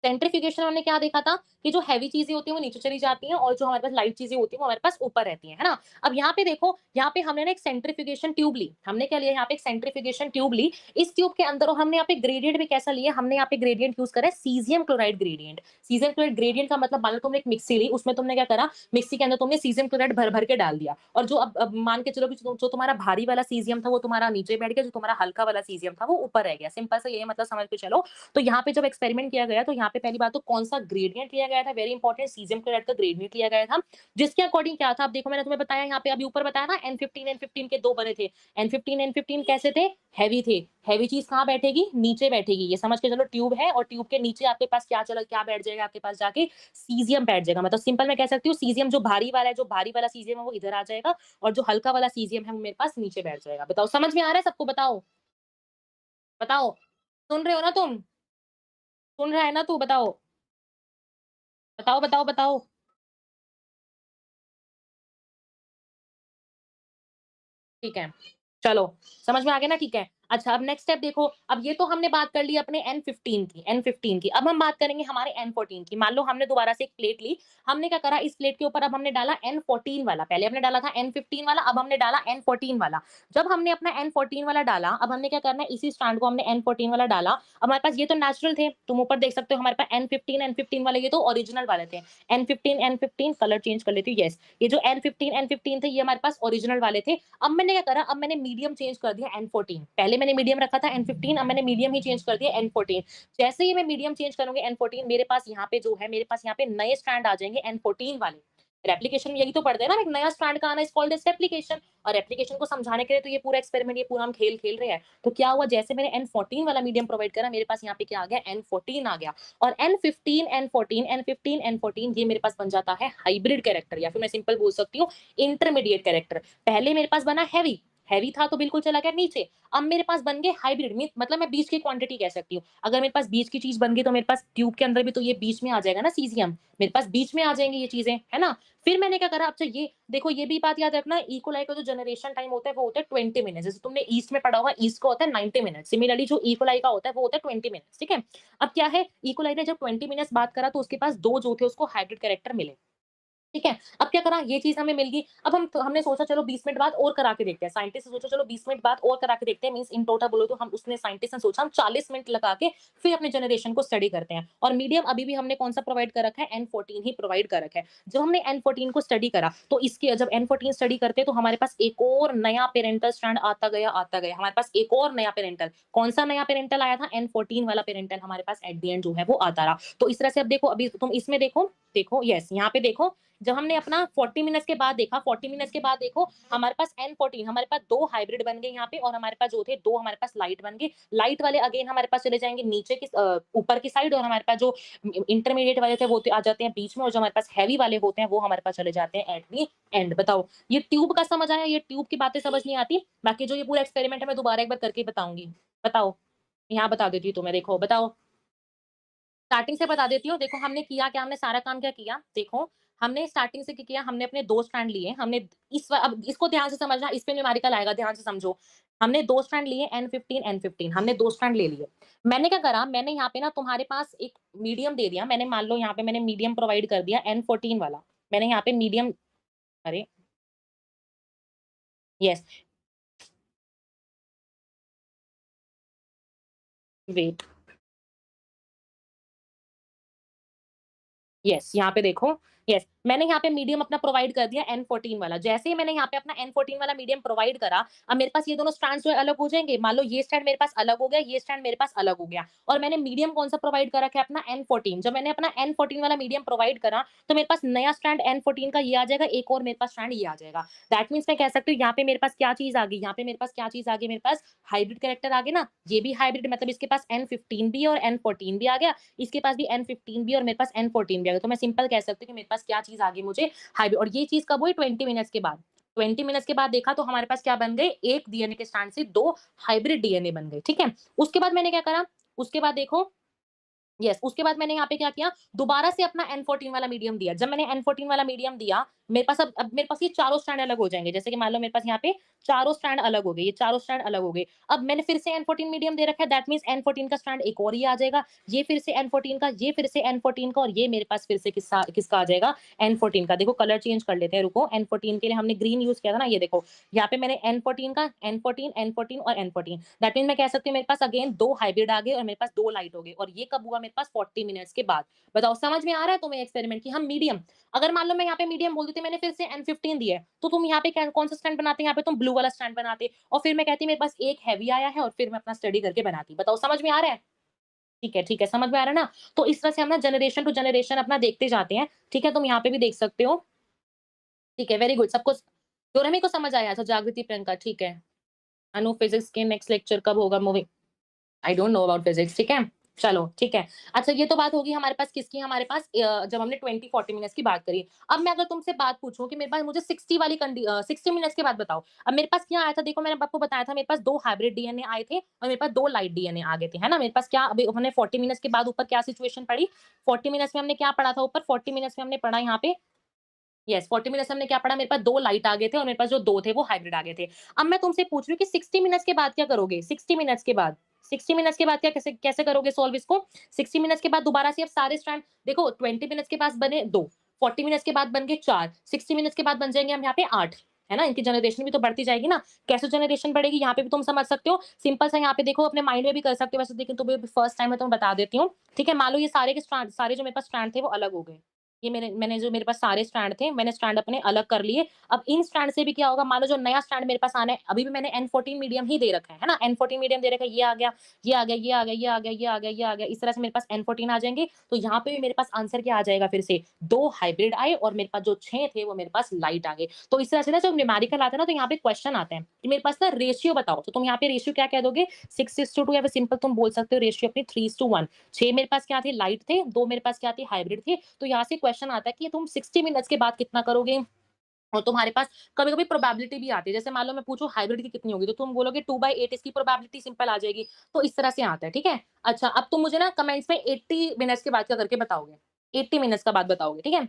सेंट्रिफ्यूगेशन हमने क्या देखा था कि जो हेवी चीजें होती हैं वो नीचे चली जाती हैं और जो हमारे पास लाइट चीजें होती हैं वो हमारे पास ऊपर रहती हैं, है ना? अब यहाँ पे देखो, यहाँ पे हमने ना एक सेंट्रिफ्यूगेशन ट्यूब ली। हमने क्या लिया, यहाँ पे एक सेंट्रिफ्यूगेशन ट्यूब ली। इस ट्यूब के अंदर, और हमने यहाँ पे ग्रेडियंट भी कैसा लिया, हमने यहाँ पे ग्रेडियंट यूज करा है caesium chloride gradient. Caesium chloride gradient का मतलब, मान लो तुमने एक मिक्सी ली, उसमें तुमने क्या करा, मिक्सी के अंदर तुमने सीजियम क्लोराइड भर भर के डाल दिया, और जो अब मान के चलो कि जो तुम्हारा भारी वाला सीजियम था वो तुम्हारा नीचे बैठ गया, जो तुम्हारा हल्का वाला सीजियम था वो ऊपर रह गया। सिंपल सा ये मतलब समझ के चलो। तो यहाँ पे जब एक्सपेरिमेंट किया गया, तो यहाँ पे पहली बात तो कौन सा ग्रेडियंट लिया गया था, वेरी इंपॉर्टेंट, सीजियम क्लोराइड का ग्रेडियंट लिया गया था, जिसके अकॉर्डिंग क्या था। अब देखो मैंने तुम्हें बताया, यहाँ पे अभी ऊपर बताया ना N15 के 2 बने थे। N15 कैसे थे, हैवी थे। हैवी चीज कहाँ बैठेगी, नीचे बैठेगी। ये समझ के चलो, ट्यूब है और ट्यूब के नीचे आपके पास क्या बैठ जाएगा, आपके पास जाके सीजियम बैठ जाएगा। मतलब सिंपल मैं कह सकती हूँ, सीजियम जो भारी वाला है, जो भारी वाला सीजियम है वो इधर आ जाएगा, और जो हल्का वाला सीजियम है वो मेरे पास नीचे बैठ जाएगा। बताओ समझ में आ रहा है सबको? बताओ, बताओ, सुन रहे हो ना तुम? सुन रहा है ना तू? बताओ, बताओ, बताओ, बताओ। ठीक है। चलो, समझ में आ गया ना? ठीक है। अच्छा, अब नेक्स्ट स्टेप देखो, अब ये तो हमने बात कर ली अपने N15 की। अब हम बात करेंगे हमारे N14 की। मान लो हमने दोबारा से एक प्लेट ली, हमने क्या करा, इस प्लेट के ऊपर अब हमने डाला N14 वाला। पहले हमने डाला था N15 वाला, अब हमने डाला N14 वाला। जब हमने अपना N14 वाला डाला, अब हमने क्या करना है, इसी स्ट्रैंड को हमने N14 वाला डाला। अब हमारे पास ये तो नेचुरल थे, तुम ऊपर देख सकते हो हमारे पास N15 वाले, ये तो ओरिजिनल वाले थे। N15 कलर चेंज कर लेती हूँ, येस। ये जो N15 थे, ये हमारे पास ओरिजिनल वाले थे। अब मैंने क्या करा, अब मैंने मीडियम चेंज कर दिया N14। पहले मैंने मीडियम रखा था N15, अब मैंने मीडियम ही चेंज कर दिया N14। जैसे ही मैं मीडियम चेंज करूंगी N14, मेरे पास यहाँ पे जो है, मेरे पास यहाँ पे नए स्ट्रैंड आ जाएंगे N14 वाले। रेप्लिकेशन यही तो पढ़ते हैं ना, एक नया स्ट्रैंड का आना इज़ कॉल्ड एज़ रेप्लिकेशन। और रेप्लिकेशन को समझाने के लिए तो ये पूरा एक्सपेरिमेंट, ये पूरा हम खेल खेल रहे हैं। तो क्या हुआ, जैसे मैंने N14 वाला मीडियम प्रोवाइड करा, मेरे पास यहाँ पे क्या आ गया, N14 आ गया। और N15, N14, N15, N14 ये मेरे पास बन जाता है हाइब्रिड कैरेक्टर, या फिर मैं सिंपल बोल सकती हूँ इंटरमीडिएट कैरेक्टर। पहले मेरे पास बना हैवी, हैवी था तो बिल्कुल चला गया नीचे। अब मेरे पास बन गए हाइब्रिड, मीन मतलब मैं बीच की क्वांटिटी कह सकती हूँ। अगर मेरे पास बीच की चीज़ बन गई तो मेरे पास ट्यूब के अंदर भी तो ये बीच में आ जाएगा ना सीज़ियम, मेरे पास बीच में आ जाएँगी ये चीज़ें, है ना? फिर मैंने क्या करा, अच्छा ये देखो ये भी बात याद रखना, ई कोलाई का जो जनरेशन टाइम होता है वो होता है 20 मिनट्स। जैसे तुमने ईस्ट में पढ़ा होगा, ईस्ट का होता है 90 मिनट्स। सिमिलरली जो ई कोलाई का होता है वो होता है 20 मिनट्स, ठीक है? अब क्या है, ई कोलाई ने जब 20 मिनट्स बात करा तो उसके पास 2 जो थे उसको हाइब्रिड कैरेक्टर मिले। ठीक है? अब क्या करा, ये चीज़ हमें मिल गई। अब हमने सोचा चलो 20 मिनट बाद और करा के देखते हैं। साइंटिस्ट ने सोचा चलो 20 मिनट बाद और करा के देखते हैं, मीन्स इन टोटल बोलो तो हम उसने साइंटिस्ट ने सोचा हम 40 मिनट लगा के फिर अपने जनरेशन को स्टडी करते हैं। और मीडियम अभी भी हमने कौन-सा प्रोवाइड कर रखा है, N14 ही प्रोवाइड कर रखा है। जब हमने N14 को स्टडी करा तो इसके जब N14 स्टडी करते हैं तो हमारे पास एक और नया पैरेंटल स्ट्रैंड आता गया, आता गया। हमारे पास एक और नया पैरेंटल, कौन-सा नया पैरेंटल आया था, N14 वाला पैरेंटल हमारे पास एट द एंड जो है वो आता रहा। तो इस तरह से अब देखो, अभी तुम इसमें देखो, देखो यस यहाँ पे देखो, जब हमने अपना 40 मिनट्स के बाद देखा, 40 मिनट्स के बाद देखो हमारे पास N14, हमारे पास 2 हाइब्रिड बन गए यहाँ पे, और हमारे पास जो थे 2 हमारे पास लाइट बन गए। लाइट वाले अगेन हमारे पास चले जाएँगे नीचे की ऊपर की साइड, और हमारे पास जो इंटरमीडिएट वाले थे वो आ जाते हैं बीच में, और जो हमारे पास हेवी वाले होते हैं वो हमारे पास चले जाते हैं एट द एंड। बताओ, ये ट्यूब का समझ आया? ये ट्यूब की बातें समझ नहीं आती? बाकी जो ये पूरा एक्सपेरिमेंट है मैं दोबारा एक बार करके बताऊँगी। बताओ, यहाँ बता देती हूँ तुम्हें, देखो बताओ। स्टार्टिंग से बता देती हूँ, देखो हमने किया क्या, हमने सारा काम क्या किया, देखो, हमने स्टार्टिंग से क्या किया, हमने अपने 2 स्ट्रैंड लिए, हमने अब इसको ध्यान से समझना, इस पे न्यूमेरिकल आएगा, ध्यान से समझो। हमने 2 स्ट्रैंड लिए N15, N15, हमने 2 स्ट्रैंड ले लिए। मैंने क्या करा, मैंने यहाँ पे ना तुम्हारे पास एक मीडियम दे दिया, मैंने मान लो यहाँ पे मैंने मीडियम प्रोवाइड कर दिया N14 वाला। मैंने यहाँ पे मीडियम, अरे! यस, वेट, यस, यहाँ पे देखो, यस, मैंने यहाँ पे मीडियम अपना प्रोवाइड कर दिया N14 वाला। जैसे ही मैंने यहाँ पे अपना N14 वाला मीडियम प्रोवाइड करा, अब मेरे पास ये दोनों स्ट्रैंड्स जो है अलग हो जाएँगे। मान लो ये स्ट्रैंड मेरे पास अलग हो गया, ये स्ट्रैंड मेरे पास अलग हो गया, और मैंने मीडियम कौन-सा प्रोवाइड कर रखा है, अपना N14। जब मैंने अपना N14 वाला मीडियम प्रोवाइड करा, तो मेरे पास नया स्ट्रैंड N14 का ये आ जाएगा, एक और मेरे पास स्ट्रैंड ये आ जाएगा। दैट मीन्स मैं कह सकती हूँ यहाँ पे मेरे पास क्या चीज़ आ गई, यहाँ पे मेरे पास क्या चीज़ आ गई, मेरे पास हाइब्रिड कैरेक्टर आ गए ना। ये भी हाइब्रिड, मतलब इसके पास N15 भी और N14 भी आ गया, इसके पास भी N15 भी और मेरे पास N14 भी आ गया। तो मैं सिंपल कह सकती हूँ कि मेरे पास क्या चीज़ आ गई मुझे, हाइब्रिड। और ये चीज़ कब हुई, 20 मिनट्स के बाद। 20 मिनट्स के बाद देखा तो हमारे पास क्या बन गए, एक डीएनए के स्ट्रैंड से 2 हाइब्रिड डीएनए बन गए, ठीक है? उसके बाद मैंने क्या करा, उसके बाद देखो, उसके बाद मैंने यहाँ पे क्या किया, दोबारा से अपना N14 वाला मीडियम दिया। जब मैंने N14 वाला मीडियम दिया, मेरे पास अब मेरे पास ये चारों स्ट्रैंड अलग हो जाएँगे। जैसे कि मान लो मेरे पास यहाँ पे चारों स्ट्रैंड अलग हो गए, ये चारों स्ट्रैंड अलग हो गए। अब मैंने फिर से N14 मीडियम दे रखा है, दैट मीन्स N14 का स्ट्रैंड एक और ये आ जाएगा, ये फिर से N14 का, ये फिर से N14 का, और ये मेरे पास फिर से किसका किसका आ जाएगा, N14 का। देखो कलर चेंज कर लेते हैं, रुको। N14 के लिए हमने ग्रीन यूज़ किया था ना, ये देखो। यहाँ पे मैंने N14 का, N14, N14 और N14, दैट मीन्स मैं कह सकती हूँ मेरे पास अगेन 2 हाइब्रिड आ गए और मेरे पास 2 लाइट हो गए, और ये कब हुआ, मेरे पास 40 मिनट्स के बाद। बताओ समझ में आ रहा है तुम्हें एक्सपेरिमेंट कि हम मीडियम, अगर मान लो मैं यहाँ पे मीडियम बोल देती, मैंने फिर से N15 दिया है, तो तुम यहाँ पे कौन सा स्टैंड बनाते, यहाँ पे तुम ब्लू वाला स्टैंड बनाते, और फिर मैं कहती मेरे पास एक हैवी आया है, और फिर मैं अपना स्टडी करके बनाती। बताओ समझ में आ रहा है? ठीक है, समझ में आ रहा है ना? तो इस तरह से हम ना जनरेशन टू जनरेशन अपना देखते जाते हैं, ठीक है? तुम यहाँ पे भी देख सकते हो, ठीक है, वेरी गुड, सबको डोरेमी को समझ आया? अच्छा, जागृति प्रियंका, ठीक है। अनु फिजिक्स के नेक्स्ट लेक्चर कब होगा? Movie, I don't know about physics, ठीक है? चलो, ठीक है। अच्छा, ये तो बात होगी हमारे पास किसकी, हमारे पास जब हमने 20-40 मिनट्स की बात करी। अब मैं अगर तुमसे बात पूछूँ कि मेरे पास मुझे 60 मिनट्स के बाद बताओ। अब मेरे पास क्या आया था, देखो मैंने आपको बताया था मेरे पास 2 हाइब्रिड डीएनए आए थे और मेरे पास 2 लाइट डीएनए आ गए थे, है ना? मेरे पास क्या, अभी हमने 40 मिनट्स के बाद ऊपर क्या सिचुएशन पढ़ी? 40 मिनट्स में हमने क्या पढ़ा था ऊपर? 40 मिनट्स में हमने पढ़ा यहाँ पे, यस, 40 मिनट्स में हमने क्या पढ़ा? मेरे पास 2 लाइट आ गए थे और मेरे पास जो 2 थे वो हाइब्रिड आ गए थे। अब मैं तुमसे पूछ रही हूँ कि 60 मिनट्स के बाद क्या करोगे? 60 मिनट्स के बाद, 60 मिनट्स के बाद क्या, कैसे कैसे करोगे सॉल्व इसको? 60 मिनट्स के बाद दोबारा से अब सारे स्ट्रैंड देखो, 20 मिनट्स के पास बने 2, 40 मिनट्स के बाद बन गए 4, 60 मिनट्स के बाद बन जाएँगे हम यहाँ पे 8, है ना? इनकी जनरेशन भी तो बढ़ती जाएगी ना। कैसे जनरेशन बढ़ेगी यहाँ पे भी तुम समझ सकते हो। सिंपल सा यहाँ पे देखो, अपने माइंड में भी कर सकते हो वैसे, लेकिन तुम्हें फर्स्ट टाइम मैं तुम्हें बता देती हूँ। ठीक है? मान लो ये सारे के स्ट्रैंड, सारे जो मेरे पास स्ट्रैंड थे वो अलग हो गए। ये मैंने जो मेरे पास सारे स्ट्रैंड थे, मैंने स्ट्रैंड अपने अलग कर लिए। अब इन स्ट्रैंड से भी क्या होगा, मान लो जो नया स्ट्रैंड मेरे पास आना है, अभी भी मैंने N14 मीडियम ही दे रखा है ना? N14 मीडियम दे रखा है, ये आ गया, ये आ गया, ये आ गया, ये आ गया, ये आ गया, ये आ गया। इस तरह से मेरे पास N14 आ जाएँगे, तो यहाँ पे भी मेरे पास आंसर क्या आ जाएगा फिर से, 2 हाइब्रिड आए और मेरे पास जो 6 थे वो मेरे पास लाइट आ गए। तो इस तरह से ना जब न्यूमेरिकल आता है ना, तो यहाँ पे क्वेश्चन आते हैं कि मेरे पास ना रेशियो बताओ, तो तुम यहाँ पे रेशियो क्या कह दोगे, 6:2 या फिर सिंपल तुम बोल सकते हो रेशियो अपनी 3:1। 6 मेरे पास क्या थे, लाइट थे, 2 मेरे पास क्या थे, हाइब्रिड थे। तो यहाँ से क्वेश्चन आता है कि तुम 60 मिनट्स के बाद कितना करोगे? और तुम्हारे पास कभी-कभी प्रोबेबिलिटी भी आती है। जैसे मान लो मैं पूछूँ हाइब्रिड की कितनी होगी, तो तुम बोलोगे 2/8 इसकी प्रोबेबिलिटी सिंपल आ जाएगी। तो इस तरह से आता है, ठीक है? अच्छा, अब तुम मुझे ना कमेंट्स में 80 मिनट्स के बाद का करके बताओगे। 80 मिनट्स का बाद बताओगे, ठीक है?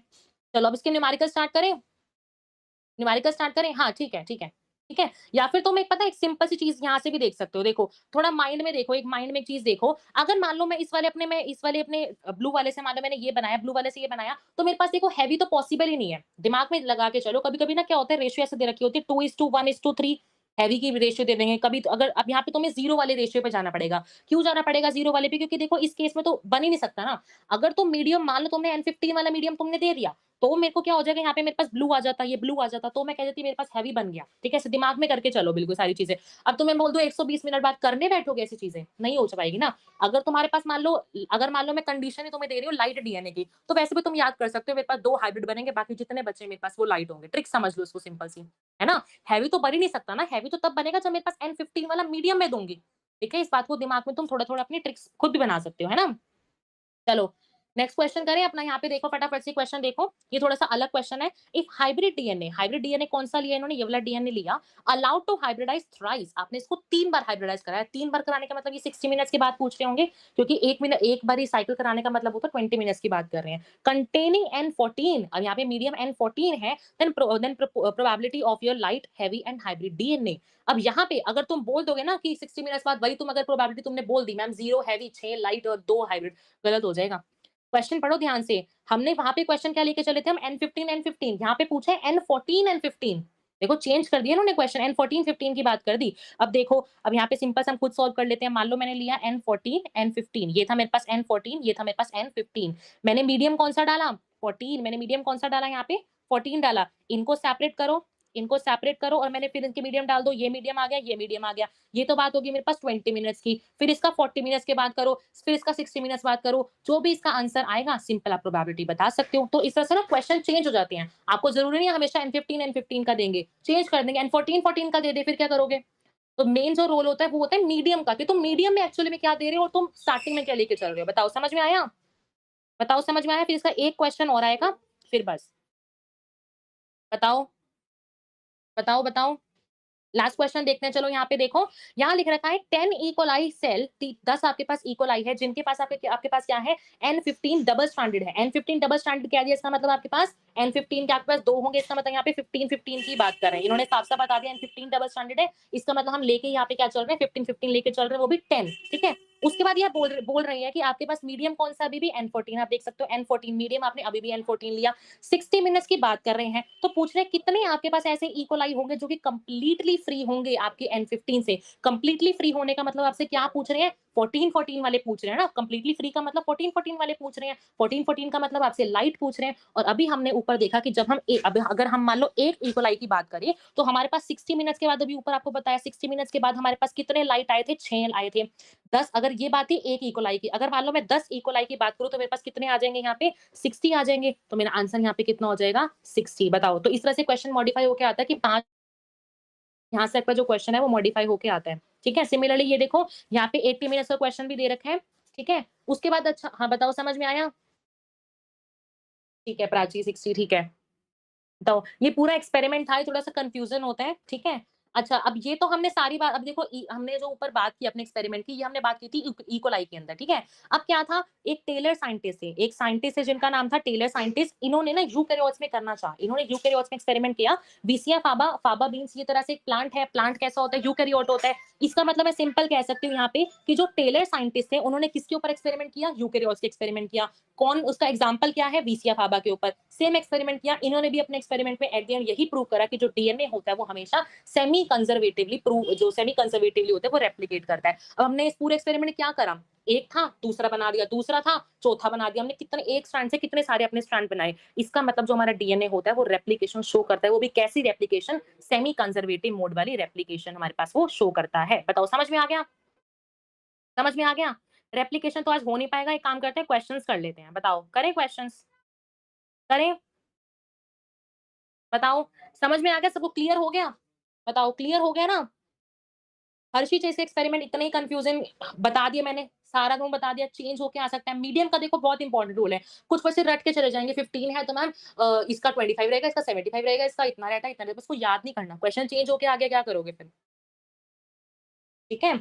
चलो अब इसके न्यूमेरिकल स्टार्ट करें? न्यूमेरिकल स्टार्ट करें? हाँ, ठीक है, ठीक है। ठीक है? या फिर तुम एक पता है एक सिंपल सी चीज़ यहाँ से भी देख सकते हो। देखो, थोड़ा माइंड में देखो, एक माइंड में एक चीज़ देखो। अगर मान लो मैं इस वाले अपने ब्लू वाले से मान लो मैंने ये बनाया, ब्लू वाले से ये बनाया, तो मेरे पास देखो हेवी तो पॉसिबल ही नहीं है। दिमाग में लगा के चलो, कभी-कभी ना क्या होता है रेशियो ऐसे दे रखी होती है 2:1:3 हेवी की रेशियो दे देंगे। कभी तो अगर अब यहाँ पे तुम्हें 0 वाले रेशियो पे जाना पड़ेगा। क्यों जाना पड़ेगा 0 वाले पे? क्योंकि देखो इस केस में तो बन ही नहीं सकता ना। अगर तुम मीडियम मान लो तुमने N15 वाला मीडियम तुमने दे दिया, तो मेरे को क्या हो जाएगा यहाँ पे मेरे पास ब्लू आ जाता, ये ब्लू आ जाता, तो मैं कह देती मेरे पास हेवी बन गया। ठीक है? ऐसे दिमाग में करके चलो बिल्कुल सारी चीज़ें। अब तुम्हें बोल दूँ 120 मिनट बाद करने बैठोगे ऐसी चीज़ें, नहीं हो पाएगी ना। अगर तुम्हारे पास मान लो मैं कंडीशन ही तुम्हें दे रही हूँ लाइट डीएनए की, तो वैसे भी तुम याद कर सकते हो मेरे पास 2 हाइब्रिड बनेंगे, बाकी जितने बचे मेरे पास वो लाइट होंगे। ट्रिक समझ लो इसको सिंपल सी, है ना? हेवी तो बन ही नहीं सकता ना, हेवी तो तब बनेगा जब मेरे पास N15 वाला मीडियम में दूँगी। ठीक है? इस बात को दिमाग में तुम थोड़ा-थोड़ा अपनी ट्रिक्स खुद भी बना सकते हो, है ना? चलो, नेक्स्ट क्वेश्चन करें अपना यहाँ पे देखो फटाफट से क्वेश्चन देखो, ये थोड़ा-सा अलग क्वेश्चन है। इफ हाइब्रिड डीएनए कौन-सा लिया इन्होंने ये वाला डीएनए लिया, अलाउड टू हाइब्रिडाइज़ थ्राइस आपने इसको 3 बार हाइब्रिडाइज़ कराया। 3 बार कराने का मतलब ये 60 मिनट्स के बाद पूछ रहे होंगे क्योंकि 1 बार ही साइकिल कराने का मतलब होता है 20 मिनट्स की बात कर रहे हैं। कंटेनिंग N14 अब यहाँ पे मीडियम N14 है, then probability of your light, heavy and hybrid DNA. अब यहाँ पे अगर तुम बोल दोगे ना कि 60 मिनट्स बाद वही तुम अगर प्रोबेबिलिटी तुमने बोल दी मैम 0 हेवी, 6 लाइट और 2 हाइब्रिड, गलत हो जाएगा। क्वेश्चन पढ़ो ध्यान से। हमने वहाँ पे क्वेश्चन क्या लेके चले थे हम N15 यहाँ पे पूछा है N14 N15 देखो चेंज कर दिया इन्होंने क्वेश्चन N14 15 की बात कर दी। अब देखो अब यहाँ पे सिंपल से हम खुद सॉल्व कर लेते हैं। मान लो मैंने लिया N14 N15 ये था मेरे पास N14 ये था मेरे पास N15 मैंने मीडियम कौन-सा डाला 14 मैंने मीडियम कौन-सा डाला यहाँ पे 14 डाला। इनको सेपरेट करो और मैंने फिर इनके मीडियम डाल दो ये मीडियम आ गया ये मीडियम आ गया। ये तो बात होगी मेरे पास 20 मिनट्स की। फिर इसका 40 मिनट्स के बाद करो, फिर इसका 60 मिनट्स बाद करो। जो भी इसका आंसर आएगा सिंपल आप प्रोबेबिलिटी बता सकते हो। तो इस तरह से ना क्वेश्चन चेंज हो जाते हैं। आपको ज़रूरी नहीं है हमेशा N15 का देंगे, चेंज कर देंगे N14 का दे दे फिर क्या करोगे? तो मेन जो रोल होता है वो होता है मीडियम का कि तुम मीडियम में एक्चुअली में क्या दे रहे हो और तुम स्टार्टिंग में क्या लेके चल रहे हो। बताओ समझ में आया? बताओ समझ में आया? फिर इसका एक क्वेश्चन और आएगा, फिर बस। बताओ, बताओ। लास्ट क्वेश्चन देखते हैं चलो यहाँ पे देखो यहाँ लिख रखा है 10 इकोलाई सेल 10 आपके पास इकोलाई है जिनके पास आपके आपके पास क्या है N15 डबल स्ट्रैंडेड है N15 डबल स्ट्रैंडेड क्या दिया इसका मतलब आपके पास N15 के आपके पास 2 होंगे इसका मतलब यहाँ पे 15 की बात कर रहे हैं इन्होंने साफ साफ बता दिया N15 डबल स्ट्रैंडेड है इसका मतलब हम लेके यहाँ पे क्या चल रहे हैं 15 लेके चल रहे हैं वो भी 10 ठीक है उसके बाद यह बोल रही है कि आपके पास मीडियम कौन सा अभी भी N14 आप देख सकते हो N14 मीडियम आपने अभी भी N14 लिया 60 मिनट्स की बात कर रहे हैं तो पूछ रहे हैं कितने आपके पास ऐसे इकोलाई होंगे जो कि कंप्लीटली फ्री होंगे आपके N15 से कंप्लीटली फ्री होने का मतलब आपसे क्या पूछ रहे हैं 14 वाले पूछ रहे हैं ना कंप्लीटली फ्री का मतलब 14 वाले पूछ रहे हैं 14 का मतलब आपसे लाइट पूछ रहे हैं और अभी हमने ऊपर देखा कि जब हम अब अगर हम मान लो एक इकोलाई की बात करें तो हमारे पास 60 मिनट्स के बाद अभी ऊपर आपको बताया 60 मिनट्स के बाद हमारे पास कितने लाइट आए थे 6 आए थे 10 अगर ये बात थी एक इकोलाई की अगर मान लो मैं 10 इकोलाई की बात करूं तो मेरे पास कितने आ जाएंगे यहाँ पे 60 आ जाएंगे तो मेरा आंसर यहाँ पे कितना हो जाएगा 60 बताओ तो इस तरह से क्वेश्चन मॉडिफाई होकर आता है कि 5 यहाँ से आपका जो क्वेश्चन है वो मॉडिफाई होके आता है ठीक है सिमिलरली ये देखो यहाँ पे 80 मिनट्स का क्वेश्चन भी दे रखा है ठीक है उसके बाद अच्छा हाँ बताओ समझ में आया ठीक है प्राची 60 ठीक है तो ये पूरा एक्सपेरिमेंट था, ये थोड़ा-सा कन्फ्यूज़न होता है, ठीक है? अच्छा, अब ये तो हमने सारी बात अब देखो हमने जो ऊपर बात की अपने एक्सपेरिमेंट की, ये हमने बात की थी इकोलाई के अंदर, ठीक है? अब क्या था, एक टेलर साइंटिस्ट है, एक साइंटिस्ट है जिनका नाम था टेलर साइंटिस्ट, इन्होंने ना यूकेरियोट्स में करना चाहा, इन्होंने यूकेरियोट्स में एक्सपेरिमेंट किया, विसिया फाबा फाबा बीन्स ये तरह से एक प्लांट है, प्लांट कैसा होता है, यूकेरियोट होता है। इसका मतलब मैं सिंपल कह सकती हूँ यहाँ पे कि जो टेलर साइंटिस्ट थे, उन्होंने किसके ऊपर एक्सपेरिमेंट किया? यूकेरियोट्स के एक्सपेरिमेंट किया। कौन उसका एग्जाम्पल क्या है विसिया फाबा के ऊपर सेम एक्सपेरिमेंट किया इन्होंने भी अपने एक्सपेरिमेंट में एट द एंड यही प्रूव करा कि जो डीएनए होता है वो हमेशा सेमी कंजर्वेटिवली होता है वो रेप्लिकेट करता है अब हमने इस पूरे एक्सपेरिमेंट में क्या करा एक था, दूसरा बना दिया, दूसरा था, चौथा बना दिया। हमने कितने एक स्ट्रैंड से कितने सारे अपने स्ट्रैंड बनाए। इसका मतलब जो हमारा डीएनए होता है वो रेप्लिकेशन शो करता है, वो भी कैसी रेप्लिकेशन? सेमी कंजर्वेटिव मोड वाली रेप्लिकेशन हमारे पास वो शो करता है। बताओ समझ में आ गया? समझ में आ गया? रेप्लिकेशन तो आज हो नहीं पाएगा, एक काम करते हैं क्वेश्चंस कर लेते हैं। बताओ, करें क्वेश्चंस? करें? बताओ, समझ में आ गया? सबको क्लियर हो गया? बताओ क्लियर हो गया ना? हर्षी चेस एक्सपेरिमेंट इतने ही कन्फ्यूजन बता दिए मैंने, सारा गुण बता दिया, चेंज होके आ सकता है। मीडियन का देखो बहुत इंपॉर्टेंट रूल है। कुछ बच्चे रट के चले जाएँगे 15 है तो मैम इसका 25 रहेगा, इसका 75 रहेगा, इसका इतना रहता है, इतना रहता है। उसको याद नहीं करना। क्वेश्चन चेंज होके आ गया क्या करोगे फिर? ठीक है?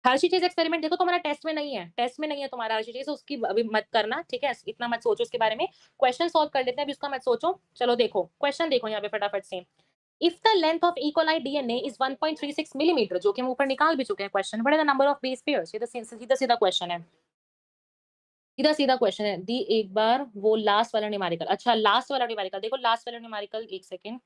हर्षी चेस एक्सपेरिमेंट देखो तुम्हारा टेस्ट में नहीं है, टेस्ट में नहीं है तुम्हारा हर्षी चेस, उसकी अभी मत करना, ठीक है? इतना मत सोचो उसके बारे में। क्वेश्चन सॉल्व कर लेते हैं, अभी उसका मत सोचो। चलो देखो, क्वेश्चन देखो यहाँ पे फटाफट से। If the length of E. coli DNA is 1.36 millimetre, जो कि हम ऊपर निकाल भी चुके हैं question, what is the number of base pairs? ये तो सीधा-सीधा क्वेश्चन है। सीधा-सीधा क्वेश्चन है। दी एक बार वो लास्ट वाला न्यूमेरिकल, अच्छा लास्ट वाला न्यूमेरिकल देखो, लास्ट वाला न्यूमेरिकल 1 सेकंड।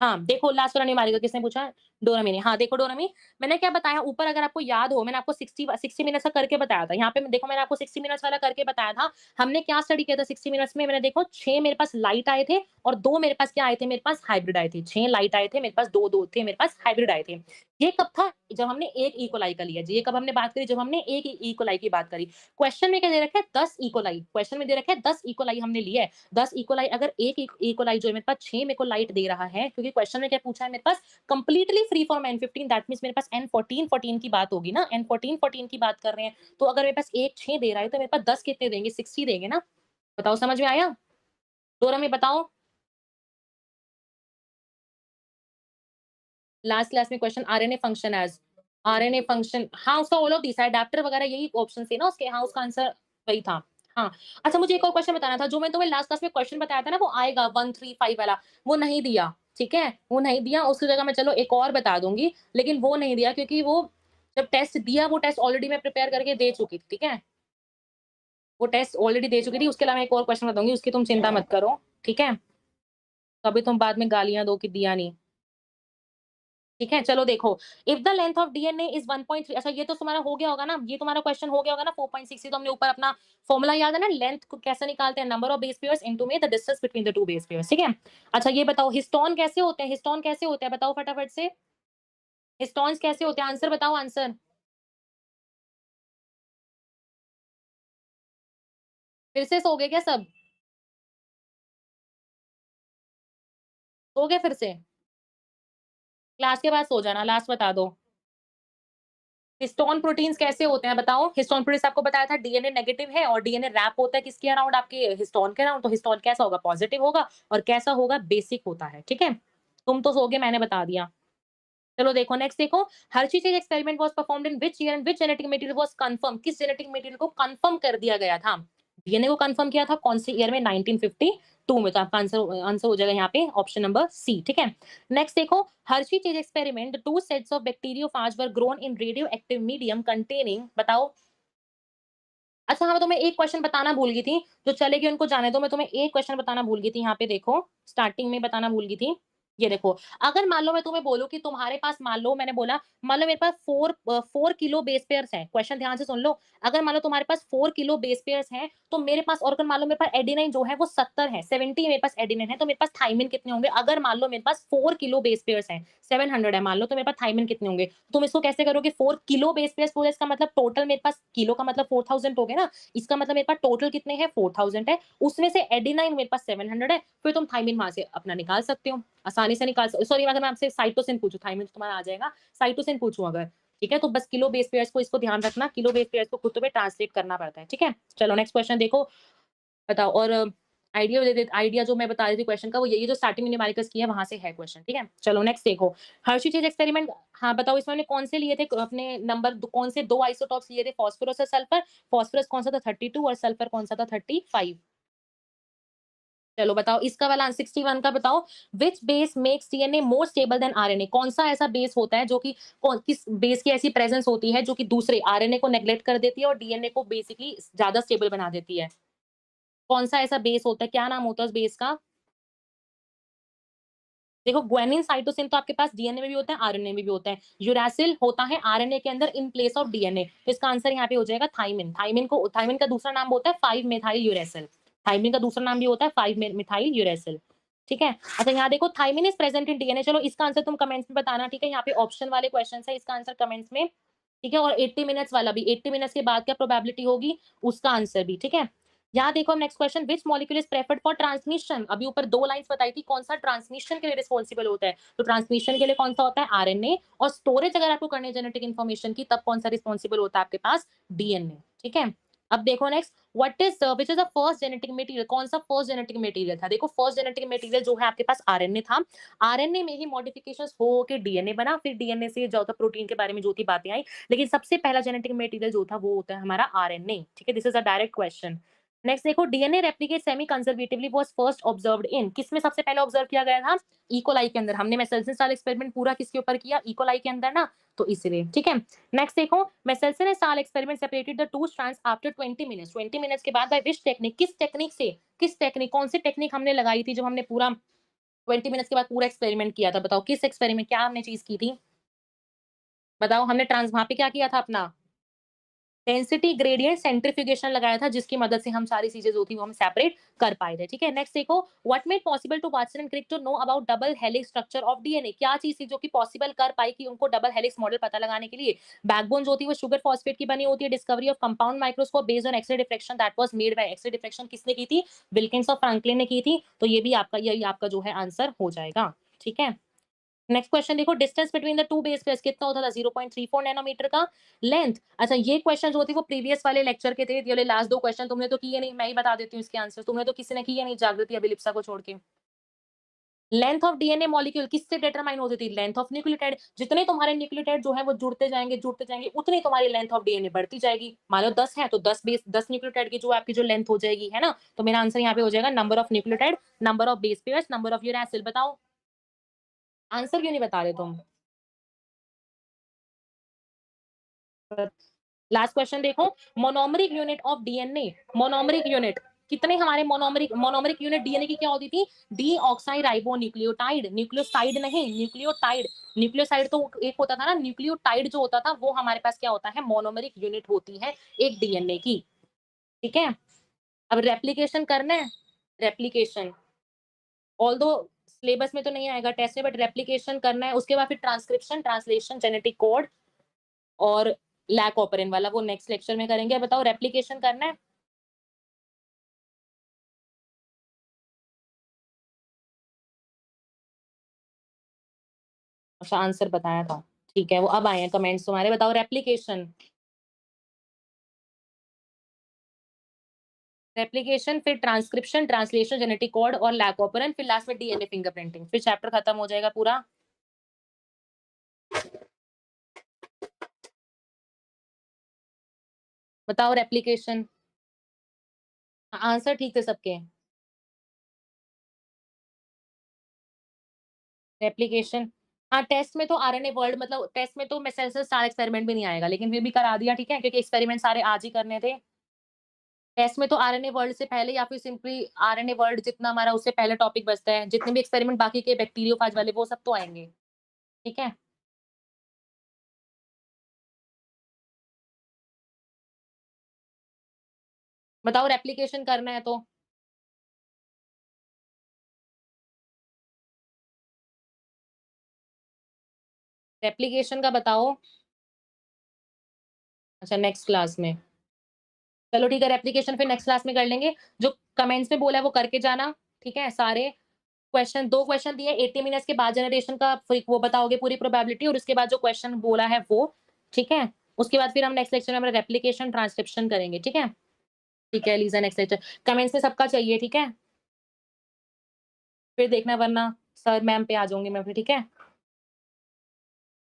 हाँ, देखो लास्ट वाला न्यूमेरिकल किसने पूछा? डोरामी ने। हाँ, देखो डोरामी, मैंने क्या बताया ऊपर, अगर आपको याद हो, मैंने आपको 60 मिनट्स का करके बताया था। यहाँ पे देखो मैंने आपको 60 मिनट्स वाला करके बताया था। हमने क्या स्टडी किया था 60 मिनट्स में? मैंने देखो 6 मेरे पास लाइट आए थे और 2 मेरे पास क्या आए थे? मेरे पास हाइब्रिड आए थे। 6 लाइट आए थे, मेरे पास 2 थे, मेरे पास हाइब्रिड आए थे। ये कब था? जब हमने 1 ई कोलाई का लिया। ये कब हमने बात करी? जब हमने 1 ई कोलाई की बात करी। क्वेश्चन में क्या दे रखा है? 10 ई कोलाई। क्वेश्चन में दे रखा है 10 ई कोलाई हमने लिया है। 10 इकोलाई, अगर एक इकोलाई जो है मेरे पास 6 मेरे को लाइट दे रहा है, क्योंकि क्वेश्चन में क्या पूछा है मेरे पास? Completely free from N15, that means मेरे पास N14 14 की बात होगी ना, N14 14 की बात कर रहे हैं। तो अगर मेरे पास 1 6 दे रहा है तो मेरे पास 10 कितने देंगे? 60 देंगे ना। बताओ समझ में आया? डोरा में बताओ। लास्ट क्लास में question RNA function as, RNA function, हाँ, उसका ऑल ऑफ दिस है, अडैप्टर वगैरह यही ऑप्शन थे ना उसके, हाँ, उसका आंसर वही था। हाँ, अच्छा मुझे एक और क्वेश्चन बताना था, जो मैं तुम्हें लास्ट क्लास में क्वेश्चन बताया था ना, वो आएगा 135 वाला, वो नहीं दिया, ठीक है? वो नहीं दिया, उसकी जगह मैं चलो एक और बता दूँगी, लेकिन वो नहीं दिया क्योंकि वो जब टेस्ट दिया, वो टेस्ट ऑलरेडी मैं प्रिपेयर करके दे चुकी थी, ठीक है? वो टेस्ट ऑलरेडी दे चुकी थी, उसके अलावा एक और क्वेश्चन बताऊँगी, उसकी तुम चिंता मत करो, ठीक है? कभी तुम बाद में गालियाँ दो कि दिया नहीं। ठीक है, चलो देखो, if the length of DNA is 1.3, अच्छा ये तो तुम्हारा हो गया होगा ना, ये तुम्हारा क्वेश्चन हो गया होगा ना 4.6, ये तो हमने ऊपर अपना फॉर्मूला याद है ना, लेंथ को कैसे निकालते हैं? Number of base pairs into में the distance between the 2 base pairs, ठीक है? अच्छा ये बताओ हिस्टोन कैसे होते हैं? हिस्टोन कैसे होते हैं? बताओ फटाफट से, हिस्टोन्स कैसे होते हैं? आंसर बताओ आंसर। फिर से सो गए क्या सब? सो गए फिर से? क्लास के बाद सो जाना, लास्ट बता दो। हिस्टोन प्रोटीन्स कैसे होते हैं बताओ? हिस्टोन प्रोटीन्स आपको बताया था डीएनए नेगेटिव है और डीएनए रैप होता है किसके अराउंड? आपके हिस्टोन के अराउंड। तो हिस्टोन कैसा होगा? पॉजिटिव होगा और कैसा होगा? बेसिक होता है, ठीक है? तुम तो सो गए, मैंने बता दिया। चलो देखो नेक्स्ट देखो, Hershey experiment was performed in which year and which genetic material was confirm? किस जेनेटिक मटेरियल को कंफर्म कर दिया गया था? डीएनए को कंफर्म किया था कौन से ईयर में? 1952 में। तो आपका आंसर आंसर हो जाएगा यहाँ पे ऑप्शन नंबर सी, ठीक है? नेक्स्ट देखो, Hershey Chase experiment, 2 sets of bacteriophage were grown in radio active medium containing, बताओ। अच्छा हाँ, मैं तुम्हें एक क्वेश्चन बताना भूल गई थी, जो चलेगी उनको जाने दो, मैं तुम्हें एक क्वेश्चन बताना भूल गई थी, यहाँ पे देखो, स्टार्टिंग में बताना भूल गई थी। ये देखो, अगर मान लो मैं तुम्हें बोलूँ कि तुम्हारे पास, मान लो मैंने बोला, मान लो मेरे पास 4 किलो बेस पेयर्स हैं, क्वेश्चन ध्यान से सुन लो। अगर मान लो तुम्हारे पास 4 किलो बेस पेयर्स हैं, तो मेरे पास, और अगर मान लो मेरे पास एडेनिन जो है वो 70 है, 70 मेरे पास एडेनिन है, तो मेरे पास थाइमिन कितने होंगे? अगर मान लो मेरे पास 4 किलो बेस पेयर्स हैं, 700 है मान लो, तो मेरे पास थाइमिन कितने होंगे? तुम इसको कैसे करोगे? 4 किलो बेस पेयर्स पूरे, इसका मतलब टोटल मेरे पास, किलो का मतलब 4000 हो गया ना, इसका मतलब मेरे पास टोटल कितने हैं? 4000 है, उसमें से एडेनाइन मेरे पास 700 है, फिर तुम थाइमिन वहां से अपना निकाल सकते हो, आसानी से निकाल सकते। सॉरी, अगर मैं आपसे साइटोसिन पूछूं, थाइमिन तो तुम्हारा आ जाएगा, साइटोसिन पूछूं अगर, ठीक है? तो बस किलो बेस पेयर्स को, इसको ध्यान रखना, किलो बेस पेयर्स को खुद तुम्हें ट्रांसलेट करना पड़ता है, ठीक है? चलो नेक्स्ट क्वेश्चन देखो, बताओ। और आइडिया दे दे, आइडिया जो मैं बता रही थी क्वेश्चन का, वो यही जो स्टार्टिंग में न्यूमेरिकल्स की है वहां से है क्वेश्चन, ठीक है? चलो नेक्स्ट देखो, हर्षी चेज एक्सपेरिमेंट, हाँ बताओ, इसमें हमने कौन से लिए थे अपने नंबर, कौन से 2 आइसोटॉप्स लिए थे? फास्फोरस और सल्फर। फास्फोरस कौन सा था? 32, और सल्फर कौन सा था? 35। चलो बताओ इसका वाला 61 का बताओ, which base makes DNA more stable then RNA? कौन सा ऐसा बेस होता है जो कि, कौन किस बेस की ऐसी प्रेजेंस होती है जो कि दूसरे आरएनए को नेग्लेक्ट कर देती है और डीएनए को बेसिकली ज्यादा स्टेबल बना देती है? कौन सा ऐसा बेस होता है? क्या नाम होता है उस बेस का? देखो ग्वानिन, साइटोसिन तो आपके पास डीएनए में भी होता है, आरएनए में भी होता है। यूरासिल होता है आरएनए के अंदर इन प्लेस ऑफ डीएनए। तो इसका आंसर यहाँ पे हो जाएगा थाइमिन। थाइमिन का दूसरा नाम होता है 5 मेथाइल यूरेसिल। थाइमिन का दूसरा नाम भी होता है 5 मेथाइल यूरेसिल। ठीक है? अच्छा यहाँ देखो thymine is present in DNA. चलो इसका आंसर तुम कमेंट्स में बताना, ठीक है? यहाँ पे ऑप्शन वाले क्वेश्चन्स है, इसका आंसर कमेंट्स में, ठीक है? और 80 मिनट्स वाला भी, 80 मिनट्स के बाद क्या प्रोबेबिलिटी होगी, उसका आंसर भी, ठीक है? यहाँ देखो next question, which molecule is preferred for transmission. अभी ऊपर 2 लाइन्स बताई थी कौन सा ट्रांसमिशन के लिए रिस्पांसिबल होता है। तो ट्रांसमिशन के लिए कौन सा होता है, आरएनए। और स्टोरेज अगर आपको करनी है जेनेटिक इन्फॉर्मेशन की, तब कौन सा रिस्पांसिबल होता है आपके पास, डीएनए। ठीक है? अब देखो next, what is which is the first genetic material. कौन सा फर्स्ट जेनेटिक मटेरियल था। देखो फर्स्ट जेनेटिक मटेरियल जो है आपके पास आरएनए था। आरएनए में ही मॉडिफिकेशंस हो के डीएनए बना, फिर डीएनए से जो था प्रोटीन के बारे में जो थी बातें आई। लेकिन सबसे पहला जेनेटिक मटेरियल जो था वो होता है हमारा आरएनए। ठीक है? This is a direct question. Next देखो, DNA replicate semi conservatively was first observed in. किसमें सबसे पहले ऑब्जर्व किया गया था, इकोलाई के अंदर। हमने मेसेल्सन स्टाइल एक्सपेरिमेंट पूरा किसके ऊपर किया, इकोलाई के अंदर ना, तो इसलिए। ठीक है? नेक्स्ट देखो, Meselson style experiment separated the two strands after 20 minutes. 20 minutes के बाद बाय विच टेक्निक, किस टेक्निक से, किस टेक्निक, कौन सी टेक्निक हमने लगाई थी जब हमने पूरा 20 मिनट्स के बाद पूरा एक्सपेरिमेंट किया था। बताओ किस एक्सपेरिमेंट, क्या हमने चीज की थी, बताओ। हमने ट्रांस वहां पे क्या किया था अपना, डेंसिटी ग्रेडिएंट सेंट्रीफ्यूगेशन लगाया था, जिसकी मदद से हम सारी चीजें जो थी वो हम सेपरेट कर पाए थे। ठीक है? नेक्स्ट देखो, what made possible to Watson and Crick to know about double helix structure of DNA. क्या चीज थी जो कि पॉसिबल कर पाई कि उनको डबल हेलिक्स मॉडल पता लगाने के लिए। बैकबोन जो थी वो शुगर फॉस्फेट की बनी होती है। Discovery of compound microscope based on X-ray diffraction that was made by, X-ray diffraction किसने की थी, विल्किंस और फ्रैंकलिन ने की थी। तो ये भी आपका, यही आपका जो है आंसर हो जाएगा। ठीक है? नेक्स्ट क्वेश्चन देखो, distance between the two base pairs कितना होता था, 0.34 नैनोमीटर का लेंथ। अच्छा ये क्वेश्चन जो थे वो प्रीवियस वाले लेक्चर के थे। ये लास्ट 2 क्वेश्चन तुमने तो किए नहीं, मैं ही बता देती हूँ इसके आंसर। तुमने तो किसी ने किए नहीं, जागृति अभिलिप्सा को छोड़ के। लेंथ ऑफ डीएनए मॉलिक्यूल किससे डिटरमाइन होती थी, लेंथ ऑफ न्यूक्लियोटाइड। जितने तुम्हारे न्यूक्लियोटाइड जो है वो जुड़ते जाएंगे, उतनी तुम्हारी लेंथ ऑफ डीएनए बढ़ती जाएगी। मान लो 10 है तो 10 बेस, 10 न्यूक्लियोटाइड की जो आपकी जो लेंथ हो जाएगी, है ना। तो मेरा आंसर यहाँ पे हो जाएगा number of nucleotide, number of base pairs, number of uracil. बताओ आंसर क्यों नहीं बता रहे तुम। लास्ट क्वेश्चन देखो, मोनोमरिक यूनिट ऑफ डीएनए। मोनोमरिक यूनिट, कितने हमारे मोनोमरिक, मोनोमरिक यूनिट डीएनए की क्या होती थी, डी ऑक्साई राइबो न्यूक्लियोटाइड। न्यूक्लियोसाइड नहीं, न्यूक्लियोटाइड। न्यूक्लियोसाइड तो एक होता था ना, न्यूक्लियोटाइड जो होता था वो हमारे पास क्या होता है, मोनोमरिक यूनिट होती है एक डीएनए की। ठीक है? अब रेप्लिकेशन करना है, रेप्लिकेशन ऑल्दो सिलेबस में तो नहीं आएगा टेस्ट में, बट रेप्लिकेशन करना है। उसके बाद फिर ट्रांसक्रिप्शन, ट्रांसलेशन, जेनेटिक कोड और लैक ऑपरेंट वाला वो नेक्स्ट लेक्चर में करेंगे। बताओ रेप्लिकेशन करना है। अच्छा आंसर बताया था, ठीक है, वो अब आए हैं कमेंट्स तुम्हारे। बताओ रेप्लिकेशन, रेप्लिकेशन फिर ट्रांसक्रिप्शन, ट्रांसलेशन, जेनेटिक कोड और लैक ऑपरेंट, फिर लास्ट में डीएनए फिंगरप्रिंटिंग, फिर चैप्टर खत्म हो जाएगा पूरा। बताओ रेप्लिकेशन, आंसर ठीक थे सबके। रेप्लिकेशन, हाँ टेस्ट में तो आरएनए वर्ल्ड, मतलब टेस्ट में तो मेसेंसर स्टार एक्सपेरिमेंट भी नहीं आएगा, लेकिन फिर भी करा दिया, ठीक है, क्योंकि एक्सपेरिमेंट सारे आज ही करने थे। टेस्ट में तो आरएनए वर्ल्ड से पहले या फिर सिंपली आरएनए वर्ल्ड जितना हमारा उससे पहले टॉपिक बचता है, जितने भी एक्सपेरिमेंट बाकी के बैक्टीरियोफाज वाले वो सब तो आएंगे। ठीक है? बताओ रेप्लिकेशन करना है तो। रेप्लिकेशन का बताओ। अच्छा नेक्स्ट क्लास में, चलो ठीक है, रेप्लिकेशन फिर नेक्स्ट क्लास में कर लेंगे। जो कमेंट्स में बोला है वो करके जाना। ठीक है? सारे क्वेश्चन, 2 क्वेश्चन दिए 80 मिनट्स के बाद जनरेशन का, फिर वो बताओगे पूरी प्रोबेबिलिटी, और उसके बाद जो क्वेश्चन बोला है वो। ठीक है? उसके बाद फिर हम नेक्स्ट लेक्चर में हमारा रेप्लिकेशन ट्रांसक्रिप्शन करेंगे। ठीक है? ठीक है लीजा, नेक्स्ट लेक्चर कमेंट्स में सबका चाहिए। ठीक है? फिर देखना, वरना सर मैम पे आ जाऊंगी मैं फिर। ठीक है?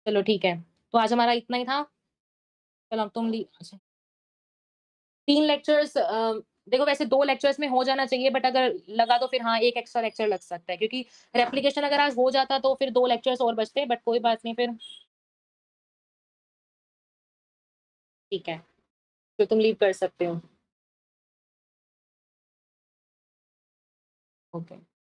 चलो ठीक है, तो आज हमारा इतना ही था। चलो अब तुम ली, अच्छा 3 लेक्चर्स, देखो वैसे 2 लेक्चर्स में हो जाना चाहिए, बट अगर लगा तो फिर हाँ 1 एक्स्ट्रा लेक्चर लग सकता है, क्योंकि रेप्लिकेशन अगर आज हो जाता तो फिर 2 लेक्चर्स और बचते, बट कोई बात नहीं फिर। ठीक है, तो तुम लीव कर सकते हो। ओके।